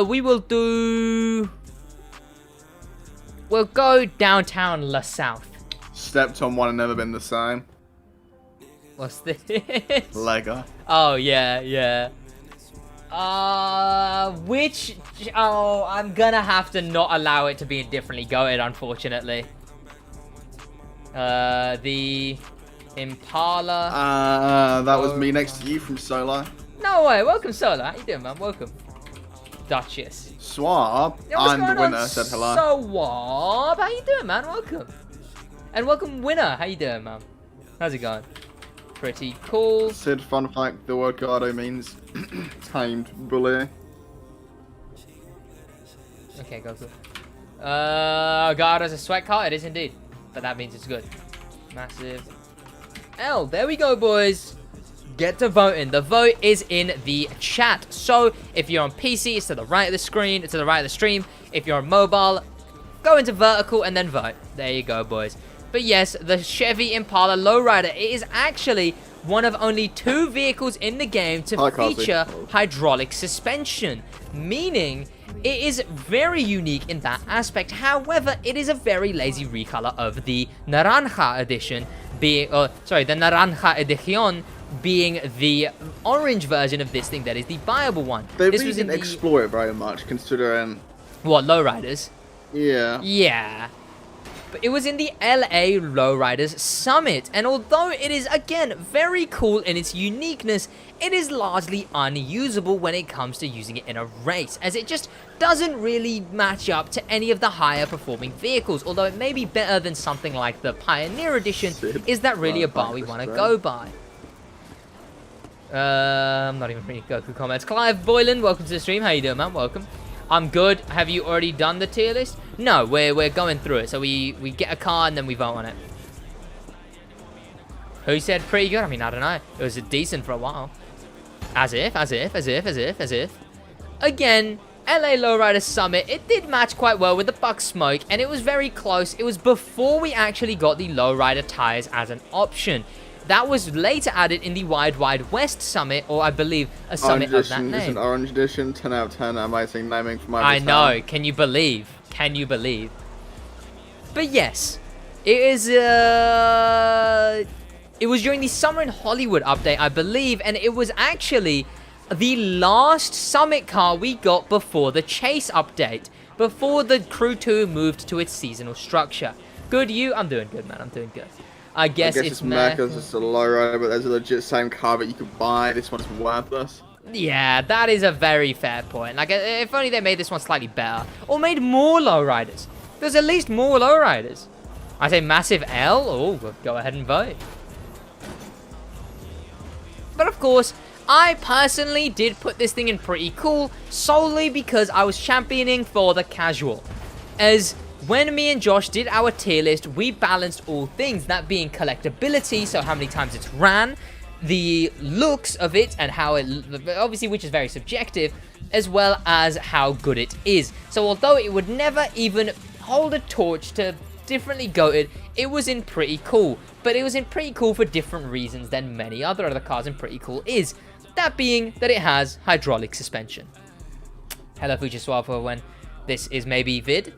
We will do... We'll go downtown La South. Stepped on one and never been the same. What's this? Lego. Oh, yeah. Which... Oh, I'm gonna have to not allow it to be indifferently goated, unfortunately. The Impala. That was me next to you from Solo. No way. Welcome, Solo. How you doing, man? Welcome. Duchess. Swab. I'm the winner, said hello. Swab. How you doing, man? Welcome. And welcome, winner. How you doing, man? How's it going? Pretty cool. Sid, fun fact, the word Gardo means tamed bully. Okay, go cool. Gardo's a sweat car. It is indeed. But that means it's good. Massive L. There we go, boys. Get to voting. The vote is in the chat. So if you're on PC, it's to the right of the screen. It's to the right of the stream. If you're on mobile, go into vertical and then vote. There you go, boys. But yes, the Chevy Impala Lowrider, it is actually one of only 2 vehicles in the game to feature hydraulic suspension, meaning it is very unique in that aspect. However, it is a very lazy recolor of the Naranja edition, the Naranja Edición being the orange version of this thing that is the buyable one. They really didn't explore it very much, considering... What, lowriders? Yeah. Yeah. But it was in the LA Lowriders Summit, and although it is, again, very cool in its uniqueness, it is largely unusable when it comes to using it in a race, as it just doesn't really match up to any of the higher performing vehicles. Although it may be better than something like the Pioneer Edition, is that really a bar we want to go by? I'm not even reading Goku comments. Clive Boylan, welcome to the stream. How you doing, man? Welcome. I'm good. Have you already done the tier list? No, we're going through it. So we get a car and then we vote on it. Who said pretty good? I mean, I don't know. It was decent for a while. As if. Again, LA Lowrider Summit, it did match quite well with the Buck Smoke, and it was very close. It was before we actually got the Lowrider tires as an option. That was later added in the Wide West Summit, or I believe a summit of that name. It's an orange edition, 10 out of 10, amazing naming for my I know, can you believe? Can you believe? But yes, it was during the Summer in Hollywood update, I believe, and it was actually the last summit car we got before the Chase update, before the Crew 2 moved to its seasonal structure. Good, you? I'm doing good, man, I'm doing good. I guess it's meh, because it's a lowrider, but there's a legit same car that you could buy. This one's worthless. Yeah, that is a very fair point. Like, if only they made this one slightly better. Or made more lowriders. There's at least more lowriders. I say massive L. Oh, go ahead and vote. But of course, I personally did put this thing in pretty cool, solely because I was championing for the casual. As... when me and Josh did our tier list, we balanced all things, that being collectability, so how many times it's ran, the looks of it, and how it, obviously, which is very subjective, as well as how good it is. So although it would never even hold a torch to differently goated, it was in pretty cool. But it was in pretty cool for different reasons than many other cars in pretty cool is. That being that it has hydraulic suspension. Hello, Future Swap, for when this is maybe vid.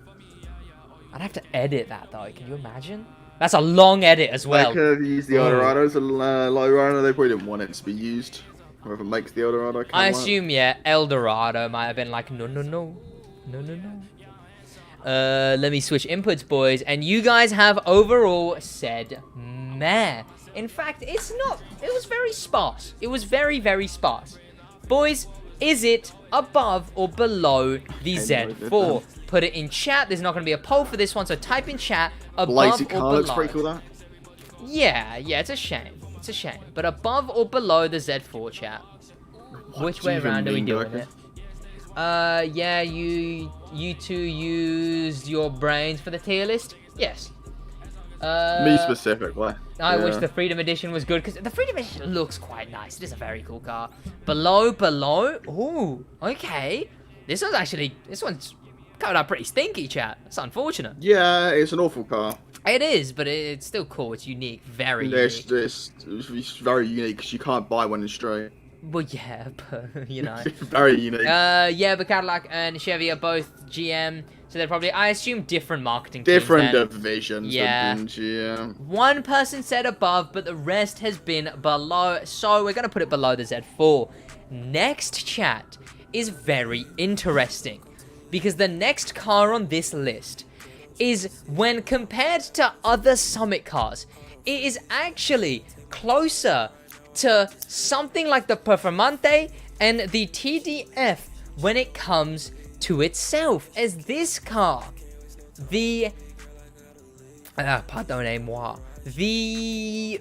I'd have to edit that, though. Can you imagine? That's a long edit as well. They could have used the Eldorado as a lowrider. They probably didn't want it to be used. Whoever makes the Eldorado. I assume, yeah, Eldorado might have been like, no. Let me switch inputs, boys. And you guys have overall said meh. In fact, it's not. It was very sparse. It was very, very sparse. Boys, is it above or below the Z4? Put it in chat. There's not going to be a poll for this one, so type in chat above or below. Looks pretty cool, that. Yeah, it's a shame. It's a shame. But above or below the Z4 chat? Which way around are we doing it? Yeah, you two used your brains for the tier list? Yes. Me specifically. I wish the Freedom Edition was good, because the Freedom Edition looks quite nice. It is a very cool car. Below? Ooh, okay. This one's coming out pretty stinky, chat. It's unfortunate. Yeah, it's an awful car. It is, but it's still cool. It's unique. Very unique. It's very unique because you can't buy one in straight. Well, yeah, but, you know. Very unique. Yeah, but Cadillac and Chevy are both GM, so they're probably, I assume, different marketing teams. Different divisions. Yeah. Than GM. One person said above, but the rest has been below, so we're going to put it below the Z4. Next, chat, is very interesting, because the next car on this list is, when compared to other Summit cars, it is actually closer to something like the Performante and the TDF when it comes to itself, as this car, the pardonnez-moi, the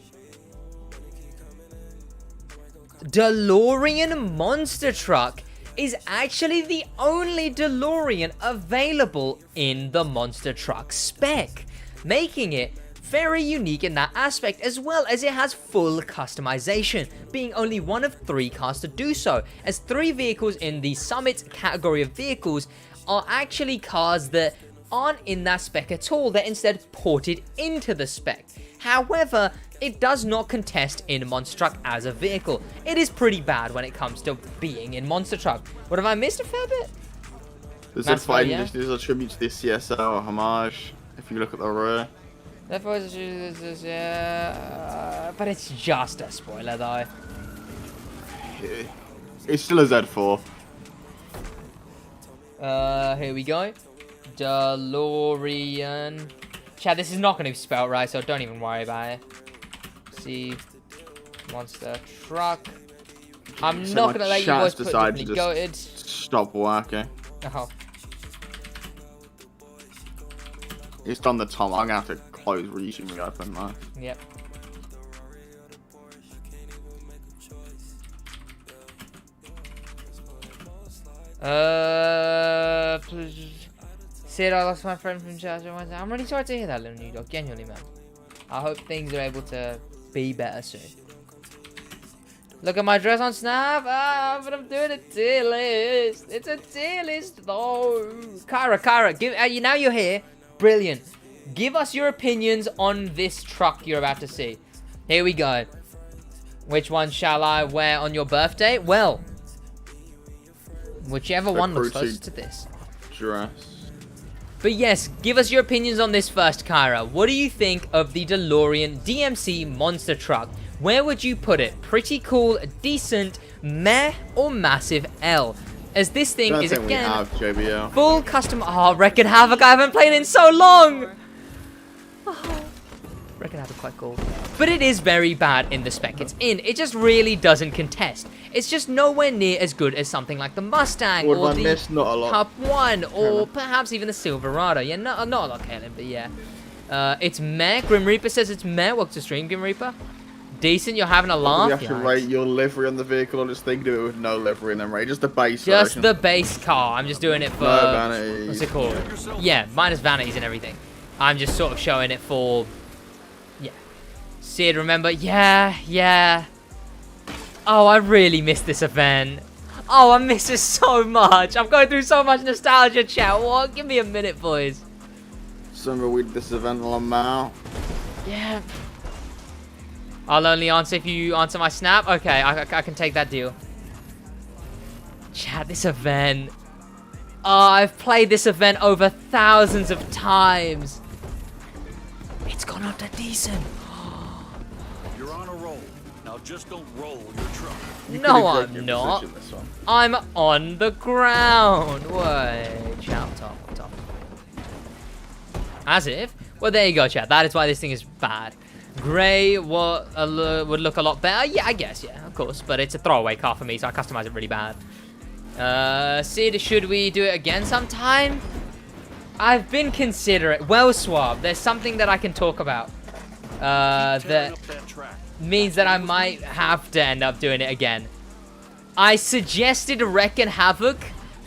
DeLorean monster truck is actually the only DeLorean available in the monster truck spec, making it very unique in that aspect, as well as it has full customization, being only one of 3 cars to do so, as 3 vehicles in the Summit category of vehicles are actually cars that aren't in that spec at all. They're instead ported into the spec. However, it does not contest in Monster Truck as a vehicle. It is pretty bad when it comes to being in Monster Truck. What, have I missed a fair bit? The Z5 edition is a tribute to the CSL homage, if you look at the rear. Therefore, but it's just a spoiler, though. It's still a Z4. Here we go. DeLorean. Chad, this is not going to be spelled right, so don't even worry about it. See, monster truck. I'm not going to let you boys put me goated. Stop working. Oh. It's done the time. I'm going to have to close, reopen that. Yep. Sid, I lost my friend from church. I'm really sorry to hear that, little new dog. Genuinely, man. I hope things are able to be better soon. Look at my dress on Snap. Ah, but I'm doing a tier list. It's a tier list, though. Kyra, give, now you're here. Brilliant. Give us your opinions on this truck you're about to see. Here we go. Which one shall I wear on your birthday? Well, whichever one looks closest to this. Dress. But yes, give us your opinions on this first, Kyra. What do you think of the DeLorean DMC monster truck? Where would you put it? Pretty cool, decent, meh, or massive L? As this thing is, again, full custom... Oh, Wreck-It Havoc, I haven't played in so long! Oh, Wreck-It Havoc quite cool. But it is very bad in the spec it's in. It just really doesn't contest. It's just nowhere near as good as something like the Mustang or the Cup 1 or perhaps even the Silverado. Yeah, not a lot, Kaelin, but yeah. It's meh. Grim Reaper says it's meh. Welcome to stream, Grim Reaper. Decent, you're having a laugh. You have to rate your livery on the vehicle or just think do it with no livery and then rate just the base Just version. the base car. I'm just doing it for... No vanities. What's it called? Yeah, minus vanities and everything. I'm just sort of showing it for... Yeah. Sid, remember? Yeah. Oh, I really miss this event. Oh, I miss it so much. I'm going through so much nostalgia, chat. What? Give me a minute, boys. Remember we did this event on Mao? Yeah. I'll only answer if you answer my snap. Okay, I can take that deal. Chat, this event. Oh, I've played this event over thousands of times. It's gone up to decent. You're on a roll. Now just don't roll your truck. No, I'm not. I'm on the ground. Wait, chat, top. As if. Well, there you go, chat. That is why this thing is bad. Grey would look a lot better. Yeah, I guess. Yeah, of course. But it's a throwaway car for me, so I customize it really bad. Sid, should we do it again sometime? I've been considerate. Well, Swab, there's something that I can talk about. That means that I might have to end up doing it again. I suggested Wreck-It Havoc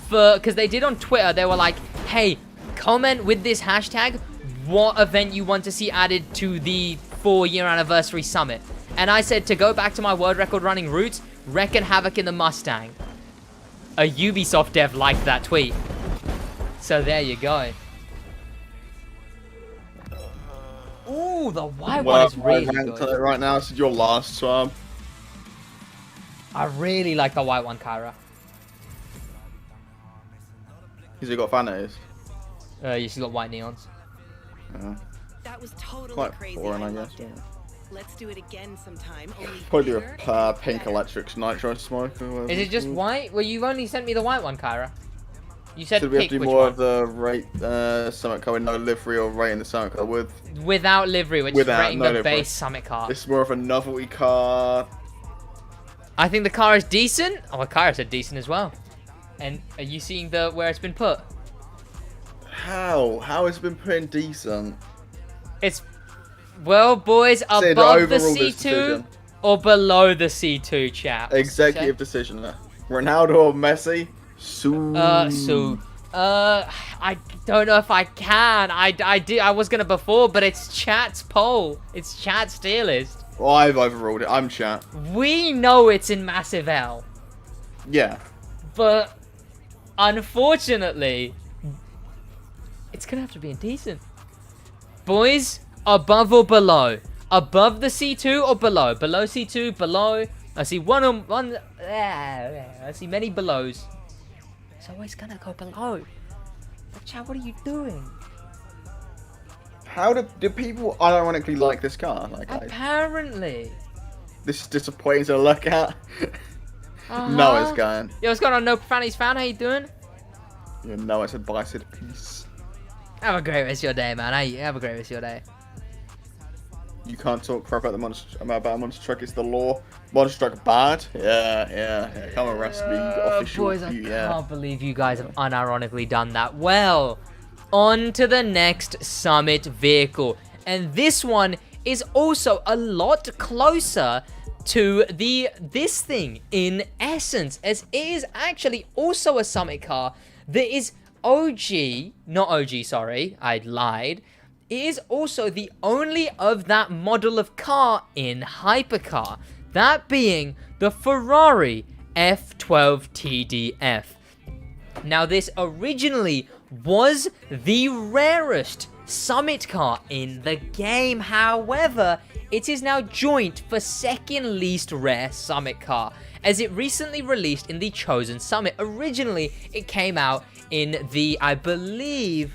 because they did on Twitter. They were like, hey, comment with this hashtag what event you want to see added to the 4-year anniversary summit. And I said to go back to my world record running roots, Wreck-It Havoc in the Mustang. A Ubisoft dev liked that tweet. So there you go. Ooh, the white one is really good. Right now, this is your last swap. I really like the white one, Kyra. Because you got Vanities. You still got white neons. Yeah. That was totally Quite crazy. boring, I loved guess. it. Let's do it again sometime. Only Probably do bigger, a pink better. electric nitro smoke. Is it just white? Well, you've only sent me the white one, Kyra. You said Should we have pick to do which more one? of the rate summit car with no livery or rating the summit car with? Without livery, which is rating no the livery. base summit car. This is more of a novelty car. I think the car is decent. Oh, well, Kyra said decent as well. And are you seeing the where it's been put? How? How has it been put in decent? It's, well, boys, Say above the overall C2 decision. or below the C2, chat. Executive decision there. Ronaldo or Messi? I don't know if I can. I was gonna before, but it's chat's poll. It's chat's tier list. Well, I've overruled it. I'm chat. We know it's in massive L, Yeah. but unfortunately, it's gonna have to be indecent. Boys, above or below? Above the C2 or below? Below C2, below. I see one. I see many belows. It's always gonna go below. But chat, what are you doing? How do people unironically like this car? Like, Apparently. this is disappointing to look at. No, it's going. Yo, what's going on? No Profanities fan, how you doing? You know, it's advice to peace. Have a great rest of your day, man. Have a great rest of your day. You can't talk crap about the monster about a monster truck. It's the law. Monster truck bad. Yeah. Come arrest me. Official. Boys, I can't believe you guys have unironically done that. Well, on to the next Summit vehicle. And this one is also a lot closer to this thing in essence, as it is actually also a Summit car that is not OG, sorry, I lied. It is also the only of that model of car in hypercar, that being the Ferrari F12 TDF. Now, this originally was the rarest Summit car in the game. However, it is now joint for second least rare Summit car, as it recently released in the Chosen Summit. Originally, it came out in the, I believe,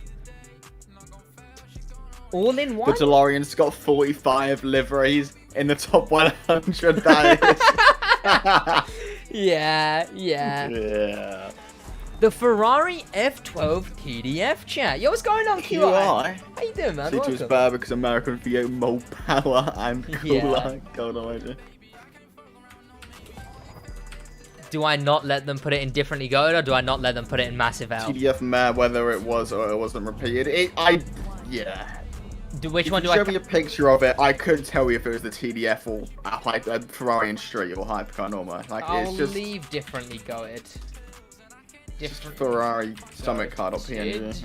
all-in-one? The DeLorean's got 45 liveries in the top 100. That is. Yeah. The Ferrari F12 TDF, chat. Yo, what's going on, QI? How you doing, man? C2 is bad because American V8 more power and cooler. Yeah. God almighty. Do I not let them put it in differently gold, or do I not let them put it in massive L? TDF mad whether it was or it wasn't repeated. Which one do I? Show me a picture of it. I couldn't tell you if it was the TDF or like a Ferrari in street or hypercar normal. Like I'll it's just leave differently goated. Different Ferrari Summit card or PNG.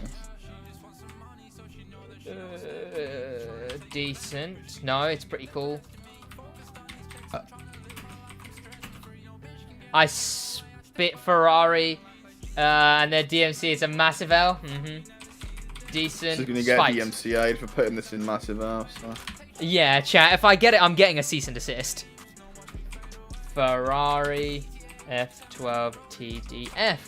Decent. No, it's pretty cool. I spit Ferrari, and their DMC is a massive L. Decent. So you're gonna get Spiked. DMCA'd for putting this in massive L. So. Yeah, chat. If I get it, I'm getting a cease and desist. Ferrari F12 TDF.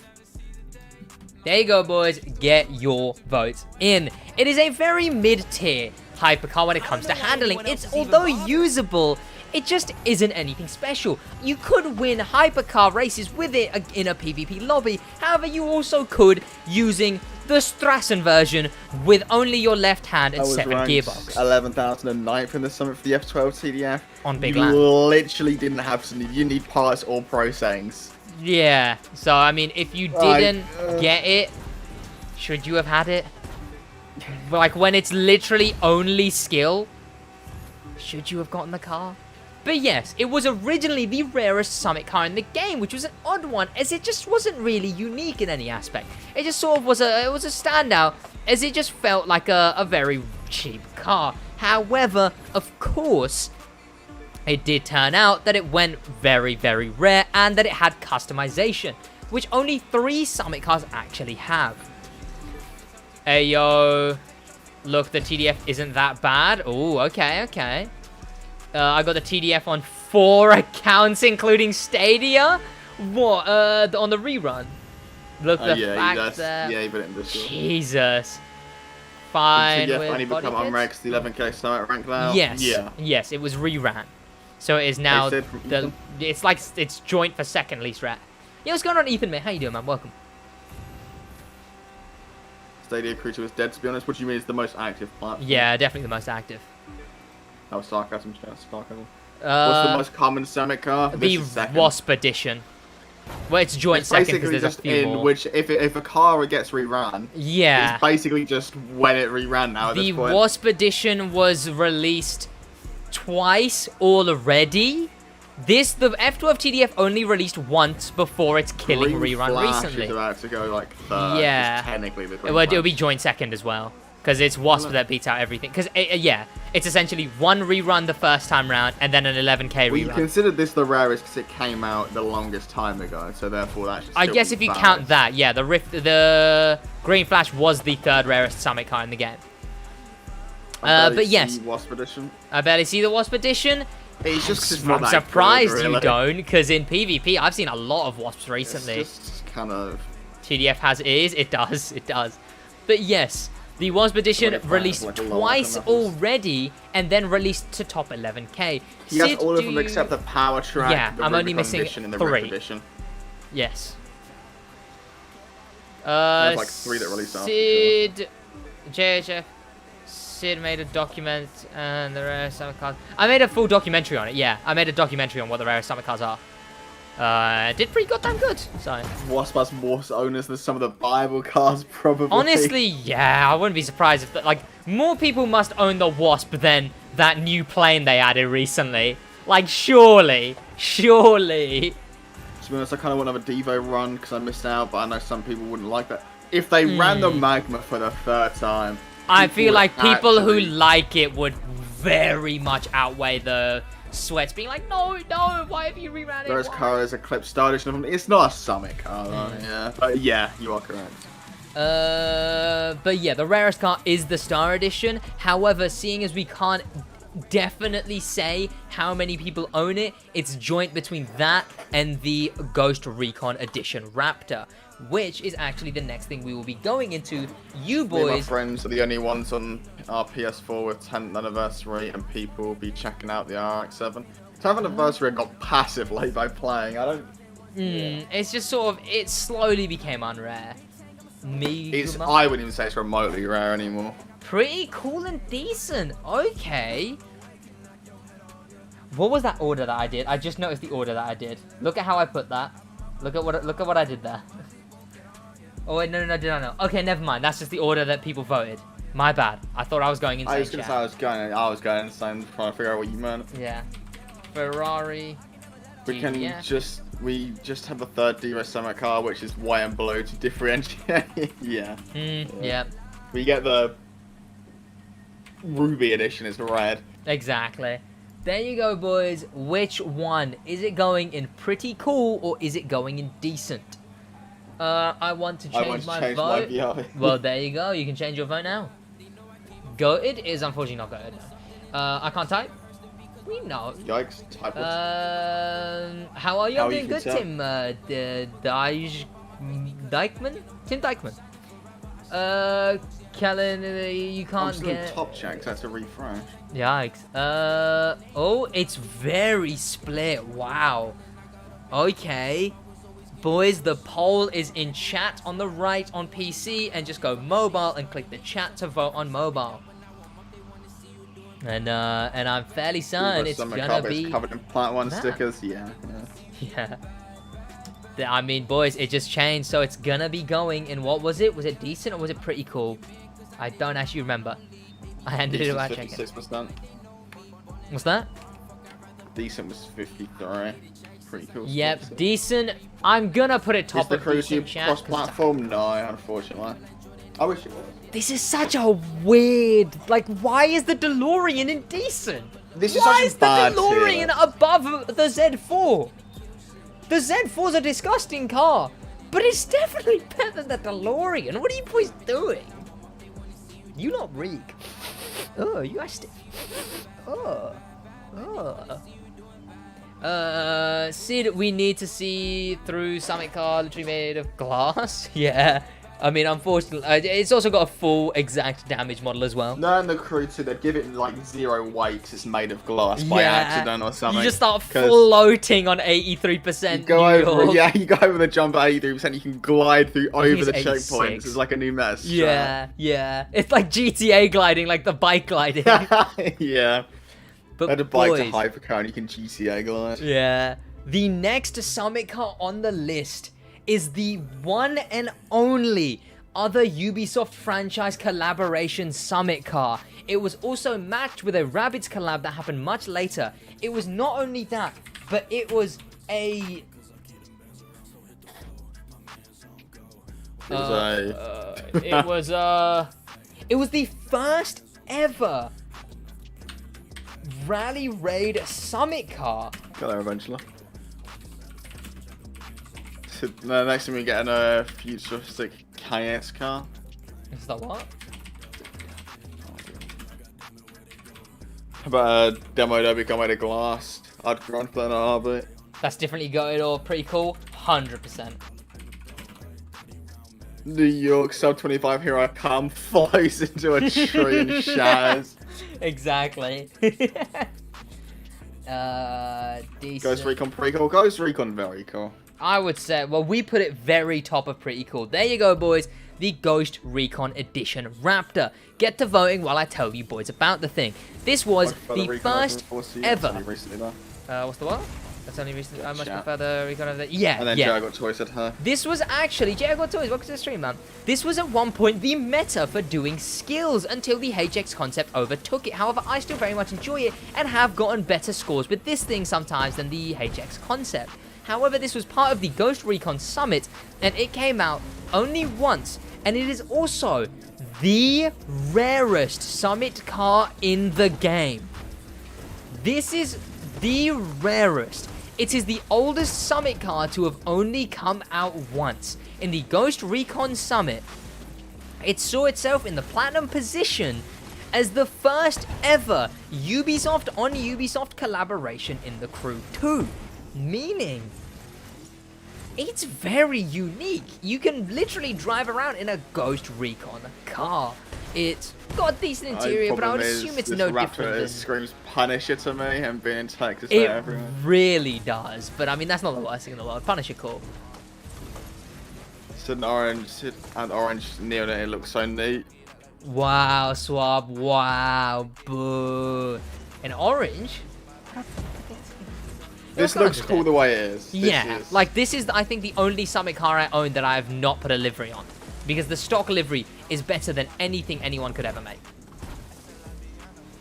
There you go, boys. Get your votes in. It is a very mid-tier hypercar when it comes to handling. It's, although usable, it just isn't anything special. You could win hypercar races with it in a PvP lobby. However, you also could using the Strassen version with only your left hand and 7 gearbox. 11,009th in the Summit for the F12 TDF. On big you land. literally didn't have some. You need parts or pro settings. Yeah, so I mean, if you didn't get it, should you have had it? Like, when it's literally only skill, should you have gotten the car? But yes, it was originally the rarest Summit car in the game, which was an odd one, as it just wasn't really unique in any aspect. It just sort of was a standout, as it just felt like a very cheap car. However, of course, it did turn out that it went very, very rare and that it had customization, which only 3 Summit cars actually have. Hey, yo. Look, the TDF isn't that bad. Oh, okay, okay. I got the TDF on 4 accounts, including Stadia. What? On the rerun. Look, the fact that... Yeah, you put it in this. Jesus. Fine. TDF only become unranked 11k summit rank now? Yes. Yeah. Yes, it was reran. So it is now... It's like it's joint for second least rat. Yeah, what's going on, Ethan, mate? How you doing, man? Welcome. Stadia Creature was dead, to be honest. What do you mean it's the most active platform? Yeah, definitely the most active. That was sarcasm. Sarcasm. What's the most common summit car? The Wasp edition. Well, it's joint second because there's just a few more. which, if a car gets rerun, yeah, it's basically just when it reran now at this point. The Wasp edition was released twice already. The F12 TDF only released once before its killing rerun recently. Is about to go like third. Yeah, technically the it'll be joint second as well because it's Wasp that beats out everything. Because yeah, it's essentially one rerun the first time round and then an 11k rerun. We considered this the rarest because it came out the longest time ago, so therefore that. I guess if you count that, yeah, the Green Flash was the 3rd rarest summit car in the game. But yes, Wasp edition. I barely see the Wasp edition. It's just I'm surprised good, really. you don't, because in PvP I've seen a lot of Wasps recently. It's just kind of... TDF has ears, it does. But yes, the Wasp edition released twice already, and then released to top 11k. He has all of them except the power track. Yeah, I'm only missing 3. Edition. Yes. There's like 3 that released after. Sid, JHF. Sid made a document and the rarest summit cars. I made a full documentary on it. Yeah, I made a documentary on what the rarest summit cars are. Did pretty goddamn good. So Wasp has more owners than some of the Bible cars, probably. Honestly, yeah, I wouldn't be surprised if like more people must own the Wasp than that new plane they added recently. Like surely. To be honest, I kind of want to have a Devo run because I missed out, but I know some people wouldn't like that. If they ran the Magma for the 3rd time. I feel like people who like it would very much outweigh the sweats being like, no, why have you reran it? Whereas car is a clip star edition. It's not a summit car, though. Yeah. But yeah, you are correct. But yeah, the rarest car is the Star Edition. However, seeing as we can't definitely say how many people own it, it's joint between that and the Ghost Recon Edition Raptor, which is actually the next thing we will be going into. You boys... Me and my friends are the only ones on our PS4 with 10th anniversary, and people will be checking out the RX-7. 10th anniversary I got passive late by playing. I don't... It's just sort of... It slowly became unrare. I wouldn't even say it's remotely rare anymore. Pretty cool and decent. Okay. What was that order that I did? I just noticed the order that I did. Look at how I put that. Look at what I did there. Oh wait, no, did I know? Okay, never mind. That's just the order that people voted. My bad. I thought I was going insane. I was gonna say I was going insane trying to figure out what you meant. Yeah. Ferrari. We just have the 3rd D-Race Summit car, which is white and blue to differentiate. Yeah. Yeah. We get the Ruby edition is red. Exactly. There you go, boys. Which one? Is it going in pretty cool or is it going in decent? I want to change my vote. Well, there you go. You can change your vote now. Goated is unfortunately not goated. I can't type. We know. Yikes. Type what? How are you? I'm doing good, Tim. Dykeman? Tim Dykeman. Kellen, you can't get... top checks. That's a refresh. Yikes. Oh, it's very split. Wow. Okay. Boys, the poll is in chat on the right on PC, and just go mobile and click the chat to vote on mobile. And I'm fairly certain it's gonna be covered in Plant 1 stickers. Yeah. I mean, boys, it just changed, so it's gonna be going in. What was it? Was it decent or was it pretty cool? I don't actually remember. I ended it by checking. 56%. What's that? Decent was 53. Pretty cool. Yep, stuff. Decent. I'm gonna put it top of decent chat. Cross-platform? No, unfortunately. I wish it was. This is such a weird... Like, why is the DeLorean indecent? Why is the DeLorean above the Z4? The Z4's a disgusting car, but it's definitely better than the DeLorean. What are you boys doing? You not reek. Oh, you are stiff. Sid, we need to see through Summit car literally made of glass. Yeah. I mean, unfortunately, it's also got a full exact damage model as well. No, in the crew too, they'd give it like 0 weight because it's made of glass by accident or something. You just start floating on 83%. You go over the jump at 83%. You can glide through over the checkpoints. It's like a new mess. Yeah. It's like GTA gliding, like the bike gliding. Yeah. But add a bike to hypercar and you can GTA glide. Yeah. The next Summit car on the list is the one and only other Ubisoft franchise collaboration Summit car. It was also matched with a Rabbids collab that happened much later. It was not only that, but it was a... It was the first ever Rally Raid Summit car. Got there eventually. No, next time we're getting a futuristic KS car. Is that what? How about a demo that become made of glass? I'd run for that RB. That's differently goated or pretty cool. 100%. New York sub 25 here I come, flies into a tree and shatters. Exactly. Decent. Ghost Recon pretty cool. Ghost Recon very cool. I would say, well, we put it very top of pretty cool. There you go, boys. The Ghost Recon Edition Raptor. Get to voting while I tell you boys about the thing. This was the first ever. What's the what? That's only recently. I much prefer the Recon of the. Yeah, and then Jay got toys at her. This was actually Jay got toys. Welcome to the stream, man. This was at one point the meta for doing skills until the HX concept overtook it. However, I still very much enjoy it and have gotten better scores with this thing sometimes than the HX concept. However, this was part of the Ghost Recon Summit, and it came out only once, and it is also the rarest Summit car in the game. This is the rarest. It is the oldest Summit car to have only come out once. In the Ghost Recon Summit, it saw itself in the platinum position as the first ever Ubisoft on Ubisoft collaboration in the Crew 2. Meaning, it's very unique. You can literally drive around in a Ghost Recon car. It's got a decent interior, but I would assume it's no different than... It screams Punisher to me, and being in Texas. It really does, but I mean, that's not the worst thing in the world. Punisher cool. It's an orange neon, it looks so neat. Wow, Swab, wow, boo. An orange? This looks cool the way it is. This is, I think, the only Summit car I own that I have not put a livery on. Because the stock livery is better than anything anyone could ever make.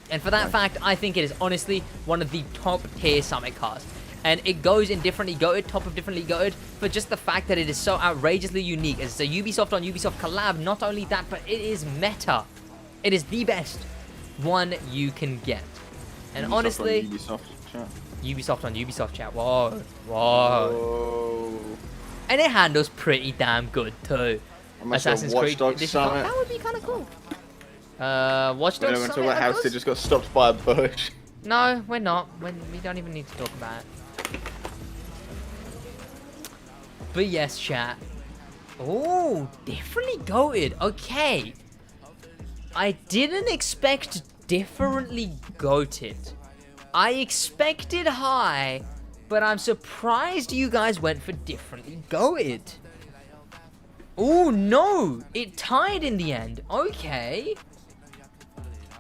And for that fact, I think it is honestly one of the top tier Summit cars. And it goes in differently goated, top of differently goated, for just the fact that it is so outrageously unique. As it's a Ubisoft on Ubisoft collab, not only that, but it is meta. It is the best one you can get. And Ubisoft honestly... on Ubisoft chat. Ubisoft on Ubisoft chat. Whoa. And it handles pretty damn good too. Assassin's Creed Edition. That would be kind of cool. Watch Dogs Summit. Talk about how Sid just got stopped by a bush. No, we're not. We don't even need to talk about it. But yes, chat. Oh, differently goated. Okay. I didn't expect differently goated. I expected high, but I'm surprised you guys went for differently goated. Oh, no. It tied in the end. Okay.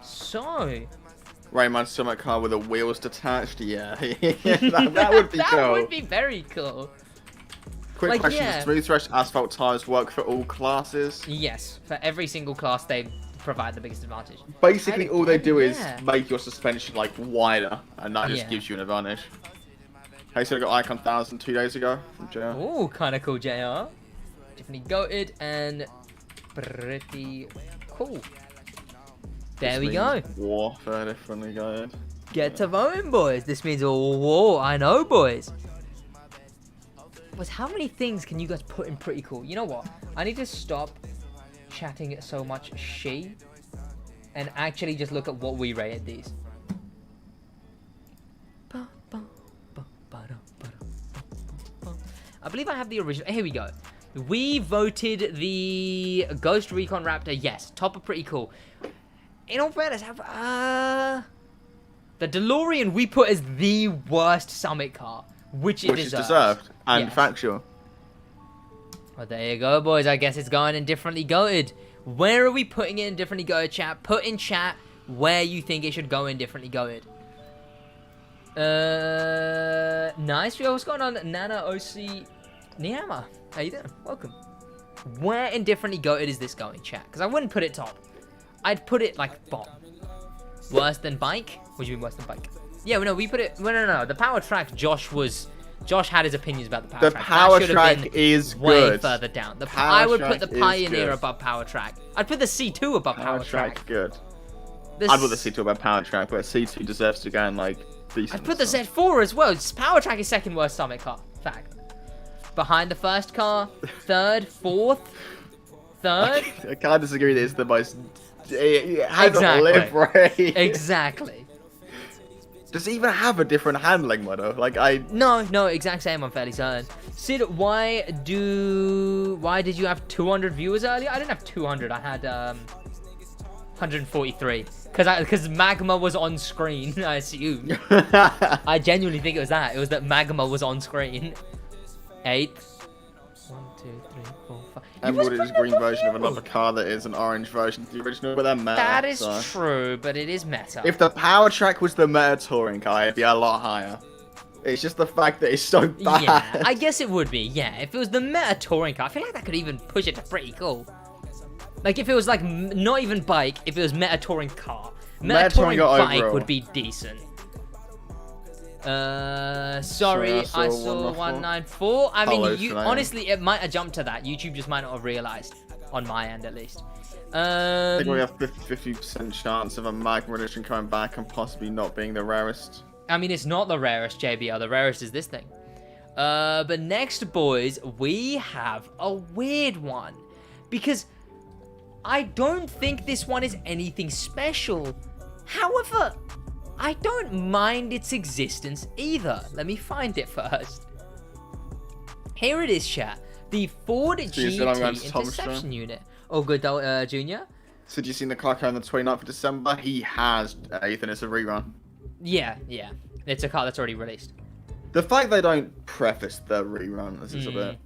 So. Rayman's Summit car with the wheels detached? Yeah. that would be cool. That would be very cool. Quick question. Smooth Thresh asphalt tires work for all classes? Yes. For every single class, they provide the biggest advantage. Basically, all they do is make your suspension like wider, and that just gives you an advantage. Hey, so I got Icon 1000 2 days ago from JR. Ooh, kind of cool, JR. Definitely goated and pretty cool. There we go. Warfare definitely goated. Get to voting, boys. This means war. I know, boys. How many things can you guys put in pretty cool? You know what? I need to stop chatting so much she and actually just look at what we rated these. I believe I have the original. Here we go. We voted the Ghost Recon Raptor. Yes, top are pretty cool. In all fairness, the DeLorean we put as the worst summit car, which is deserved and factual. Well, there you go, boys. I guess it's going in differently goated. Where are we putting it in differently goated, chat? Put in chat where you think it should go in differently goated. Nice. Yo, what's going on? Nana OC Niyama. How you doing? Welcome. Where in differently goated is this going, chat? Because I wouldn't put it top. I'd put it like bottom. Worse than bike? What do you mean worse than bike? Yeah, no, we put it. No. The power track. Josh had his opinions about the power track. The power track is way good. further down. I would put the Pioneer above power track. I'd put the C2 above power track. Good. I'd put the C2 above power track, but C2 deserves to go in like decent. I'd put the Z4 as well. Power track is second worst summit car. Fact. Behind the first car, third, fourth, third. I can't disagree that it's the most. It has a livery. Exactly. Does it even have a different handling model? Like No, exact same. I'm fairly certain. Sid, why did you have 200 viewers earlier? I didn't have 200. I had 143. Because Magma was on screen. I assume. I genuinely think it was that. It was that Magma was on screen. 8. 1, 2, 3, 4, 5. Emerald is a green version of another car that is an orange version of the original, but they're meta. That is true, but it is meta. If the power track was the meta touring car, it'd be a lot higher. It's just the fact that it's so bad. Yeah, I guess it would be. Yeah, if it was the meta touring car, I feel like that could even push it to pretty cool. Like if it was like not even bike, if it was meta touring car, meta touring bike overall would be decent. Sorry, I saw 194. I mean, honestly, it might have jumped to that. YouTube just might not have realized, on my end at least. I think we have 50% chance of a Magma edition coming back and possibly not being the rarest. I mean, it's not the rarest, JBL. The rarest is this thing. But next, boys, we have a weird one. Because I don't think this one is anything special. However, I don't mind its existence either. Let me find it first. Here it is, chat. The Ford GT intersection unit. Oh, good, Junior. So did you see the car on the 29th of December? He has Ethan. It's a rerun. Yeah. It's a car that's already released. The fact they don't preface the rerun is a bit.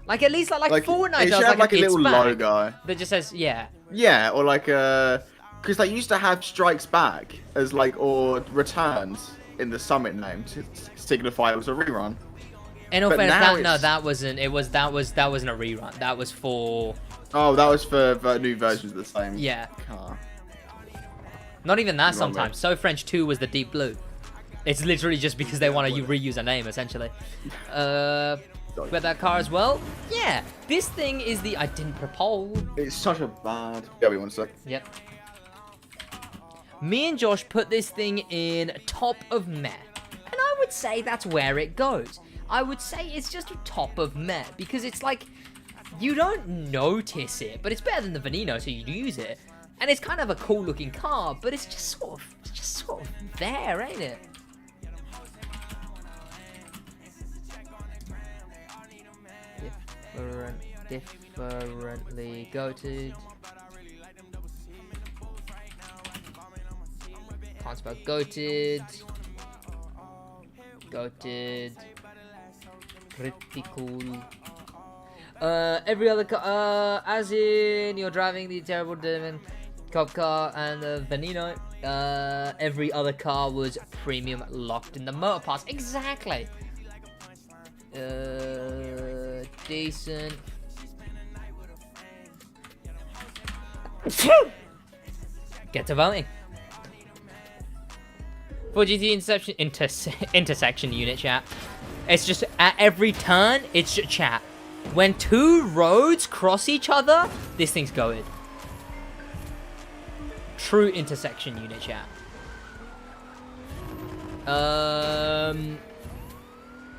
Like at least like Fortnite it does, should have like a little bag logo that just says Yeah, or like because they used to have Strikes Back as like or Returns in the Summit name to signify it was a rerun. In all fairness, that wasn't. That wasn't a rerun. That was for. Oh, that was for new versions of the same car. Not even that. Sometimes. So French 2 was the Deep Blue. It's literally just because they want to reuse a name, essentially. But that car as well. Yeah, this thing is the. I didn't propose. It's such a bad. Yeah, one sec. Yep. Me and Josh put this thing in top of meh. And I would say that's where it goes. I would say it's just a top of meh. Because it's like, you don't notice it. But it's better than the Veneno, so you use it. And it's kind of a cool looking car. But it's just sort of there, ain't it? Differently goated. Can't spell goated. Pretty cool. Every other car, as in you're driving the terrible Demon cop car and the Veneno. Every other car was premium locked in the motor pass. Exactly. Decent. Get to voting. For GT intersection unit, chat. It's just at every turn, it's just chat. When two roads cross each other, this thing's going. True intersection unit, chat.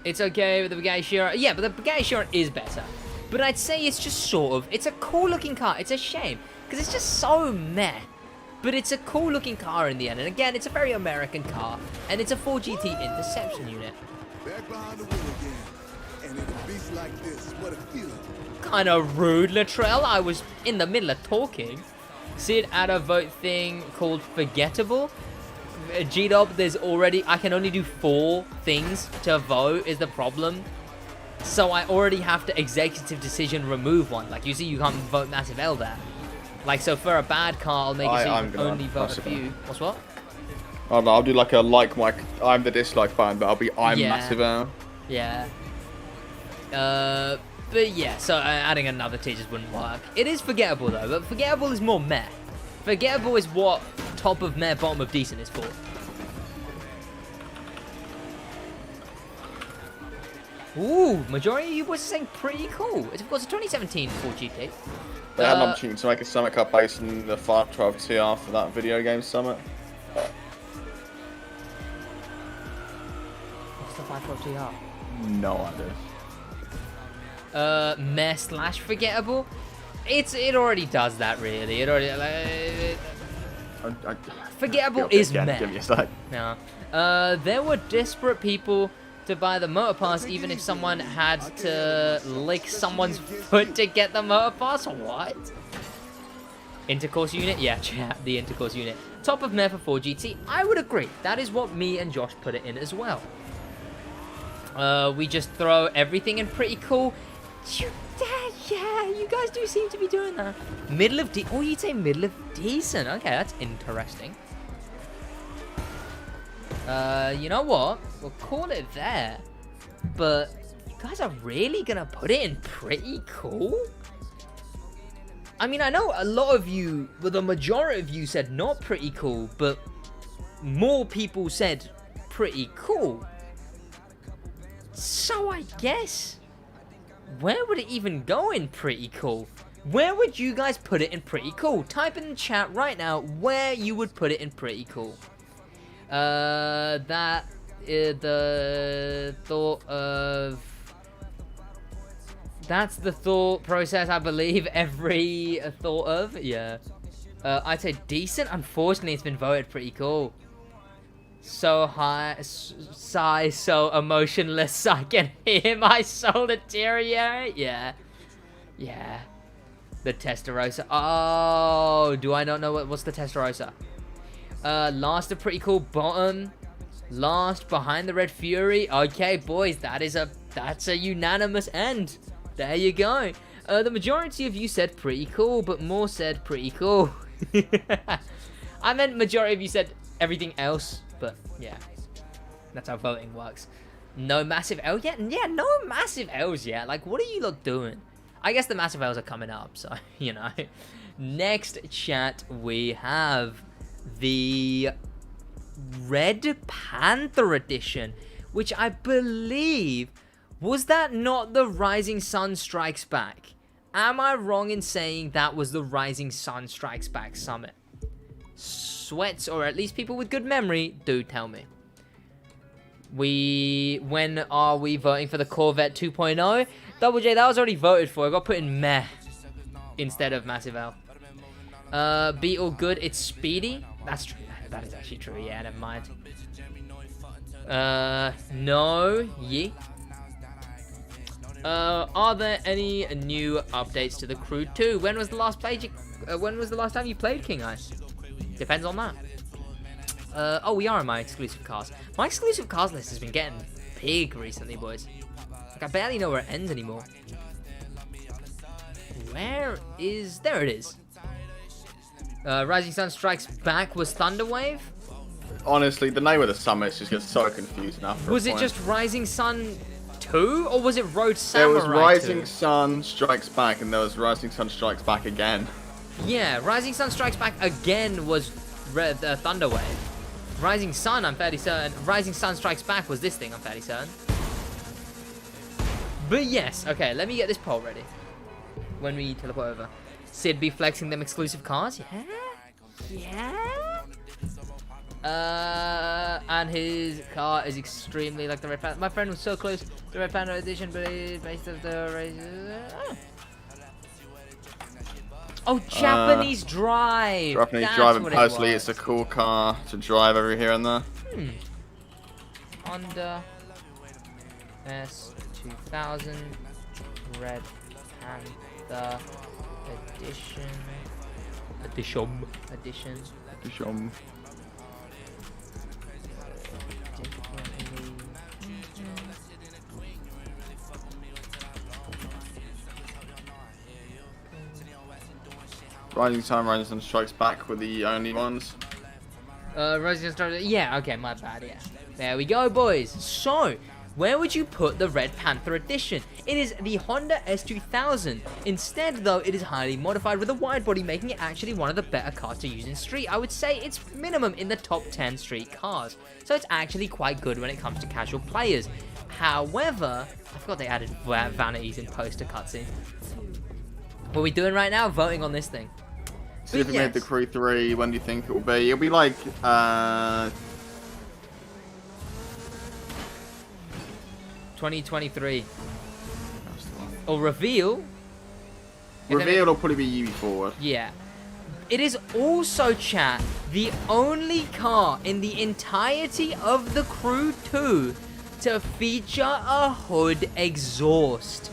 It's okay with the Bugatti Chiron. Yeah, but the Bugatti Chiron is better. But I'd say it's just sort of. It's a cool looking car. It's a shame. Because it's just so meh. But it's a cool looking car in the end. And again, it's a very American car. And it's a 4GT interception unit. Back behind the wheel again. And in a beast like this, what a feeling. Kind of rude, Latrell. I was in the middle of talking. Sid had a vote thing called Forgettable. G-Dub, there's already... I can only do 4 things to vote is the problem. So I already have to executive decision remove one. Like, you see, you can't vote Massive L there. Like, so for a bad car, I'll make it so you can only vote a few. What's what? I don't know, I'll do like a I'm the dislike button, but I'll be Massive L. Yeah. But yeah, so adding another T just wouldn't work. It is Forgettable though, but Forgettable is more meh. Forgettable is what top of meh, bottom of decent is for. Ooh, majority of you boys are saying pretty cool. It's of course a 2017 4GT. They had an opportunity to make a Summit Cup based on the 512 TR for that video game Summit. What's the 512 TR? No idea. Meh slash Forgettable. It already does that really. It already Forgettable is meh. Give me a sec. No. There were desperate people to buy the motor pass even if someone had to lick someone's foot to get the motor pass. What? Intercourse unit? Yeah, chat, the intercourse unit. Top of meh for 4GT. I would agree. That is what me and Josh put it in as well. We just throw everything in pretty cool. Yeah, you guys do seem to be doing that. Middle of oh, you'd say middle of decent. Okay, that's interesting. You know what? We'll call it there. But you guys are really gonna put it in pretty cool? I mean, I know a lot of you, but the majority of you said not pretty cool, but more people said pretty cool. So I guess, where would it even go in pretty cool? Where would you guys put it in pretty cool? Type in the chat right now where you would put it in pretty cool. That is the thought of... That's the thought process, I believe, every thought of. Yeah. I'd say decent. Unfortunately, it's been voted pretty cool. So high, sigh, so emotionless, I can hear my soul deteriorate. Yeah. Yeah. The Testarossa. Oh, do I not know what's the Testarossa? Last a pretty cool bottom. Last behind the Red Fury. Okay, boys, that's a unanimous end. There you go. The majority of you said pretty cool, but more said pretty cool. I meant majority of you said everything else, but yeah, that's how voting works. No massive L yet? Yeah, no massive L's yet. Like, what are you lot doing? I guess the massive L's are coming up, so, you know. Next chat, we have the Red Panther edition, which I believe... Was that not the Rising Sun Strikes Back? Am I wrong in saying that was the Rising Sun Strikes Back summit? Sweats, or at least people with good memory, do tell me. When are we voting for the Corvette 2.0? Double J, that was already voted for. I got put in meh instead of massive L. Be all good, it's speedy. That's true. That is actually true. Yeah, never mind. No, yeah. Are there any new updates to the Crew 2? When was the last time you played King Ice? Depends on that. Oh, we are in my exclusive cars. My exclusive cars list has been getting big recently, boys. Like, I barely know where it ends anymore. There it is. Rising Sun Strikes Back was Thunderwave? Honestly, the name of the summits just gets so confusing after Was a it point. just Rising Sun 2, or was it Road Samurai 2? There was Rising Sun Strikes Back, and there was Rising Sun Strikes Back again. Yeah, Rising Sun Strikes Back again was Thunderwave. Rising Sun, I'm fairly certain. Rising Sun Strikes Back was this thing, I'm fairly certain. But yes, okay, let me get this poll ready. When we teleport over. Sid be flexing them exclusive cars? Yeah? Yeah? And his car is extremely like the Red Panther. My friend was so close to the Red Panther edition, but he's based off the race. Oh, Japanese Drive. Japanese That's Drive, and what it personally, was. it's a cool car to drive over here and there. Honda S2000 Red Panther Edition. Rising Sun Strikes Back were the only ones. Rising Star. Yeah, okay, my bad, yeah. There we go, boys. So, where would you put the Red Panther Edition? It is the Honda S2000. Instead, though, it is highly modified with a wide body, making it actually one of the better cars to use in street. I would say it's minimum in the top 10 street cars. So it's actually quite good when it comes to casual players. However, I forgot they added vanities in poster cutscene. What are we doing right now? Voting on this thing. So if we made the Crew 3, when do you think it will be? It'll be like, 2023. Or reveal. Reveal will probably be UE forward. Yeah. It is also, chat, the only car in the entirety of the Crew 2 to feature a hood exhaust.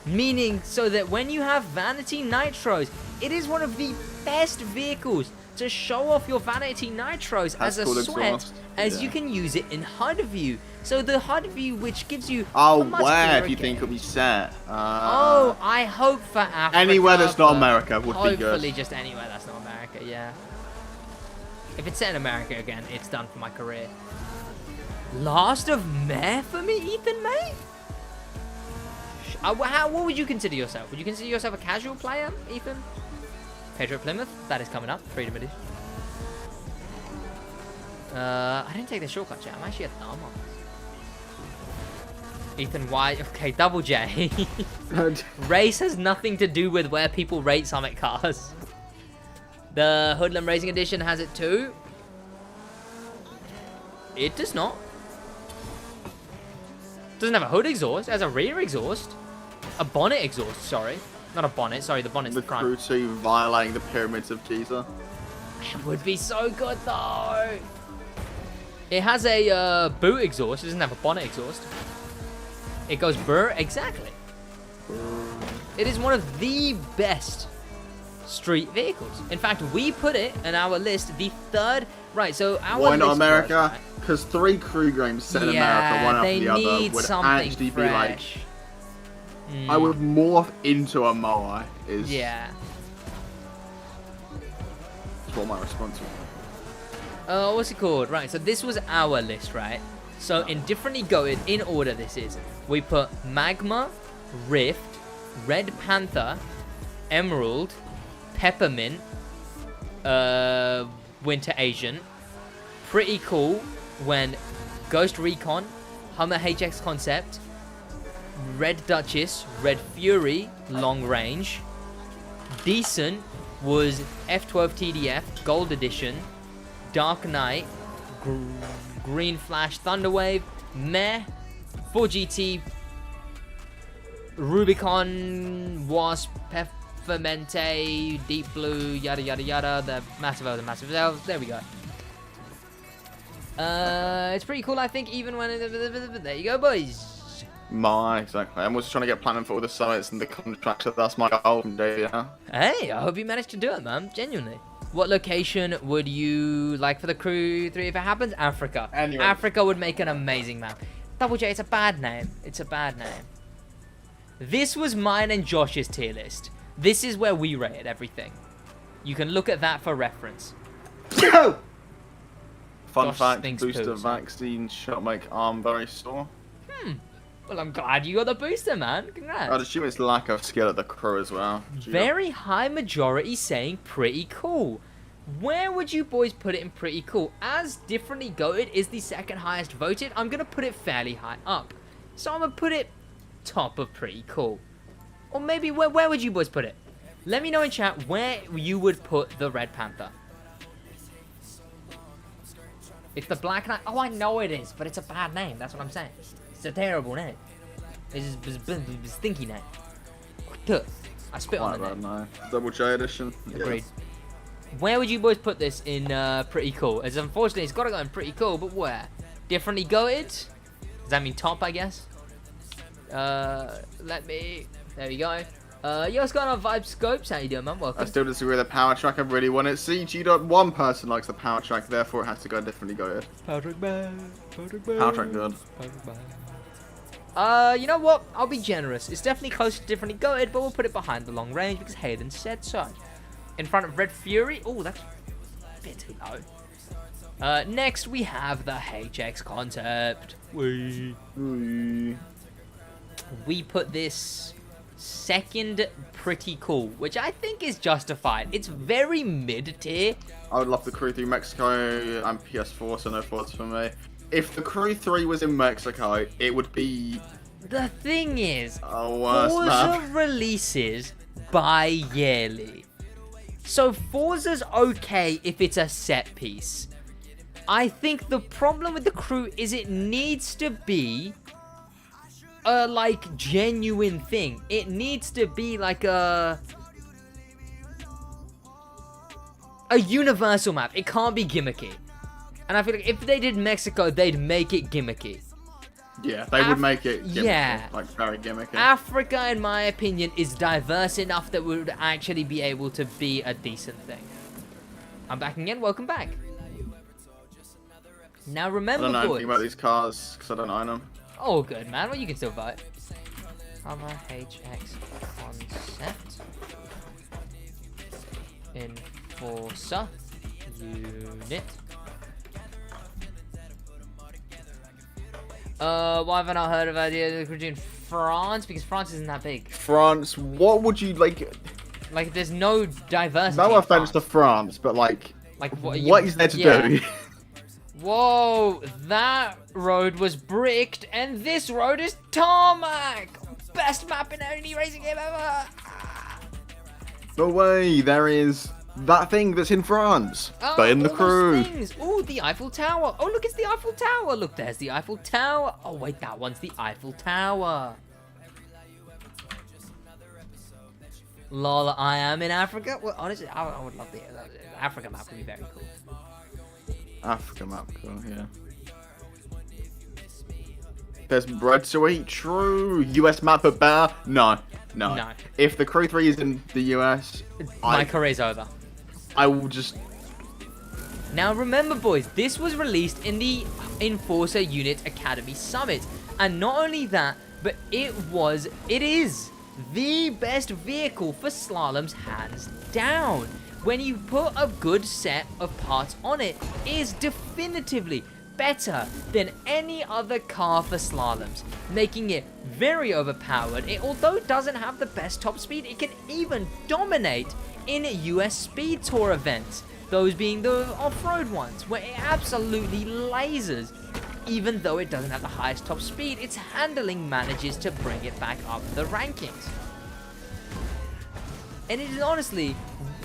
Meaning, so that when you have vanity nitros, it is one of the best vehicles to show off your vanity nitros as a sweat, as you can use it in HUD view. So the HUD view, which gives you where do you think it'll be set? Oh, I hope for Africa. Anywhere that's not America would be good. Hopefully just anywhere that's not America, yeah. If it's set in America again, it's done for my career. Last of Meh for me, Ethan, mate? What would you consider yourself? Would you consider yourself a casual player, Ethan? Pedro Plymouth, that is coming up. Freedom Edition. I didn't take the shortcut yet. I'm actually a dumbass. Ethan White. Okay, Double J. Race has nothing to do with where people rate Summit cars. The Hoodlum Racing Edition has it too. It does not. Doesn't have a hood exhaust. It has a rear exhaust. A bonnet exhaust, sorry. Not a bonnet, sorry, the bonnet's the front. The Crew 2 violating the pyramids of Giza. It would be so good though. It has a boot exhaust. It doesn't have a bonnet exhaust. It goes burr, exactly. It is one of the best street vehicles. In fact, we put it in our list, the third. Right, so our Why not list America? Because 3 Crew games set in America, one after the other, would actually be like. I would morph into a Moai. Yeah. That's what my response was. What's it called? Right, so this was our list, right? So in differently goated, in order this is. We put Magma, Rift, Red Panther, Emerald, Peppermint, Winter Asian. Pretty cool when Ghost Recon, Hummer HX Concept, Red Duchess, Red Fury, Long Range. Decent was F12 TDF, Gold Edition, Dark Knight, Green Flash, Thunderwave, Meh, 4GT, Rubicon, Wasp, Peppermente, Deep Blue, yada yada yada, the Massive Elves, there we go. It's pretty cool, I think, even when there you go, boys. Exactly. I'm also trying to get platinum for all the summits and the contracts. That's my goal from day, yeah. Hey, I hope you managed to do it, man. Genuinely. What location would you like for the Crew 3 if it happens? Africa. Anyway. Africa would make an amazing map. Double J, it's a bad name. It's a bad name. This was mine and Josh's tier list. This is where we rated everything. You can look at that for reference. Fun Josh fact, thinks booster poo, vaccine shot make arm very sore. Well, I'm glad you got the booster, man. Congrats. I'd assume it's lack of skill at the Crew as well. Very high majority saying pretty cool. Where would you boys put it in pretty cool? As differently goated is the second highest voted, I'm going to put it fairly high up. So I'm going to put it top of pretty cool. Or maybe, where would you boys put it? Let me know in chat where you would put the Red Panther. It's the Black Knight. Oh, I know it is, but it's a bad name. That's what I'm saying. It's a terrible name. It's a stinky name. I spit on the name. No. Double J edition. Agreed. Where would you boys put this in pretty cool? As unfortunately, it's got to go in pretty cool, but where? Differently goated? Does that mean top, I guess? There we go. Yo, what's going on, Vibe Scopes? How you doing, man? Welcome. I still disagree with the power track. I really want it. See, G.1 person likes the power track, therefore it has to go differently goated. Power track bad. Power track good. You know what? I'll be generous. It's definitely close to differently goated, but we'll put it behind the long range because Hayden said so. In front of Red Fury. Oh, that's a bit too low. Next, we have the HX concept. We put this second pretty cool, which I think is justified. It's very mid-tier. I would love the Crew 3 Mexico and PS4, so no thoughts for me. If the Crew 3 was in Mexico, it would be... The thing is, Forza releases bi-yearly. So Forza's okay if it's a set piece. I think the problem with the Crew is it needs to be a, like, genuine thing. It needs to be, like, a universal map. It can't be gimmicky. And I feel like if they did Mexico, they'd make it gimmicky. Yeah, they would make it gimmicky, yeah. like very gimmicky. Africa, in my opinion, is diverse enough that we would actually be able to be a decent thing. I'm back again. Welcome back. Now remember, I don't know boys. anything about these cars because I don't own them. Oh, good, man. Well, you can still vote. Hummer HX concept. Enforcer unit. Why haven't I heard of idea of in France? Because France isn't that big. France, what would you like? Like, there's no diversity. No offense to France, but like what is there to do? Whoa, that road was bricked, and this road is tarmac. Best map in any racing game ever. No way, there is that thing that's in France, but in the Crew. Oh, the Eiffel Tower. Oh, look, it's the Eiffel Tower. Look, there's the Eiffel Tower. Oh, wait, that one's the Eiffel Tower. Lol, I am in Africa. Well, honestly, I would love the Africa map. Would be very cool. Africa map, cool, yeah. There's bread to eat, true. US map at better? No. If the Crew 3 is in the US, my career's over. I will just... Now remember, boys, this was released in the Enforcer Unit Academy Summit. And not only that, but it is the best vehicle for slaloms, hands down. When you put a good set of parts on it, it is definitively better than any other car for slaloms, making it very overpowered. It, although it doesn't have the best top speed, it can even dominate in US Speed Tour events, those being the off-road ones, where it absolutely lasers. Even though it doesn't have the highest top speed, its handling manages to bring it back up the rankings. And it is honestly,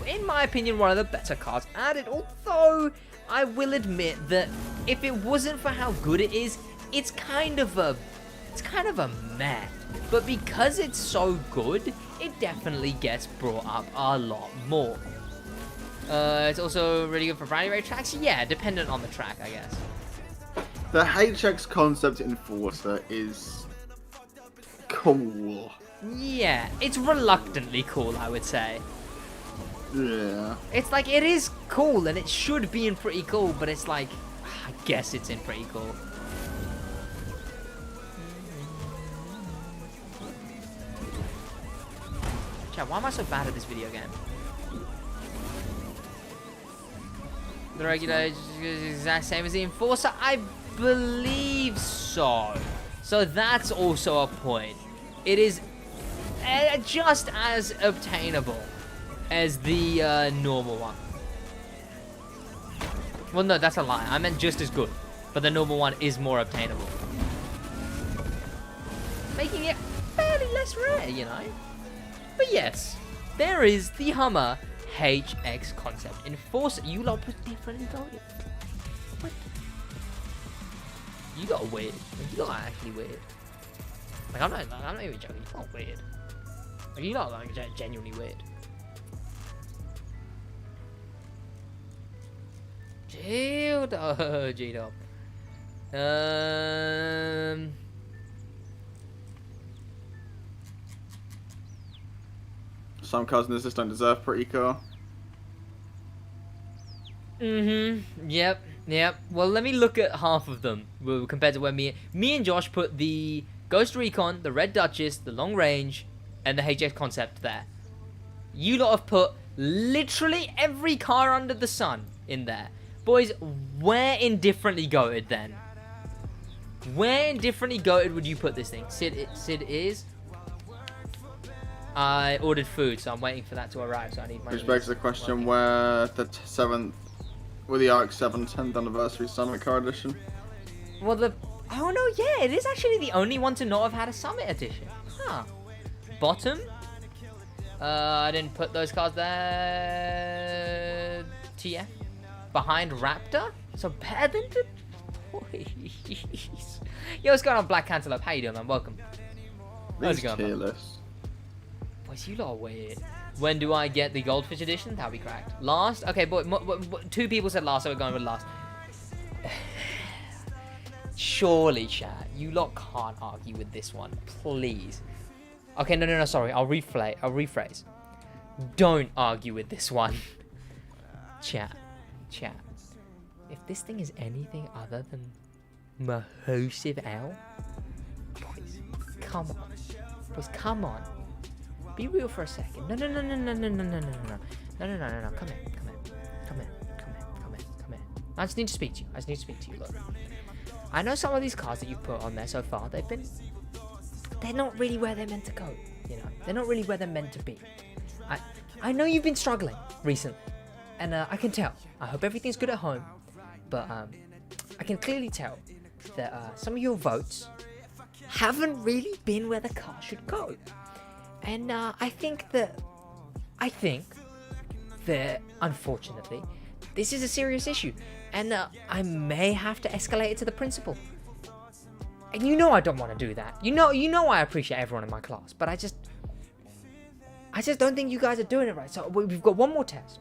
in my opinion, one of the better cars added, although I will admit that if it wasn't for how good it is, it's kind of a meh. But because it's so good, it definitely gets brought up a lot more. It's also really good for variety rate tracks. Yeah, dependent on the track, I guess. The HX concept Enforcer is cool. Yeah, it's reluctantly cool, I would say. Yeah. It's like, it is cool, and it should be in pretty cool, but it's like, I guess it's in pretty cool. Chat, why am I so bad at this video game? The regular is the exact same as the Enforcer? I believe so. So that's also a point. It is just as obtainable as the normal one. Well, no, that's a lie. I meant just as good, but the normal one is more obtainable, making it fairly less rare, you know. But yes, there is the Hummer HX concept Enforcer. You lot put differently voted. What? You got weird. You got actually weird. Like, I'm not even joking. You got weird. You lot are like genuinely weird. G-Dub. Some cars in this list don't deserve pretty car. Yep. Well, let me look at half of them compared to where me and Josh put the Ghost Recon, the Red Duchess, the Long Range, and the HX Concept there. You lot have put literally every car under the sun in there. Boys, where indifferently goated then? Where indifferently goated would you put this thing? Sid is... I ordered food, so I'm waiting for that to arrive, so I need my... Which begs the question where the 7th... With the Arc 7 10th anniversary Summit Car Edition. Well, oh no, yeah, it is actually the only one to not have had a Summit Edition. Huh. Bottom. I didn't put those cars there. TF. Behind Raptor. So better than the... Yo, what's going on, Black Cantaloupe? How you doing, man? Welcome. How's it going, tier man? lists. Boys, you lot are weird. When do I get the Goldfish edition? That'll be cracked. Last? Okay, but 2 people said last, so we're going with last. Surely, chat. You lot can't argue with this one. Please. Okay, no, sorry. I'll rephrase. Don't argue with this one. Chat. If this thing is anything other than Mahosive L, boys, come on. Boys, come on. Be real for a second. No. Come here. I just need to speak to you. Look. I know some of these cars that you've put on there so far, they're not really where they're meant to go. You know, they're not really where they're meant to be. I know you've been struggling recently, and I can tell. I hope everything's good at home, but I can clearly tell that some of your votes haven't really been where the car should go. And I think that, unfortunately, this is a serious issue. And I may have to escalate it to the principal. And you know I don't want to do that. You know I appreciate everyone in my class. But I just don't think you guys are doing it right. So we've got one more test.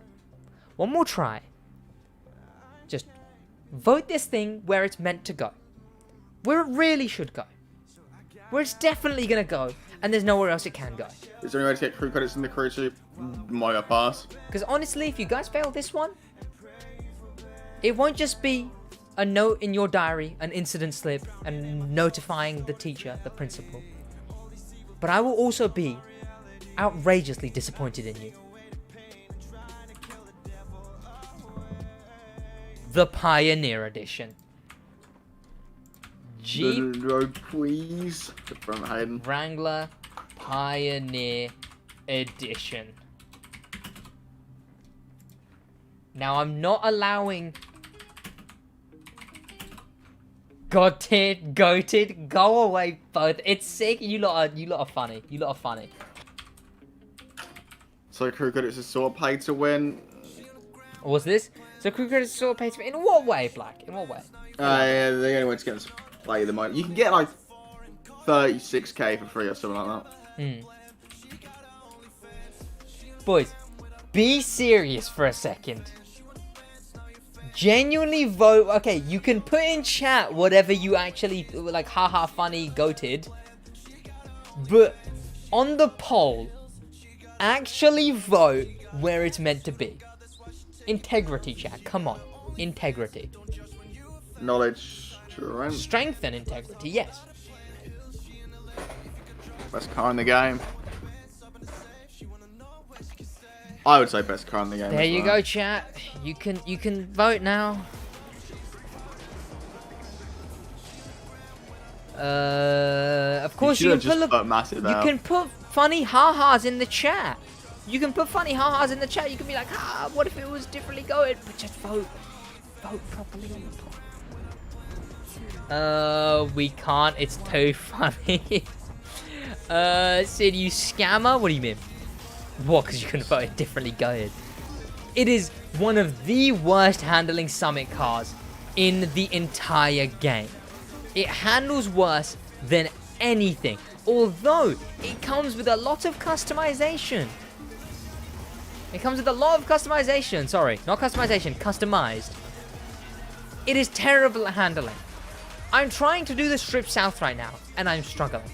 One more try. Just vote this thing where it's meant to go. Where it really should go. Where it's definitely going to go. And there's nowhere else it can go. Is there any way to get crew credits in the crew chief? Might pass. Because honestly, if you guys fail this one, it won't just be a note in your diary, an incident slip, and notifying the teacher, the principal. But I will also be outrageously disappointed in you. The Pioneer Edition. Jeep please. Wrangler Pioneer Edition. Now I'm not allowing goated, go away both. It's sick. You lot are funny. So crew credits is sort of paid to win. What's this? So crew credits is sort of paid to win. In what way, Black? In what way? Yeah, the only way to get us to play the money. You can get like 36k for free or something like that. Boys, be serious for a second. Genuinely vote. Okay, you can put in chat whatever you actually like, haha, funny, goated. But on the poll, actually vote where it's meant to be. Integrity, chat. Come on. Integrity. Knowledge, strength and integrity, yes. Best car in the game. I would say best car in the game. There you go, chat. You can vote now. Of course you can put funny ha-has in the chat. You can put funny ha-has in the chat. You can be like, what if it was differently going? But just vote properly on the poll. We can't. It's too funny. Sid, you scammer? What do you mean? What? Because you can vote it differently going. It is one of the worst handling Summit cars in the entire game. It handles worse than anything although it comes with a lot of customization. It comes with a lot of customization. Sorry, not customization, customized. It is terrible at handling. I'm trying to do the strip south right now, and I'm struggling.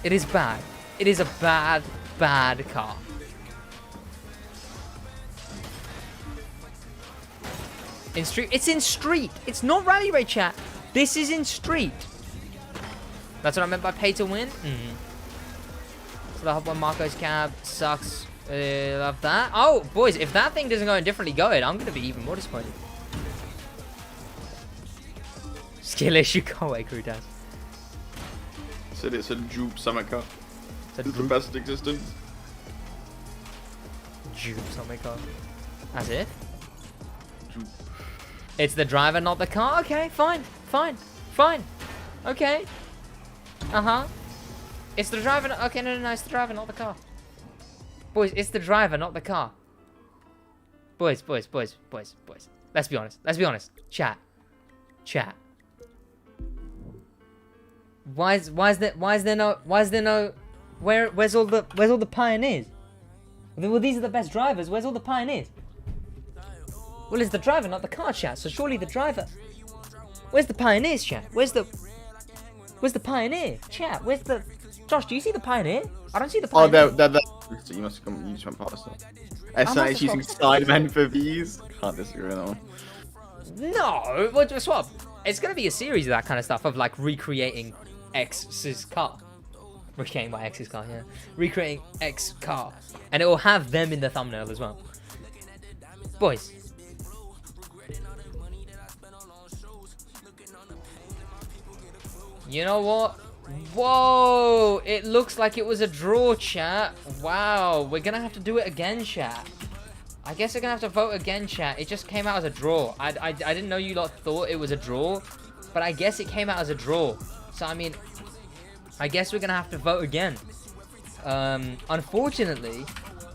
It is bad. It is a bad, bad car. In street, it's in street. It's not rally raid, chat. This is in street. That's what I meant by pay to win. So the hop on Marco's cab sucks. Love that. Oh, boys, if that thing doesn't go indifferently going, I'm gonna be even more disappointed. Skill issue, go away, crew does. Said it's a dupe summer car. It's the best existence. Jupe something car. As if? Dupe. It's the driver, not the car. Okay, fine. Okay. It's the driver. Okay, no, it's the driver, not the car. Boys, it's the driver, not the car. Boys. Let's be honest. Chat. Where's all the pioneers? Well, these are the best drivers. Where's all the pioneers? Well, it's the driver, not the car, chat. So surely the driver. Where's the pioneers, chat? Where's the pioneer, chat? Where's the? Josh, do you see the pioneer? I don't see the pioneer. Oh, they're. So you must have come. You just went past them. SI is using Sidemen for these. Can't disagree with that one. No, we'll just swap. It's gonna be a series of that kind of stuff of like recreating X's car. Recreating my X's car, yeah. Recreating X car, and it will have them in the thumbnail as well. Boys. You know what? Whoa! It looks like it was a draw, chat. Wow, we're gonna have to do it again, chat. I guess we're gonna have to vote again, chat. It just came out as a draw. I didn't know you lot thought it was a draw, but I guess it came out as a draw. So, I mean, I guess we're gonna have to vote again. Unfortunately,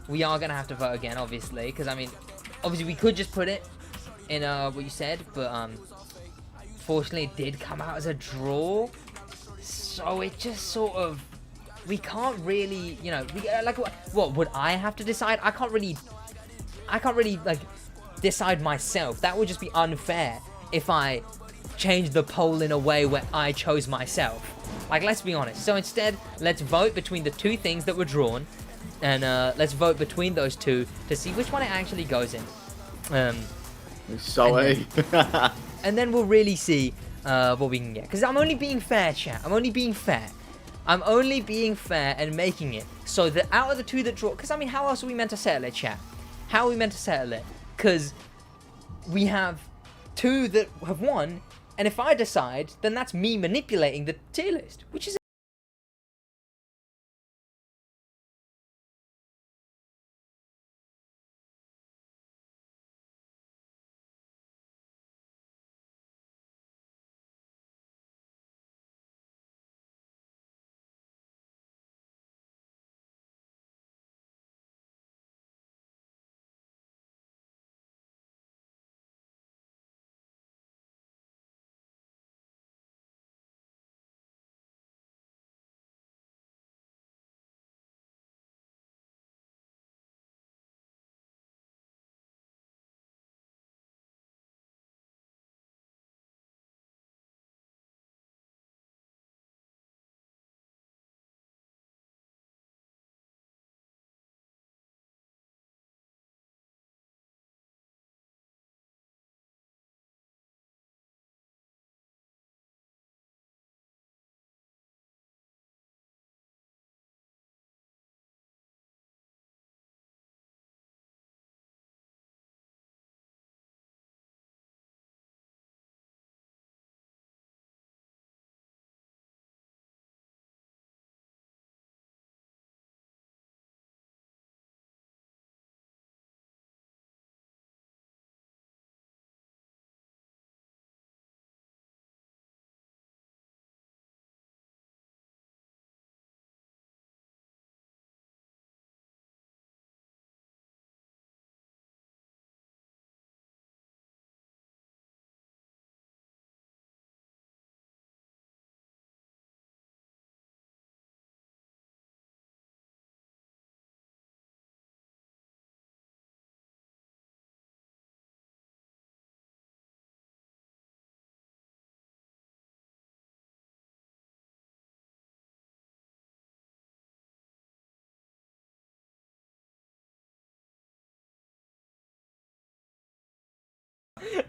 we are gonna have to vote again, obviously, because, I mean, obviously we could just put it in what you said, but, fortunately it did come out as a draw. So it just sort of, we can't really, you know, like what would I have to decide? I can't really like decide myself. That would just be unfair if I changed the poll in a way where I chose myself. Like, let's be honest. So instead, let's vote between the two things that were drawn, and let's vote between those two to see which one it actually goes in. And then we'll really see what we can get. Because I'm only being fair, chat. I'm only being fair and making it so that out of the two that draw... Because, I mean, how else are we meant to settle it, chat? How are we meant to settle it? Because we have two that have won, and if I decide, then that's me manipulating the tier list, which is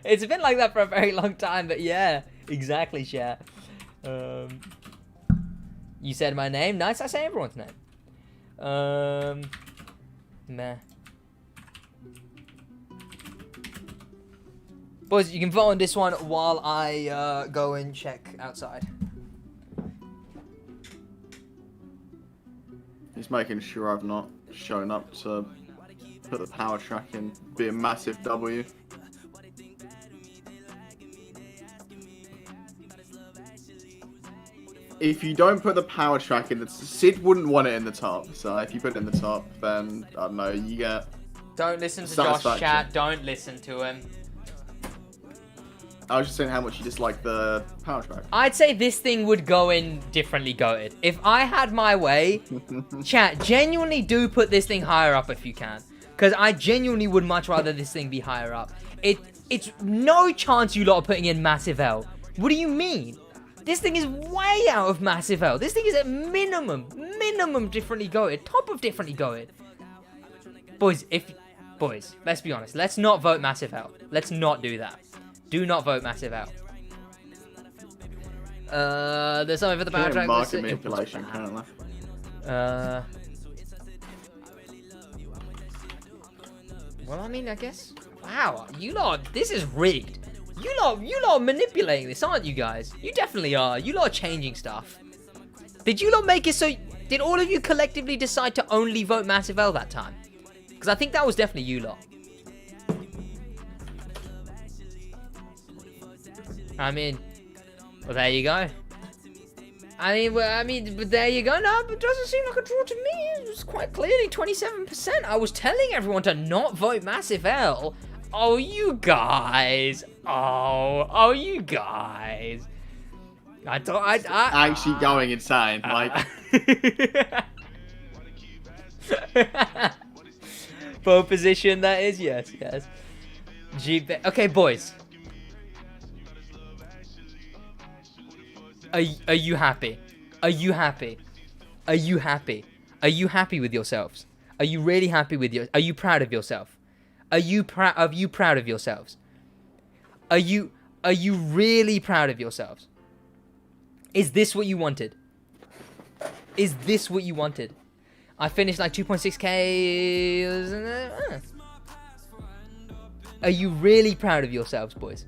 It's been like that for a very long time, but yeah, exactly, chat. You said my name. Nice, I say everyone's name. Meh. Boys, you can vote on this one while I go and check outside. He's making sure I've not shown up to put the power track in. Be a massive W. If you don't put the power track in, Sid wouldn't want it in the top. So if you put it in the top, then I don't know. You get. Don't listen to Josh, satisfaction. chat. Don't listen to him. I was just saying how much you dislike the power track. I'd say this thing would go in differently goated. If I had my way, chat, genuinely do put this thing higher up if you can. Because I genuinely would much rather this thing be higher up. It's no chance you lot are putting in Massive L. What do you mean? This thing is way out of Massive L. This thing is at minimum differently goated. Top of differently goated. Boys, let's be honest. Let's not vote Massive L. Let's not do that. Do not vote Massive L. There's something for the power track. Market manipulation, apparently. Well, I mean, I guess. Wow, you lot, this is rigged. You lot are manipulating this, aren't you guys? You definitely are. You lot are changing stuff. Did you lot make it so? Did all of you collectively decide to only vote Massive L that time? Because I think that was definitely you lot. I mean, well, there you go. But there you go. No, it doesn't seem like a draw to me. It was quite clearly 27%. I was telling everyone to not vote Massive L. Oh, you guys. Oh, you guys. I actually going insane. Like, pole position. That is yes. Okay, boys. Are you happy? Are you happy? Are you happy? Are you happy with yourselves? Are you really happy with your? Are you proud of yourself? Are you proud of yourselves? Are you really proud of yourselves? Is this what you wanted? Is this what you wanted? I finished like 2.6k. Are you really proud of yourselves, boys?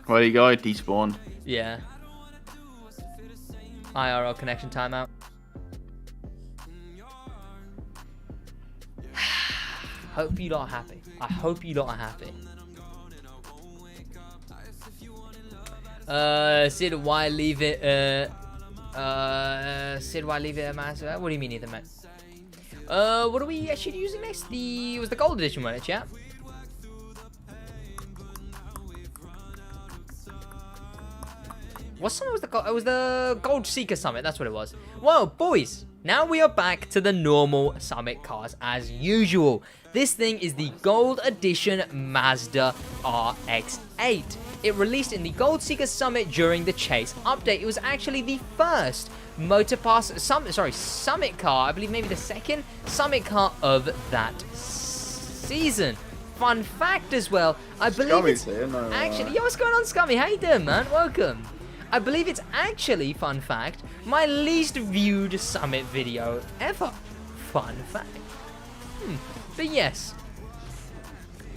Where you go? Despawn. Yeah. IRL connection timeout. Hope you lot are happy. I hope you lot are happy. SidWaj leave it. SidWaj leave it a massive. What do you mean, either, man? What are we actually using next? It was the gold edition one, chat. What summit was the gold? It was the Gold Seeker Summit. That's what it was. Well, boys, now we are back to the normal Summit cars as usual. This thing is the Gold Edition Mazda RX-8. It released in the Gold Seeker Summit during the Chase update. It was actually the first Summit car. I believe maybe the second Summit car of that season. Fun fact as well. I believe Scummy's here. No, actually, yo, what's going on, Scummy? How you doing, man? Welcome. I believe it's actually, fun fact, my least viewed Summit video ever. Fun fact. But yes,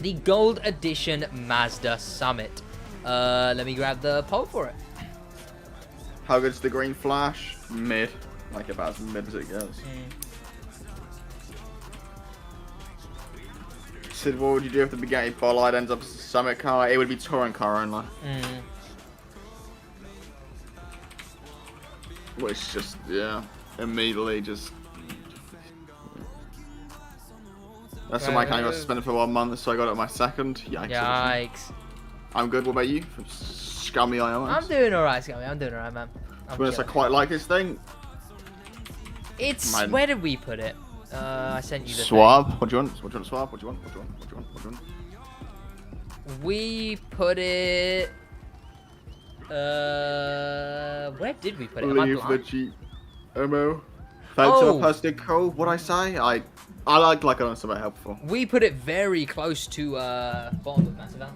the Gold Edition Mazda Summit. Let me grab the poll for it. How good's the green flash? Mid. Like about as mid as it goes. Sid, what would you do if the Bugatti Bolide ends up as a Summit car? It would be touring car only. Which just, yeah, immediately just... That's what my kind got suspended for 1 month, so I got it my second. Yikes. I'm good, what about you? Scummy I am. I'm doing alright, Scummy. I'm doing alright, man. To be honest, I quite like this thing. It's... Where did we put it? I sent you the Swab? What do you want? What do you want to swab? What do you want? What do you want? What do you want? What do you want? We put it... where did we put it? Leave the cheap ammo. Thanks, Oh. Plastic Cole. What'd I say? I like I done something helpful. We put it very close to bottom of massive out.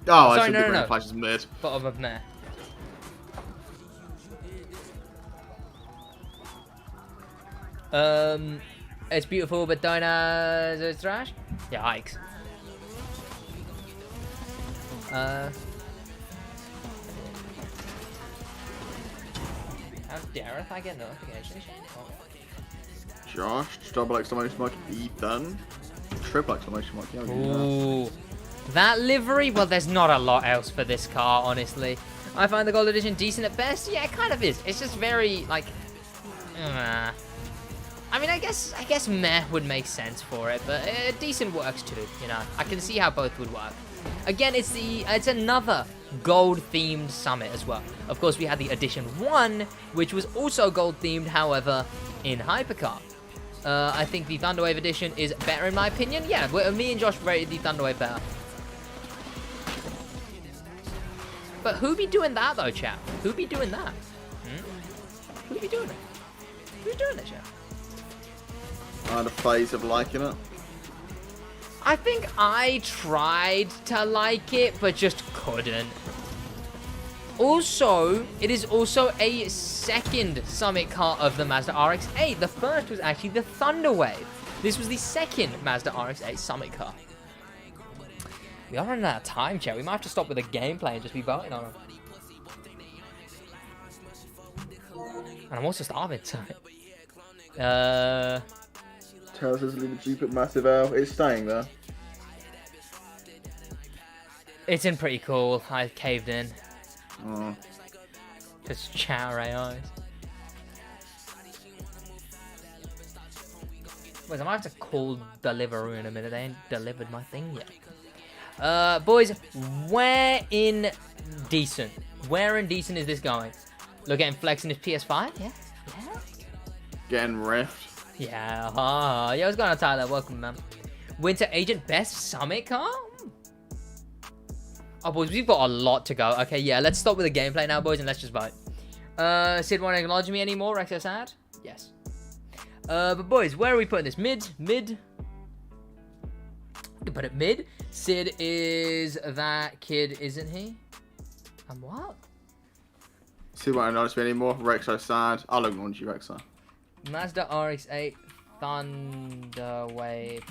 Oh, I Sorry, should no, be no, green no. flashes mid. Bottom of meh. It's beautiful, but don't it's trash. Yeah, hikes. How dare I get notifications? Oh. Josh, double exclamation mark, Ethan, triple exclamation mark. Yeah, Ooh. That livery? Well, there's not a lot else for this car, honestly. I find the gold edition decent at best. Yeah, it kind of is. It's just very, like... I mean, I guess meh would make sense for it, but decent works too, you know. I can see how both would work. Again, it's another gold-themed summit as well. Of course, we had the Edition 1, which was also gold-themed, however, in Hypercar. I think the Thunderwave Edition is better in my opinion. Yeah, me and Josh rated the Thunderwave better. But who be doing that though, chat? Who be doing that? Who be doing it? Who's doing it, chat? I had a phase of liking it. I think I tried to like it, but just couldn't. Also, it is also a second summit car of the Mazda RX-8. The first was actually the Thunderwave. This was the second Mazda RX-8 summit car. We are running out of time, chat. We might have to stop with the gameplay and just be voting on them. And I'm also starving, so... Tells us to leave the Jeep at Massive L. It's staying there. It's in pretty cool. I caved in. Oh. Just chat AIs. Wait, I might have to call Deliveroo in a minute. They ain't delivered my thing yet. Boys, where in decent? Where in decent is this going? Look at him flexing his PS5? Yeah? Yeah? Getting riffed. Yeah, yeah, what's going on, Tyler? Welcome, man. Winter Agent Best Summit car? Oh, boys, we've got a lot to go. Okay, yeah, let's stop with the gameplay now, boys, and let's just vote. Sid won't acknowledge me anymore. Rex is sad? Yes. But, boys, where are we putting this? Mid? Mid? We can put it mid. Sid is that kid, isn't he? And what? Sid won't acknowledge me anymore. Rexo sad. I'll acknowledge you, Rexo. Mazda RX-8 Thunderwave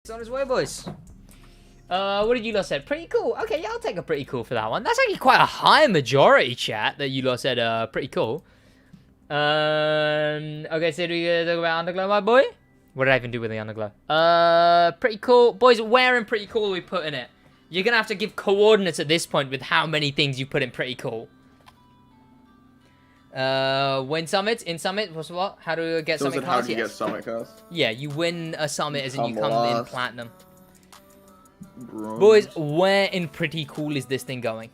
It's on his way, boys. What did you lot said? Pretty cool. Okay, yeah, I'll take a pretty cool for that one. That's actually quite a high majority, chat, that you lot said pretty cool. Okay, so do you talk about Underglow, my boy? What did I even do with the Underglow? Pretty cool. Boys, where in pretty cool are we putting it? You're gonna have to give coordinates at this point with how many things you put in pretty cool. Win summits, in summit, what's what? How do you get summit cards? How do you get summit cards? Yeah, you win a summit as in you come in platinum. Bronze. Boys, where in pretty cool is this thing going?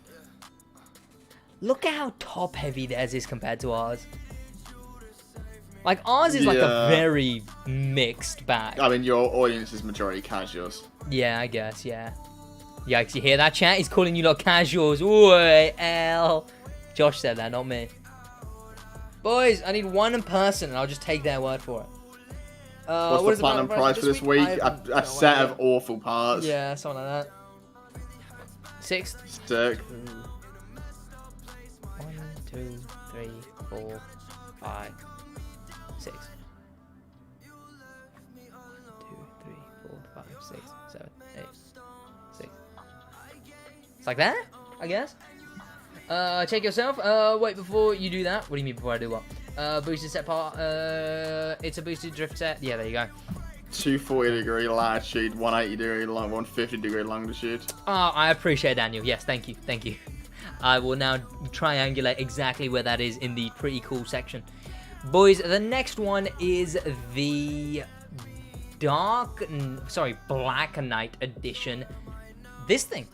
Look at how top heavy theirs is compared to ours. Like, ours is like a very mixed bag. I mean, your audience is majority casuals. Yeah, I guess, yeah. Yikes, you hear that, chat? He's calling you lot casuals. Ooh, L. Josh said that, not me. Boys, I need one person, and I'll just take their word for it. What's the platinum prize for this week? A set of awful parts. Yeah, something like that. 6th? Sick. 1, 2, 3, 4, 5, 6. 1, 2, 3, 4, 5, 6, 7, 8, 6. It's like that, I guess. Check yourself. Wait, before you do that. What do you mean before I do what? Boosted set part. It's a boosted drift set. Yeah, there you go. 240-degree latitude, 180-degree long, 150-degree longitude. Oh, I appreciate Daniel. Yes, thank you. Thank you. I will now triangulate exactly where that is in the pretty cool section. Boys, the next one is the Black Knight edition. This thing.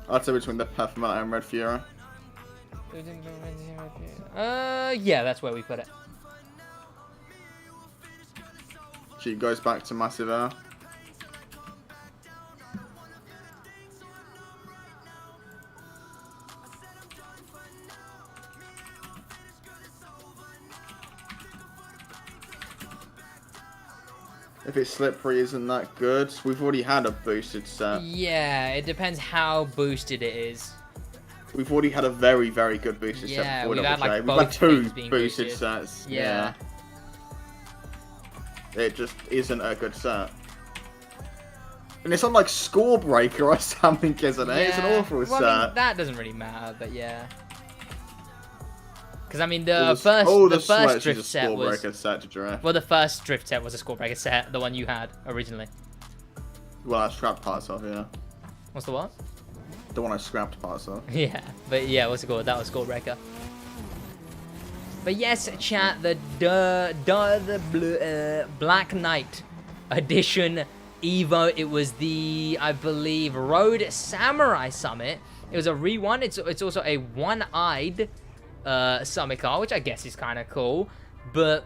I'd say between the Peppermint and Red Fury. Yeah, that's where we put it. She goes back to Massive Air. If it's slippery, isn't that good? We've already had a boosted set. Yeah, it depends how boosted it is. We've already had a very, very good boosted set before. We've had, like, we've had 2 being boosted sets. Yeah. It just isn't a good set. And it's not like Scorebreaker or something, isn't it? It's an awful set. I mean, that doesn't really matter, but yeah. Because I mean, the first drift set was set to drift. Well, the first drift set was a Scorebreaker set, the one you had originally. Well, I scrapped parts of, yeah. What's the what? The one I scrapped parts of. Yeah, but yeah, what's it called? That was Scorebreaker. But yes, chat, the Black Knight edition Evo. It was the, I believe, Road Samurai Summit. It was a re-one. It's also a one-eyed summit car, which I guess is kind of cool, but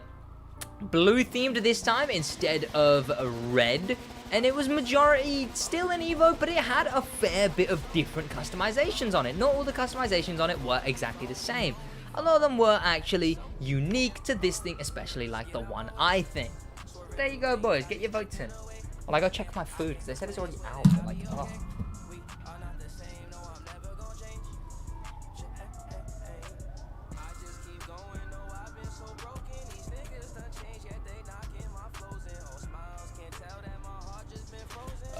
blue themed this time instead of red. And it was majority still an Evo, but it had a fair bit of different customizations on it. Not all the customizations on it were exactly the same. A lot of them were actually unique to this thing, especially like the one eye thing. There you go, boys. Get your votes in. Well, I go check my food because they said it's already out. I'm like, oh.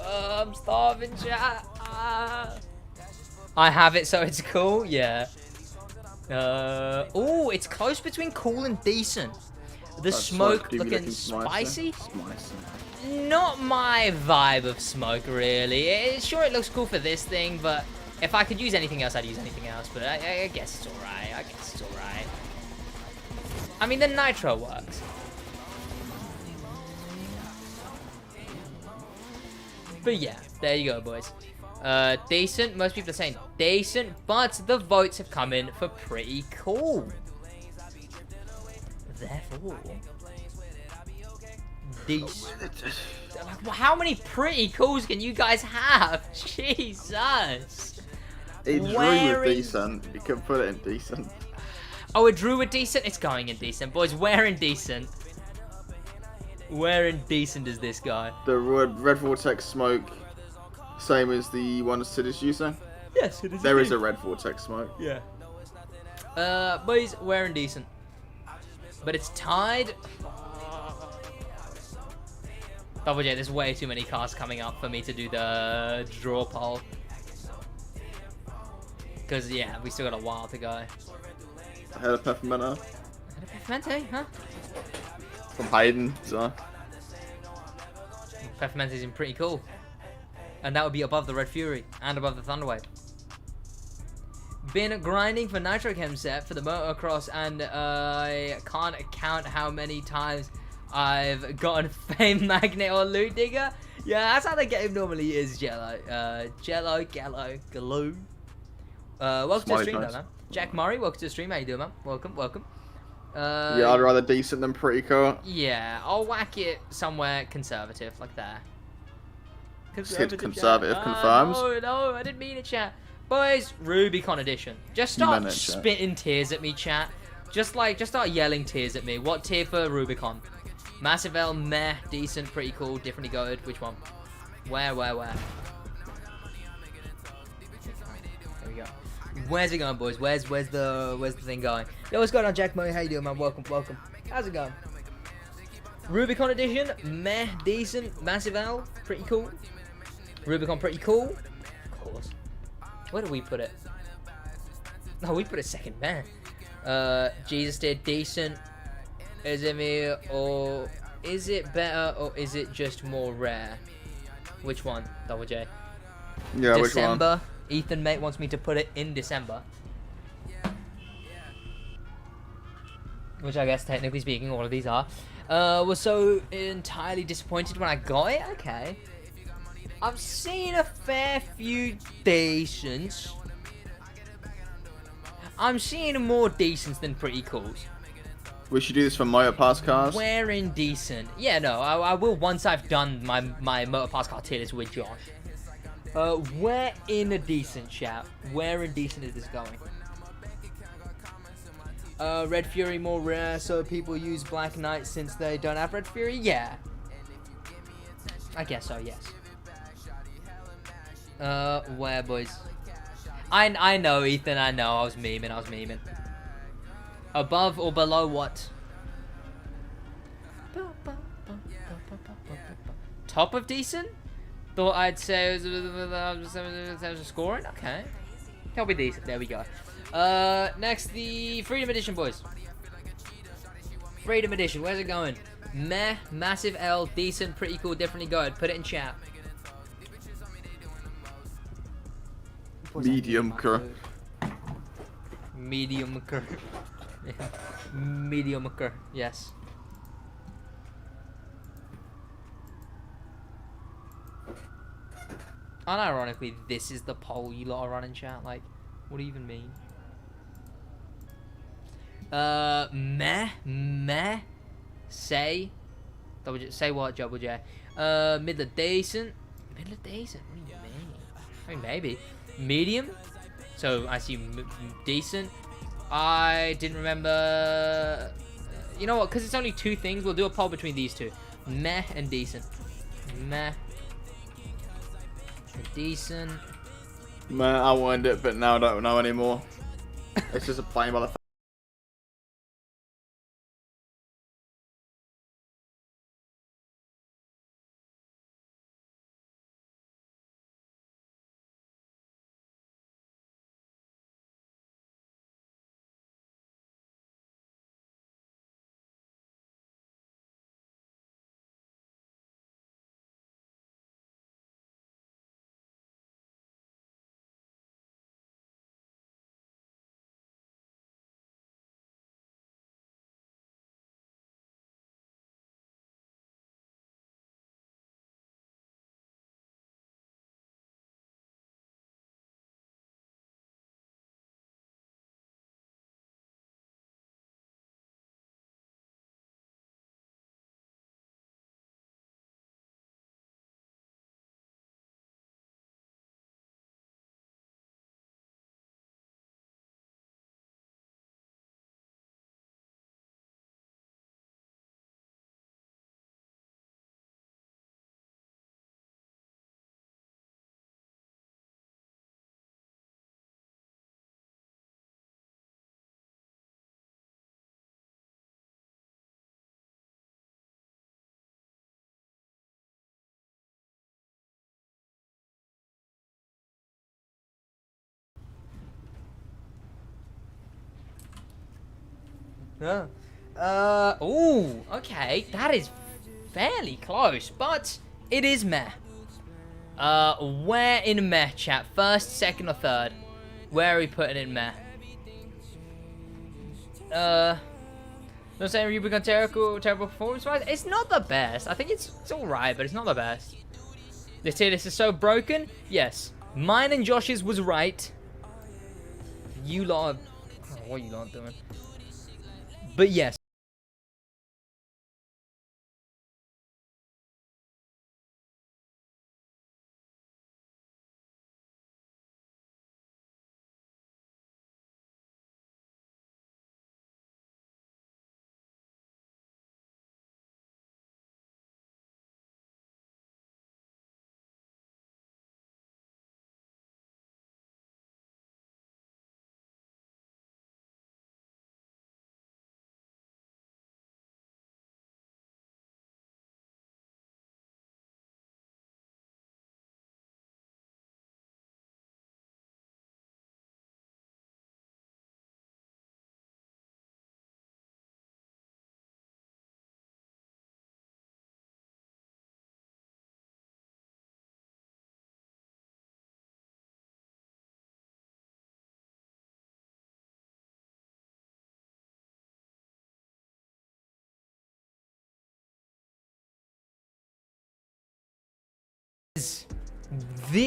I'm starving, chat. I have it, so it's cool. Yeah. Oh, it's close between cool and decent. The smoke looking spicy. Not my vibe of smoke, really. Sure, it looks cool for this thing, but if I could use anything else, I'd use anything else. But I guess it's alright. I mean, the nitro works. But yeah, there you go, boys. Decent. Most people are saying decent, but the votes have come in for pretty cool. Therefore, decent. How many pretty cools can you guys have? Jesus. It drew with decent. You can put it in decent. Oh, it drew with decent? It's going in decent. Boys, where in decent? Where in decent is this guy? The red vortex smoke, same as the one SidWaj using? Yes, it is. There is a red vortex smoke. Yeah. Boys, where in decent? But it's tied. Double J, there's way too many cars coming up for me to do the draw poll. Because, yeah, we still got a while to go. Ahead of Peppermint. Peppermente, huh? From Hayden, so. Peppermente is pretty cool. And that would be above the Red Fury and above the Thunderwave. Been grinding for Nitro Chem set for the motocross, and I can't count how many times I've gotten Fame Magnet or Loot Digger. Yeah, that's how the game normally is, Jello. Galoo. Welcome to the stream, though, man. Jack Murray, welcome to the stream. How you doing, man? Welcome. Yeah, I'd rather decent than pretty cool. Yeah, I'll whack it somewhere conservative, like that. Conservative confirms. No, I didn't mean it, chat. Boys, Rubicon edition. Just start spitting tears at me, chat. Just start yelling tears at me. What tier for Rubicon? Massive L, meh, decent, pretty cool, differently good. Which one? Where? There we go. Where's it going, boys? Where's the thing going? Yo, what's going on, Jack Murray? How you doing, man? Welcome. How's it going? Rubicon edition, meh, decent. Massive L, pretty cool. Rubicon, pretty cool. Of course. Where do we put it? No, we put it second, man. Jesus did decent. Is it me, or is it better, or is it just more rare? Which one? Double J. Yeah, December. which one? Ethan mate wants me to put it in December. Which I guess, technically speaking, all of these are. Was so entirely disappointed when I got it. Okay. I've seen a fair few decents. I'm seeing more decents than pretty cools. We should do this for Motor Pass cars. Where in decent? Yeah, no, I will once I've done my Motor Pass car tier list with Josh. Where in a decent, chat? Where in decent is this going? Red Fury more rare, so people use Black Knight since they don't have Red Fury? Yeah. I guess so, yes. Where, boys? I know, Ethan, I know. I was memeing. Above or below what? Top of decent? Thought I'd say it was scoring? Okay. That'll be decent. There we go. Next, the Freedom Edition, boys. Freedom Edition, where's it going? Meh, massive L, decent, pretty cool, definitely good. Put it in chat. Medium cur. Medium cur. Medium cur, yes. Unironically, this is the poll you lot are running, chat. Like, what do you even mean? Meh. Say what, Double J? Middle decent. Middle decent. What do you mean? I mean, maybe. Medium. So I see decent. I didn't remember. You know what? Because it's only two things, we'll do a poll between these two. Meh and decent. Meh. Decent. Man, I wanted it, but now I don't know anymore. It's just a plain by the No. Ooh, okay. That is fairly close, but it is meh. Where in meh, chat? First, second, or third? Where are we putting in meh? Not saying Rubicon terrible performance-wise. It's not the best. I think it's alright, but it's not the best. This tier list is so broken. Yes. Mine and Josh's was right. You lot are... I don't know what you lot are doing. But yes.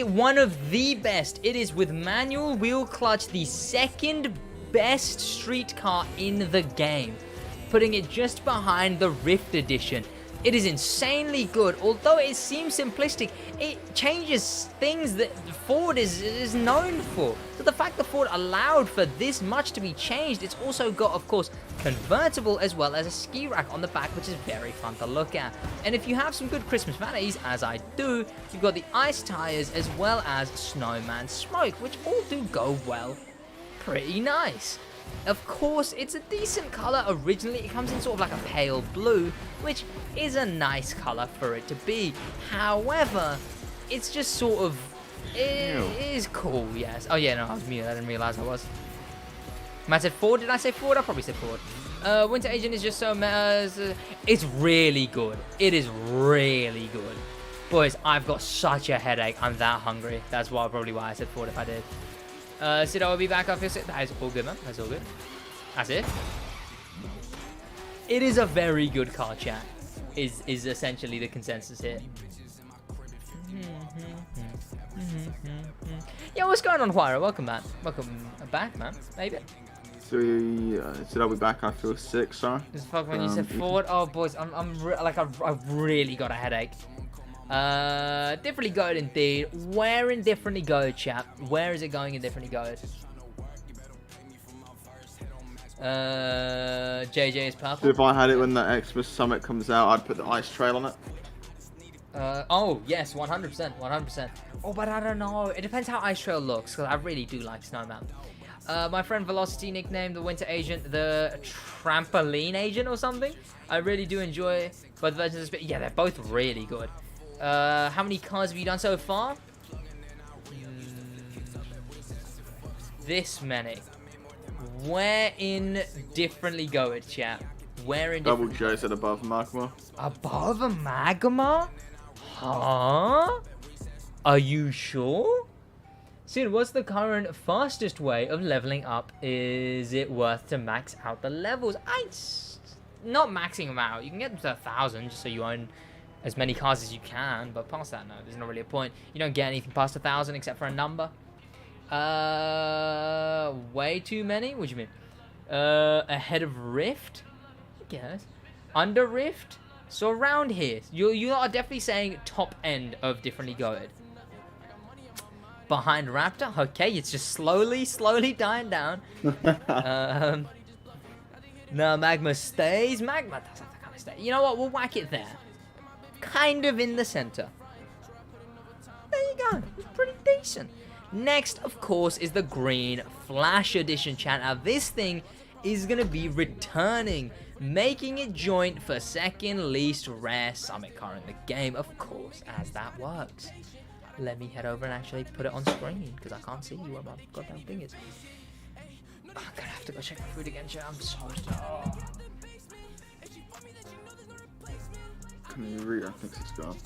One of the best. It is with manual wheel clutch, the second best street car in the game, putting it just behind the Rift Edition. It is insanely good. Although it seems simplistic, it changes things that Ford is known for. So the fact that Ford allowed for this much to be changed, it's also got, of course, convertible as well as a ski rack on the back, which is very fun to look at. And if you have some good Christmas vanities, as I do, you've got the ice tires as well as snowman smoke, which all do go well. Pretty nice. Of course, it's a decent color. Originally, it comes in sort of like a pale blue, which is a nice color for it to be. However, it's just sort of... It is cool, yes. Oh, yeah, no, I was mute. I didn't realize I was. Matt said Ford. Did I say Ford? I probably said Ford. Winter Agent is just so... it's really good. It is really good. Boys, I've got such a headache. I'm that hungry. That's probably why I said Ford if I did. Sid, I will be back. I feel sick. That is all good, man. That's all good. That's it. It is a very good car, chat. Is essentially the consensus here. Yo, what's going on, Huayra? Welcome, man. Welcome back, man. Maybe. So, Sid, I'll be back. I feel sick, sorry. Just fuck when you said Ford. Oh, boys, I've really got a headache. Differently goated indeed. Where in differently goated, chap? Where is it going in differently goated? JJ is purple. So if I had it when the Xmas Summit comes out, I'd put the ice trail on it. Oh, yes, 100%, 100%. Oh, but I don't know. It depends how Ice Trail looks, because I really do like Snowman. My friend Velocity nicknamed the Winter Agent the Trampoline Agent or something. I really do enjoy both versions of this. Yeah, they're both really good. How many cars have you done so far? This many. Where in differently goated, chat? Where in Double J said above Magma. Above a Magma? Huh? Are you sure? Sid, what's the current fastest way of leveling up? Is it worth to max out the levels? Not maxing them out. You can get them to 1,000 just so you own as many cars as you can, but past that, no, there's not really a point. You don't get anything past 1,000 except for a number. Way too many? What do you mean? Ahead of Rift? I guess. Under Rift? So around here. You are definitely saying top end of differently goated. Behind Raptor? Okay, it's just slowly dying down. No, Magma stays. Magma doesn't have to kind of stay. You know what? We'll whack it there. Kind of in the center. There you go. It's pretty decent. Next, of course, is the Green Flash Edition, chat. Now, this thing is going to be returning, making it joint for second least rare summit car in the game, of course, as that works. Let me head over and actually put it on screen, because I can't see where my goddamn thing is. I'm gonna have to go check my food again, chat. I'm so starved. Can you read? I think it's gone.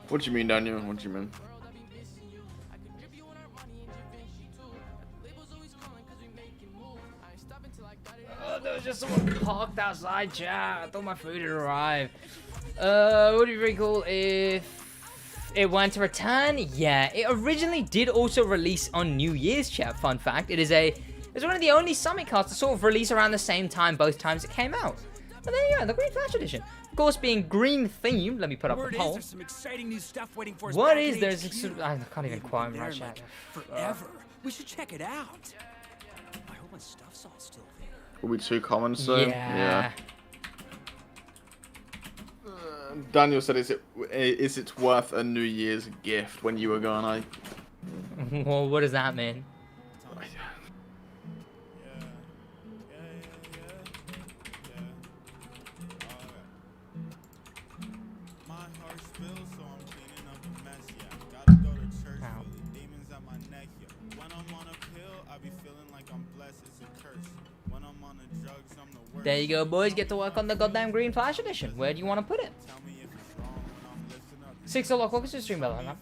What do you mean, Daniel? What do you mean? There was just someone parked outside, chat. I thought my food had arrived. Would be very cool if it went to return. Yeah, it originally did also release on New Year's, chat. Fun fact, it's one of the only Summit cards to sort of release around the same time both times it came out. But there you go, the Green Flash Edition. Of course, being green themed, let me put up a poll. There's some exciting new stuff waiting for us. What is there? I can't even quote him right, chat. Forever. We should check it out. I hope my stuff's all still there. Will be too common, so Yeah. Daniel said, "Is it worth a New Year's gift?" When you were gone, Well, what does that mean? There you go, boys. Get to work on the goddamn Green Flash Edition. Where do you want to put it? $6 welcome to stream, brother.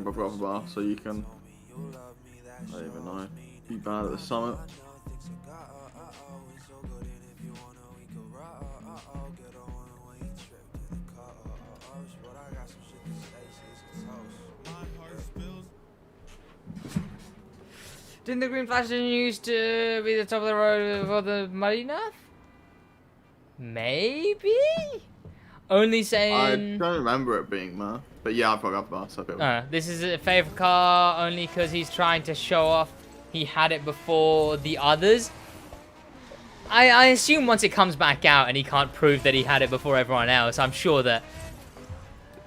blah blah blah, so you can, I don't even know, be bad at the summit. Didn't the green flash used to be the top of the road for the muddy nerf? Maybe? Only saying... I don't remember it being Murph. But yeah, I forgot about it. This is a favorite car only because he's trying to show off he had it before the others. I assume once it comes back out and he can't prove that he had it before everyone else, I'm sure that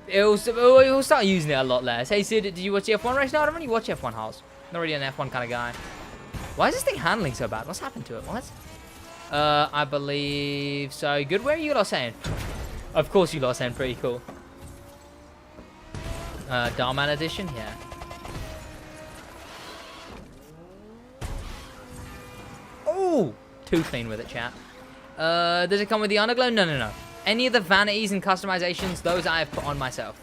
he'll start using it a lot less. Hey Sid, did you watch the F1 race? No, I don't really watch F1 House. Not really an F1 kind of guy. Why is this thing handling so bad? What's happened to it? What? I believe so. Good. Where are you lot saying? Of course you lot saying pretty cool. Darman edition, yeah. Oh, too clean with it, chat. Does it come with the underglow? No, no, no. Any of the vanities and customizations, those I have put on myself.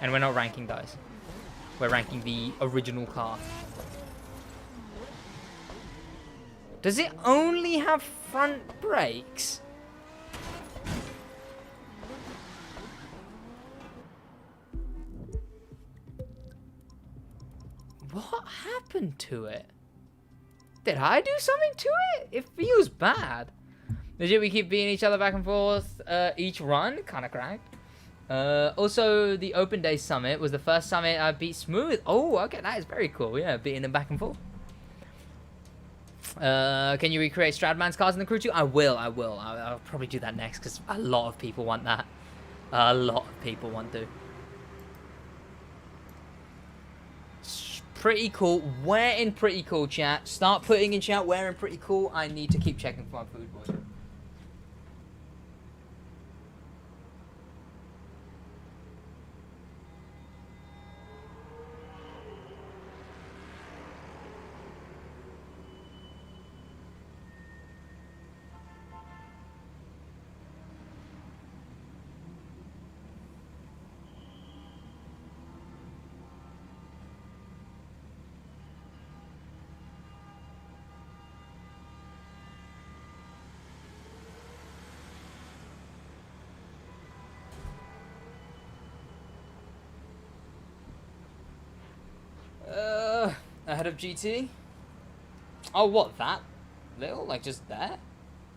And we're not ranking those. We're ranking the original car. Does it only have front brakes? What happened to it? Did I do something to it? It feels bad. Legit, we keep beating each other back and forth each run. Kind of cracked. Also, the Open Day Summit was the first summit I beat smooth. Oh, okay, that is very cool. Yeah, beating them back and forth. Can you recreate Stradman's cars in the crew too? I will. I'll probably do that next because a lot of people want that. A lot of people want to. Pretty cool. Where in pretty cool, chat? Start putting in chat where in pretty cool. I need to keep checking for my food, boys. Ahead of GT? Oh, what, that little? Like, just there?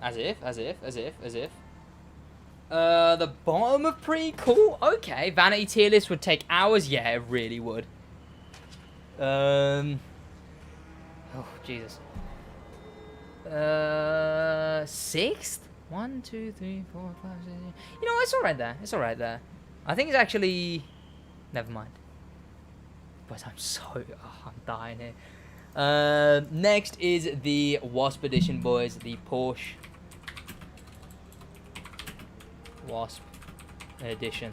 As if. The bottom of pretty cool. Okay, vanity tier list would take hours. Yeah, it really would. Oh, Jesus. 6th? 1, 2, 3, 4, 5, 6. You know, it's alright there. It's alright there. I think it's actually... Never mind. But I'm dying here. Next is the Wasp edition, boys. The Porsche Wasp edition.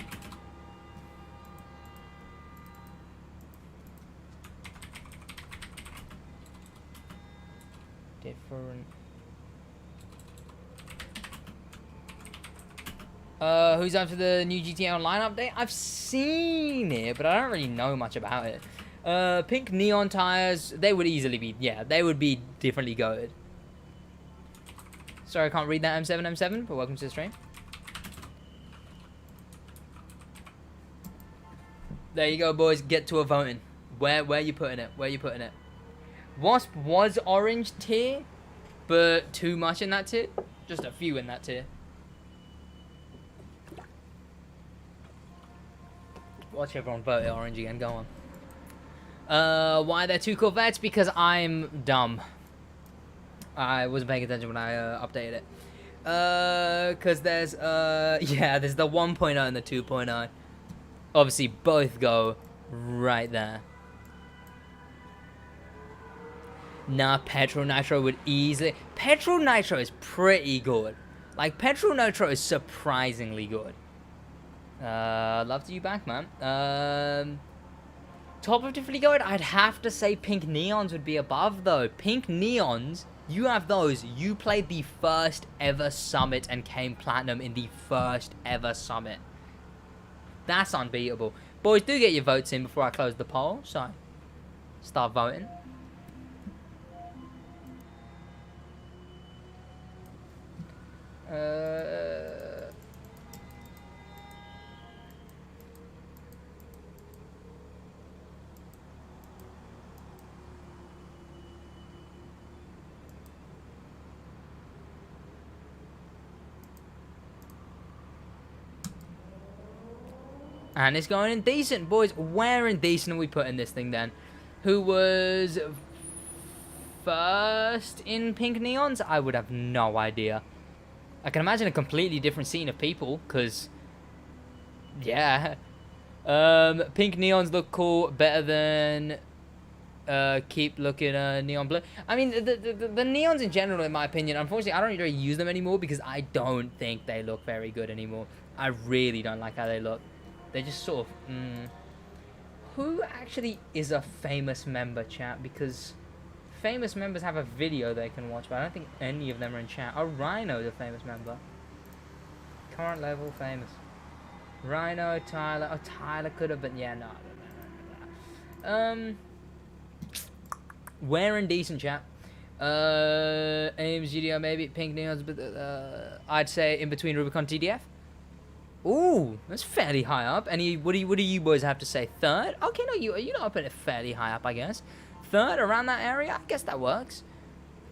Different. Who's after the new GTA Online update? I've seen it, but I don't really know much about it. Pink neon tires, they would easily be, yeah, they would be differently goated. Sorry, I can't read that M7, but welcome to the stream. There you go, boys. Get to a voting. Where you putting it? Where you putting it? Wasp was orange tier, but too much in that tier. Just a few in that tier. Watch everyone vote orange again. Go on. Why are there 2 Corvettes? Because I'm dumb. I wasn't paying attention when I updated it. Because there's there's the 1.0 and the 2.0. Obviously, both go right there. Nah, Petrol Nitro would easily... Petrol Nitro is pretty good. Like, Petrol Nitro is surprisingly good. Love to you back, man. Top of differently going, I'd have to say Pink Neons would be above, though. Pink Neons, you have those. You played the first ever Summit and came Platinum in the first ever Summit. That's unbeatable. Boys, do get your votes in before I close the poll, so start voting. And it's going in decent, boys. Where in decent are we putting this thing then? Who was first in Pink Neons? I would have no idea. I can imagine a completely different scene of people, because, yeah. Pink Neons look cool, better than keep looking neon blue. I mean, the neons in general, in my opinion, unfortunately, I don't really use them anymore because I don't think they look very good anymore. I really don't like how they look. They just sort of, Who actually is a famous member, chat? Because famous members have a video they can watch, but I don't think any of them are in chat. Oh, Rhino's a famous member. Current level famous. Rhino, Tyler. Oh, Tyler could have been. Yeah, no. Where in decent, chat? Ames, GDO, maybe. Pink Neons, but I'd say in between Rubicon TDF. Ooh, that's fairly high up. What do you boys have to say? Third? Okay, no, you're not putting it fairly high up, I guess. Third, around that area? I guess that works.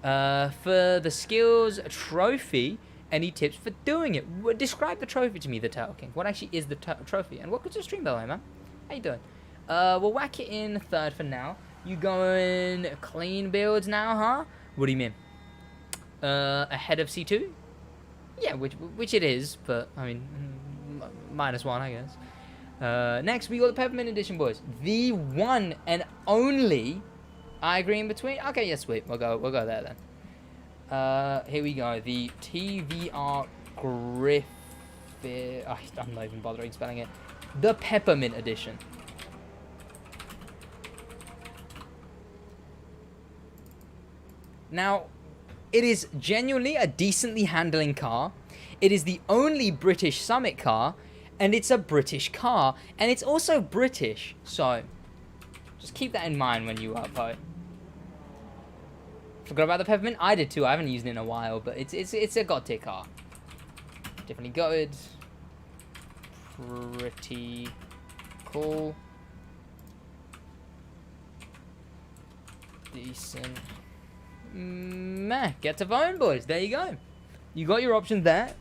For the skills trophy, any tips for doing it? Describe the trophy to me, the Turtle King. What actually is the trophy? And welcome to the stream, by the way, man. How you doing? We'll whack it in third for now. You going clean builds now, huh? What do you mean? Ahead of C2? Yeah, which it is, but, I mean... -1, I guess. Next, we got the Peppermint Edition, boys. The one and only. I agree in between. Okay, yeah, sweet. We'll go there then. Here we go. The TVR Griffith. I'm not even bothering spelling it. The Peppermint Edition. Now, it is genuinely a decently handling car. It is the only British Summit car, and it's a British car, and it's also British, so just keep that in mind when you vote. Forgot about the Peppermint? I did too. I haven't used it in a while, but it's a god tier car. Definitely good. Pretty cool. decent. Meh. Get to phone, boys. There you go. You got your options there.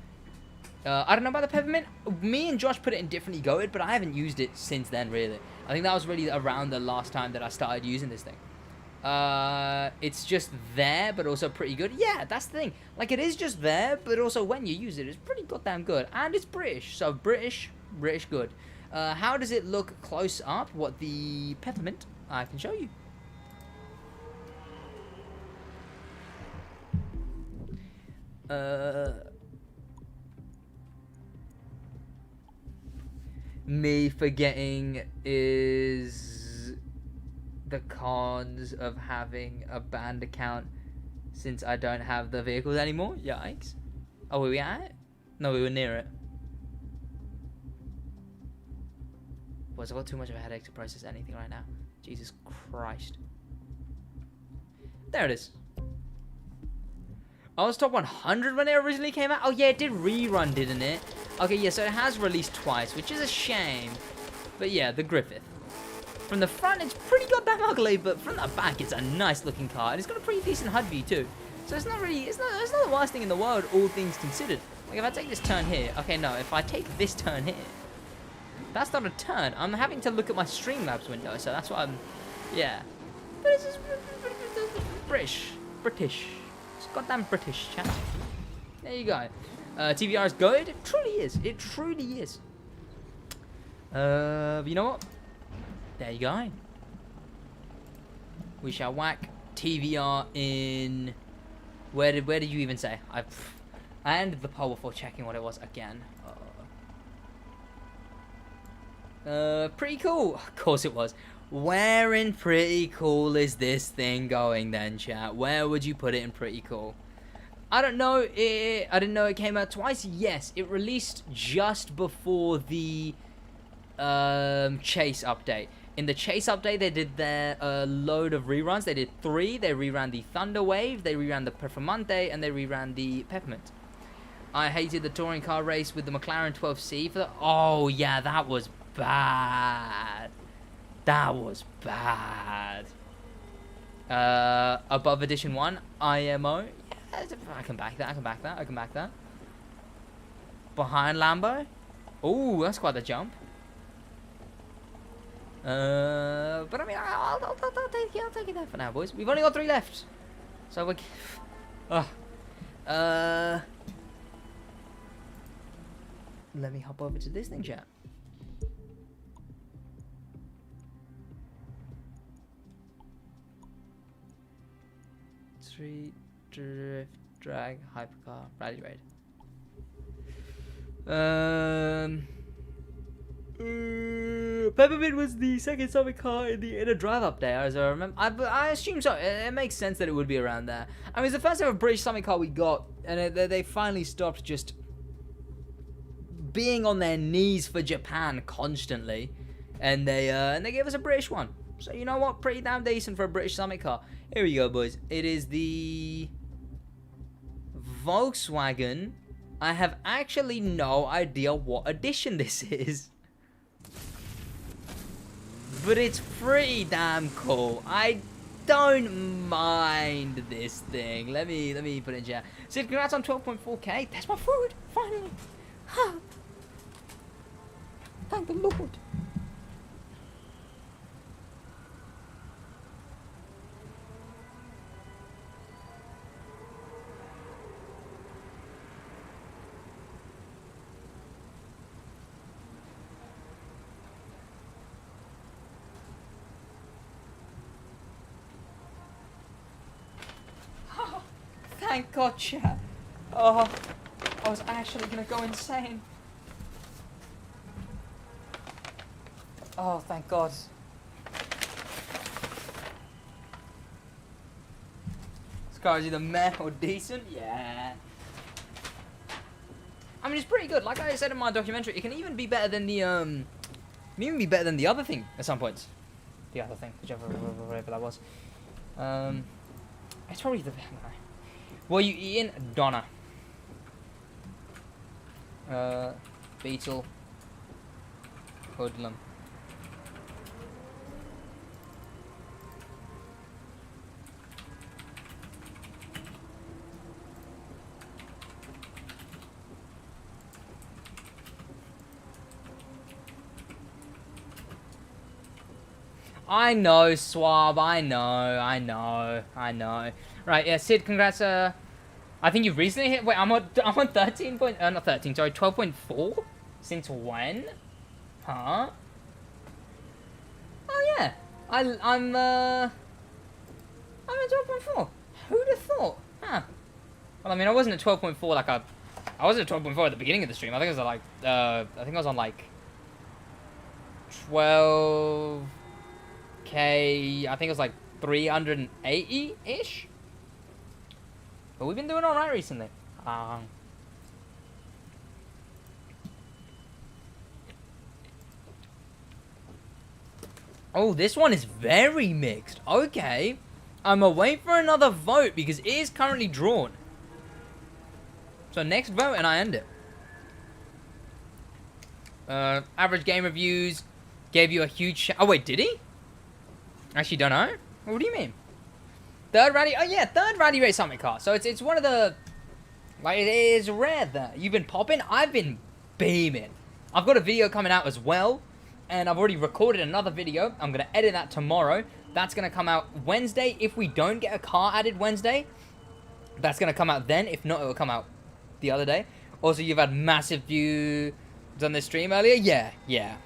I don't know about the peppermint. Me and Josh put it in differently goated, but I haven't used it since then, really. I think that was really around the last time that I started using this thing. It's just there, but also pretty good. Yeah, that's the thing. Like, it is just there, but also when you use it, it's pretty goddamn good. And it's British, so British good. How does it look close up? What, the peppermint? I can show you. Me forgetting is the cons of having a banned account since I don't have the vehicles anymore. Yikes. Oh, were we at it? No, we were near it. Boys, I've got too much of a headache to process anything right now. Jesus Christ. There it is. I was top 100 when it originally came out. Oh yeah, it did rerun, didn't it? Okay, yeah, so it has released twice, which is a shame. But yeah, the Griffith. From the front, it's pretty goddamn ugly, but from the back, it's a nice looking car. And it's got a pretty decent HUD view too. So it's not really, it's not the worst thing in the world, all things considered. Like if I take this turn here, okay, no, if I take this turn here, that's not a turn. I'm having to look at my Streamlabs window, so that's why I'm, yeah. But it's just British. It's goddamn British, chat. There you go. TVR is good. It truly is. It truly is. But you know what? There you go. We shall whack TVR in. Where did you even say? I ended the poll before checking what it was again. Pretty cool. Of course it was. Where in pretty cool is this thing going then, chat? Where would you put it in pretty cool? I don't know. I didn't know it came out twice. Yes, it released just before the Chase update. In the Chase update, they did their load of reruns. They did 3. They reran the Thunder Wave, they reran the Performante, and they reran the Peppermint. I hated the touring car race with the McLaren 12C for the... Oh, yeah, that was bad. That was bad. Above Edition 1, IMO. Yeah, I can back that, I can back that. Behind Lambo. Oh, that's quite the jump. But I mean, I'll take it there for now, boys. We've only got 3 left. So we're... Let me hop over to this thing, chat. Street, drift, drag, hypercar, rally raid. Peppermint was the second Summit car in a drive update, as I remember. I assume so. It makes sense that it would be around there. I mean, it's the first ever British Summit car we got, and they finally stopped just being on their knees for Japan constantly, and they gave us a British one. So you know what? Pretty damn decent for a British Summit car. Here we go, boys. It is the Volkswagen. I have actually no idea what edition this is. But it's pretty damn cool. I don't mind this thing. Let me put it in chat. Sid, congrats on 12.4k. That's my food. Finally. Thank the Lord. Thank God, chat. Oh, I was actually gonna go insane. Oh, thank God. This car is either meh or decent. Yeah. I mean, it's pretty good. Like I said in my documentary, it can even be better than the other thing at some points. The other thing, whatever that was. It's probably the. What are you eating? Donna. Beetle. Hoodlum. I know, Swab. I know. Right, yeah, Sid, congrats. I think you've recently hit. Wait, I'm on 13 point. Not 13. Sorry, 12.4. Since when? Huh? Oh yeah. I'm at 12.4. Who'd have thought? Huh. Well, I mean, I wasn't at 12.4 like I wasn't at 12.4 at the beginning of the stream. I think it was like I think I was on like 12k. I think it was like 380-ish. But we've been doing all right recently. Oh, this one is very mixed. Okay. I'm away for another vote because it is currently drawn. So next vote and I end it. Average game reviews gave you a huge oh wait, did he? Actually don't know. What do you mean? Third rally? Oh yeah, third rally race summit car. So it's one of the like it is rare that you've been popping. I've been beaming. I've got a video coming out as well, and I've already recorded another video. I'm gonna edit that tomorrow. That's gonna come out Wednesday. If we don't get a car added Wednesday, that's gonna come out then. If not, it will come out the other day. Also, you've had massive views on this stream earlier. Yeah.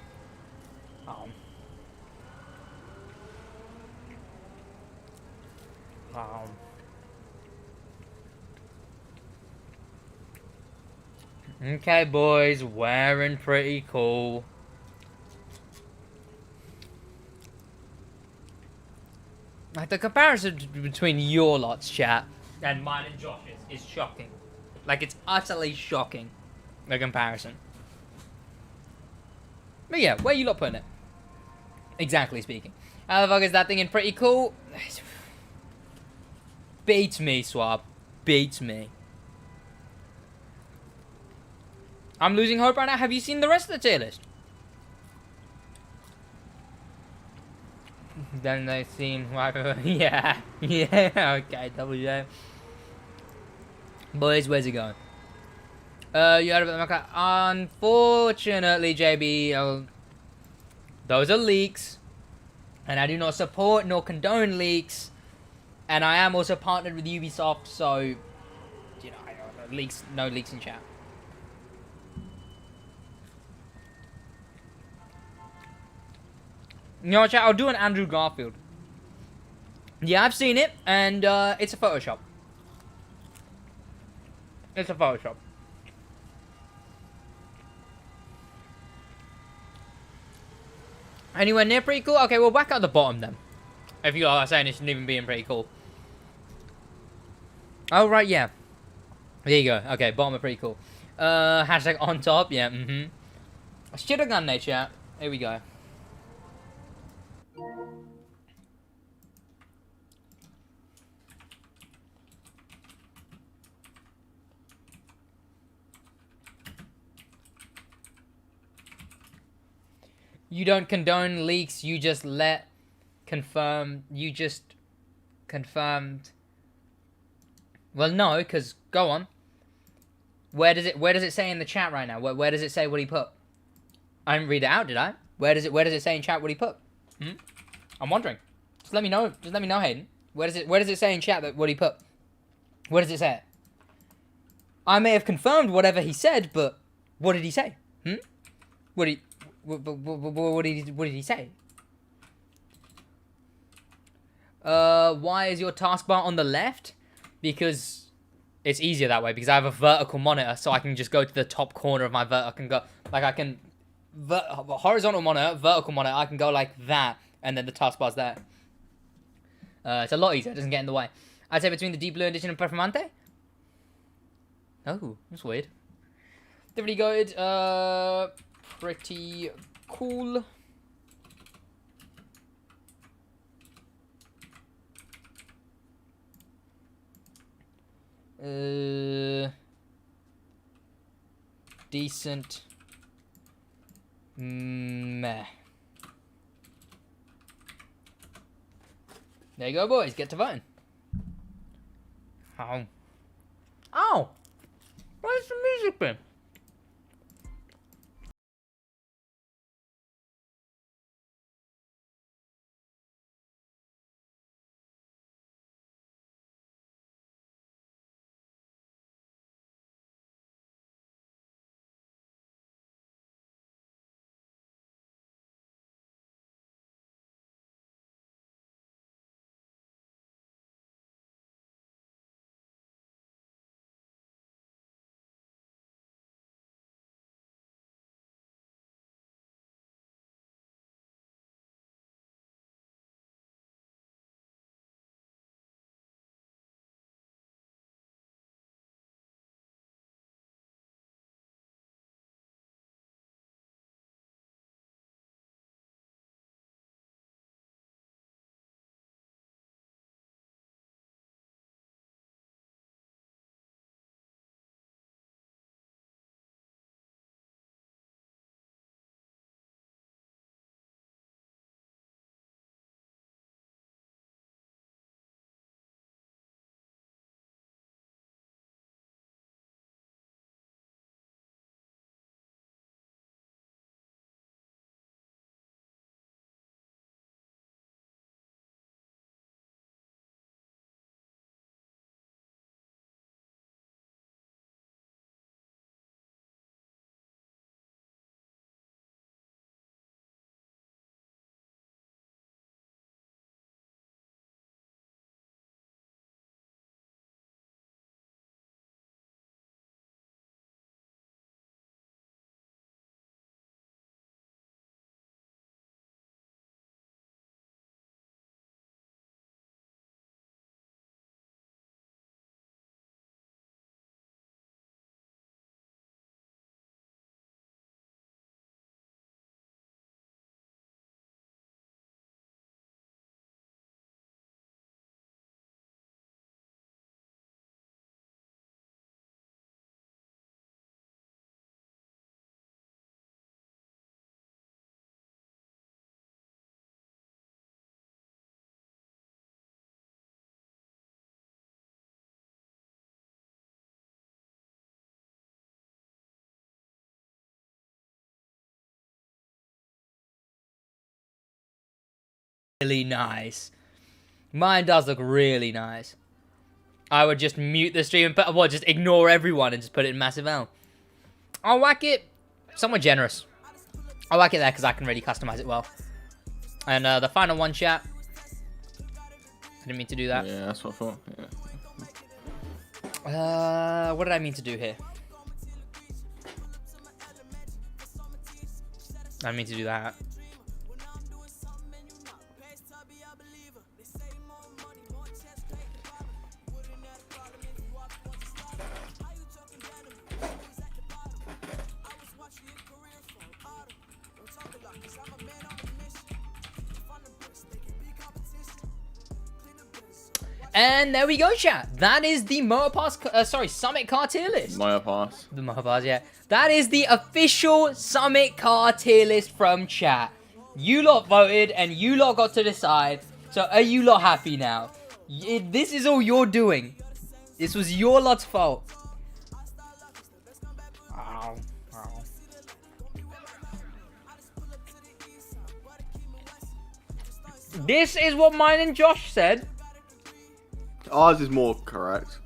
Okay, boys, wearing pretty cool. Like, the comparison between your lot's chat and mine and Josh's is shocking. Like, it's utterly shocking, the comparison. But yeah, where you lot putting it? Exactly speaking. How the fuck is that thing in pretty cool? Beats me, Swab. Beats me. I'm losing hope right now. Have you seen the rest of the tier list? Then they seem like yeah, okay, WJ. Boys, where's it going? You heard about the unfortunately, JB, those are leaks, and I do not support nor condone leaks, and I am also partnered with Ubisoft, so you know, leaks, no leaks in chat. You know what, chat? I'll do an Andrew Garfield. Yeah, I've seen it, and it's a Photoshop. It's a Photoshop. Anywhere near pretty cool? Okay, well, back at the bottom then. If you are saying it shouldn't even be in pretty cool. Oh, right, yeah. There you go. Okay, bottom of pretty cool. Hashtag on top, yeah, I should have done that, chat. Here we go. You don't condone leaks, you just confirmed. Well, no, because, go on. Where does it say in the chat right now? Where does it say what he put? I didn't read it out, did I? Where does it say in chat what he put? I'm wondering. Just let me know, Hayden. Where does it say in chat that what he put? Where does it say it? I may have confirmed whatever he said, but what did he say? What did he say? Why is your taskbar on the left? Because it's easier that way. Because I have a vertical monitor, so I can just go to the top corner of my I can go like I can horizontal monitor, vertical monitor. I can go like that, and then the taskbar's there. It's a lot easier. It doesn't get in the way. I'd say between the Deep Blue Edition and Performante. Oh, that's weird. Pretty good. Pretty cool. Decent. Meh. There you go, boys. Get to voting. Oh. Where's the music been? really nice. Mine does look really nice. I would just mute the stream and put, well, just ignore everyone and just put it in massive L. I'll whack it somewhat generous. I'll whack it there because I can really customize it well. And the final one, chat. I didn't mean to do that. Yeah, that's what I thought. What did I mean to do here? I didn't mean to do that. And there we go, chat. That is the Summit Car tier list. Motor Pass. The Motor Pass, yeah. That is the official Summit Car tier list from chat. You lot voted, and you lot got to decide. So are you lot happy now? This is all you're doing. This was your lot's fault. Ow. Ow. This is what mine and Josh said. Ours is more correct.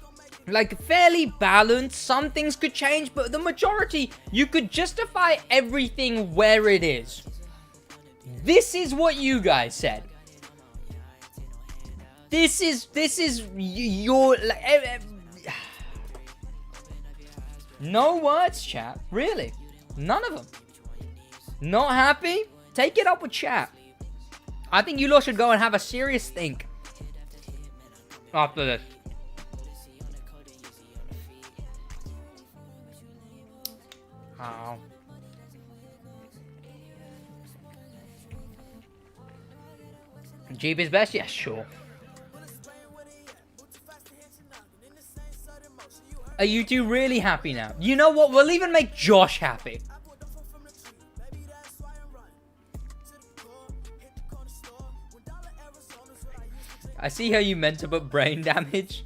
Like, fairly balanced. Some things could change, but the majority, you could justify everything where it is. This is what you guys said. This is your... Like, no words, chat. Really. None of them. Not happy? Take it up with chat. I think you lot should go and have a serious think after this. Oh. Jeep is best? Yeah, sure. Are you two really happy now? You know what? We'll even make Josh happy. I see how you meant to put brain damage,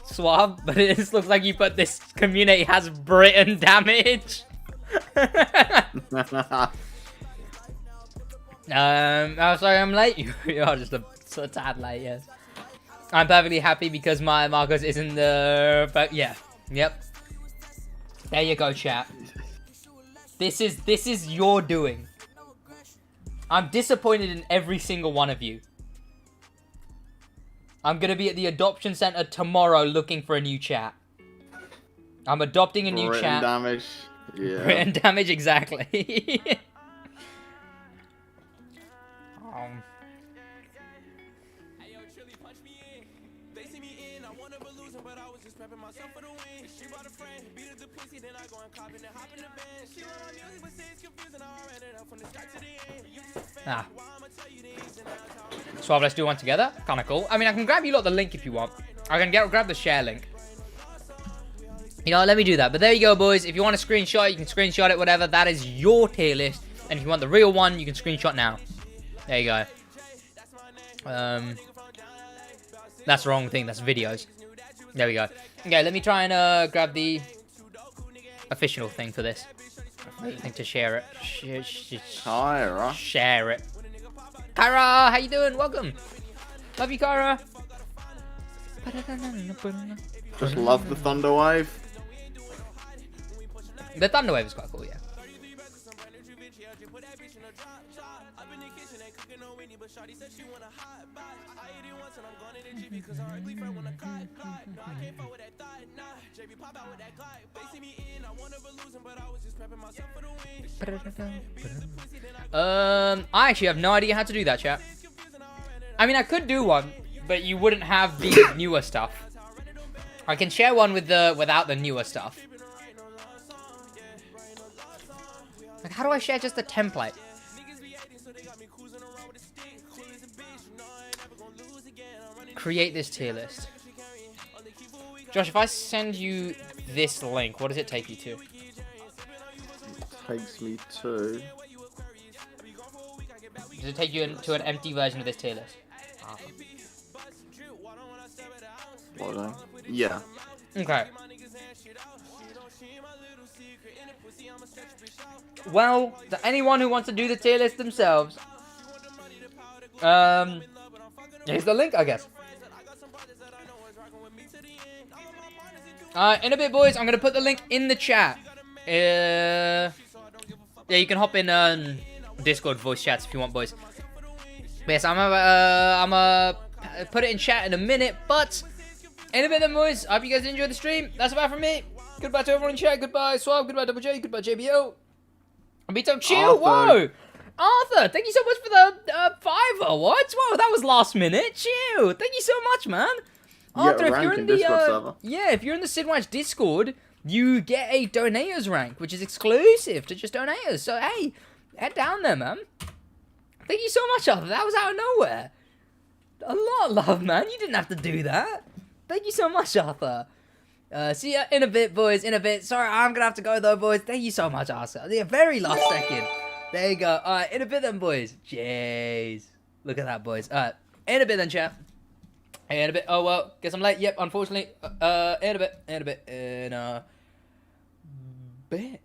Suave, but it just looks like you put this community has Britain damage. Oh, sorry, I'm late. You are just a tad late, yes. I'm perfectly happy because my Marcos isn't the... But yeah, yep. There you go, chat. This is your doing. I'm disappointed in every single one of you. I'm gonna be at the adoption center tomorrow looking for a new chat. I'm adopting a new chat. Damage. Yeah. Written damage, exactly. Ah. Suave, let's do one together. Kinda cool. I mean, I can grab you lot the link if you want. I can grab the share link. You know, let me do that. But there you go, boys. If you want to screenshot, you can screenshot it, whatever. That is your tier list. And if you want the real one, you can screenshot now. There you go. That's the wrong thing. That's videos. There we go. Okay, let me try and grab the official thing for this. I think to share it. Kyra. Share it. Kyra, how you doing? Welcome. Love you, Kyra. Just love the Thunder Wave. The Thunder Wave is quite cool, yeah. I actually have no idea how to do that, chat. I mean, I could do one, but you wouldn't have the newer stuff. I can share one with without the newer stuff. Like, how do I share just the template? Create this tier list. Josh, if I send you this link, what does it take you to? It takes me to... Does it take you to an empty version of this tier list? What, yeah. Okay. Well, to anyone who wants to do the tier list themselves, Here's the link, I guess. In a bit, boys, I'm gonna put the link in the chat. Yeah, you can hop in Discord voice chats if you want, boys. But yes, I'm gonna put it in chat in a minute. But in a bit, then, boys. I hope you guys enjoyed the stream. That's about from me. Goodbye to everyone in chat. Goodbye, Swab. Goodbye, Double J. Goodbye, JBO. And Beat Up Chill. Whoa, Arthur. Thank you so much for the $5. What? Whoa, that was last minute. Chill. Thank you so much, man. Arthur, if you're in the if you're in the SidWaj Discord, you get a donators rank, which is exclusive to just donators. So hey, head down there, man. Thank you so much, Arthur. That was out of nowhere. A lot of love, man. You didn't have to do that. Thank you so much, Arthur. See ya in a bit, boys. In a bit. Sorry, I'm gonna have to go though, boys. Thank you so much, Arthur. The very last second. There you go. All right, in a bit then, boys. Jeez, look at that, boys. All right, in a bit then, chat. In a bit. Oh well, guess I'm late. Yep, unfortunately. In a bit. In a bit. In a bit.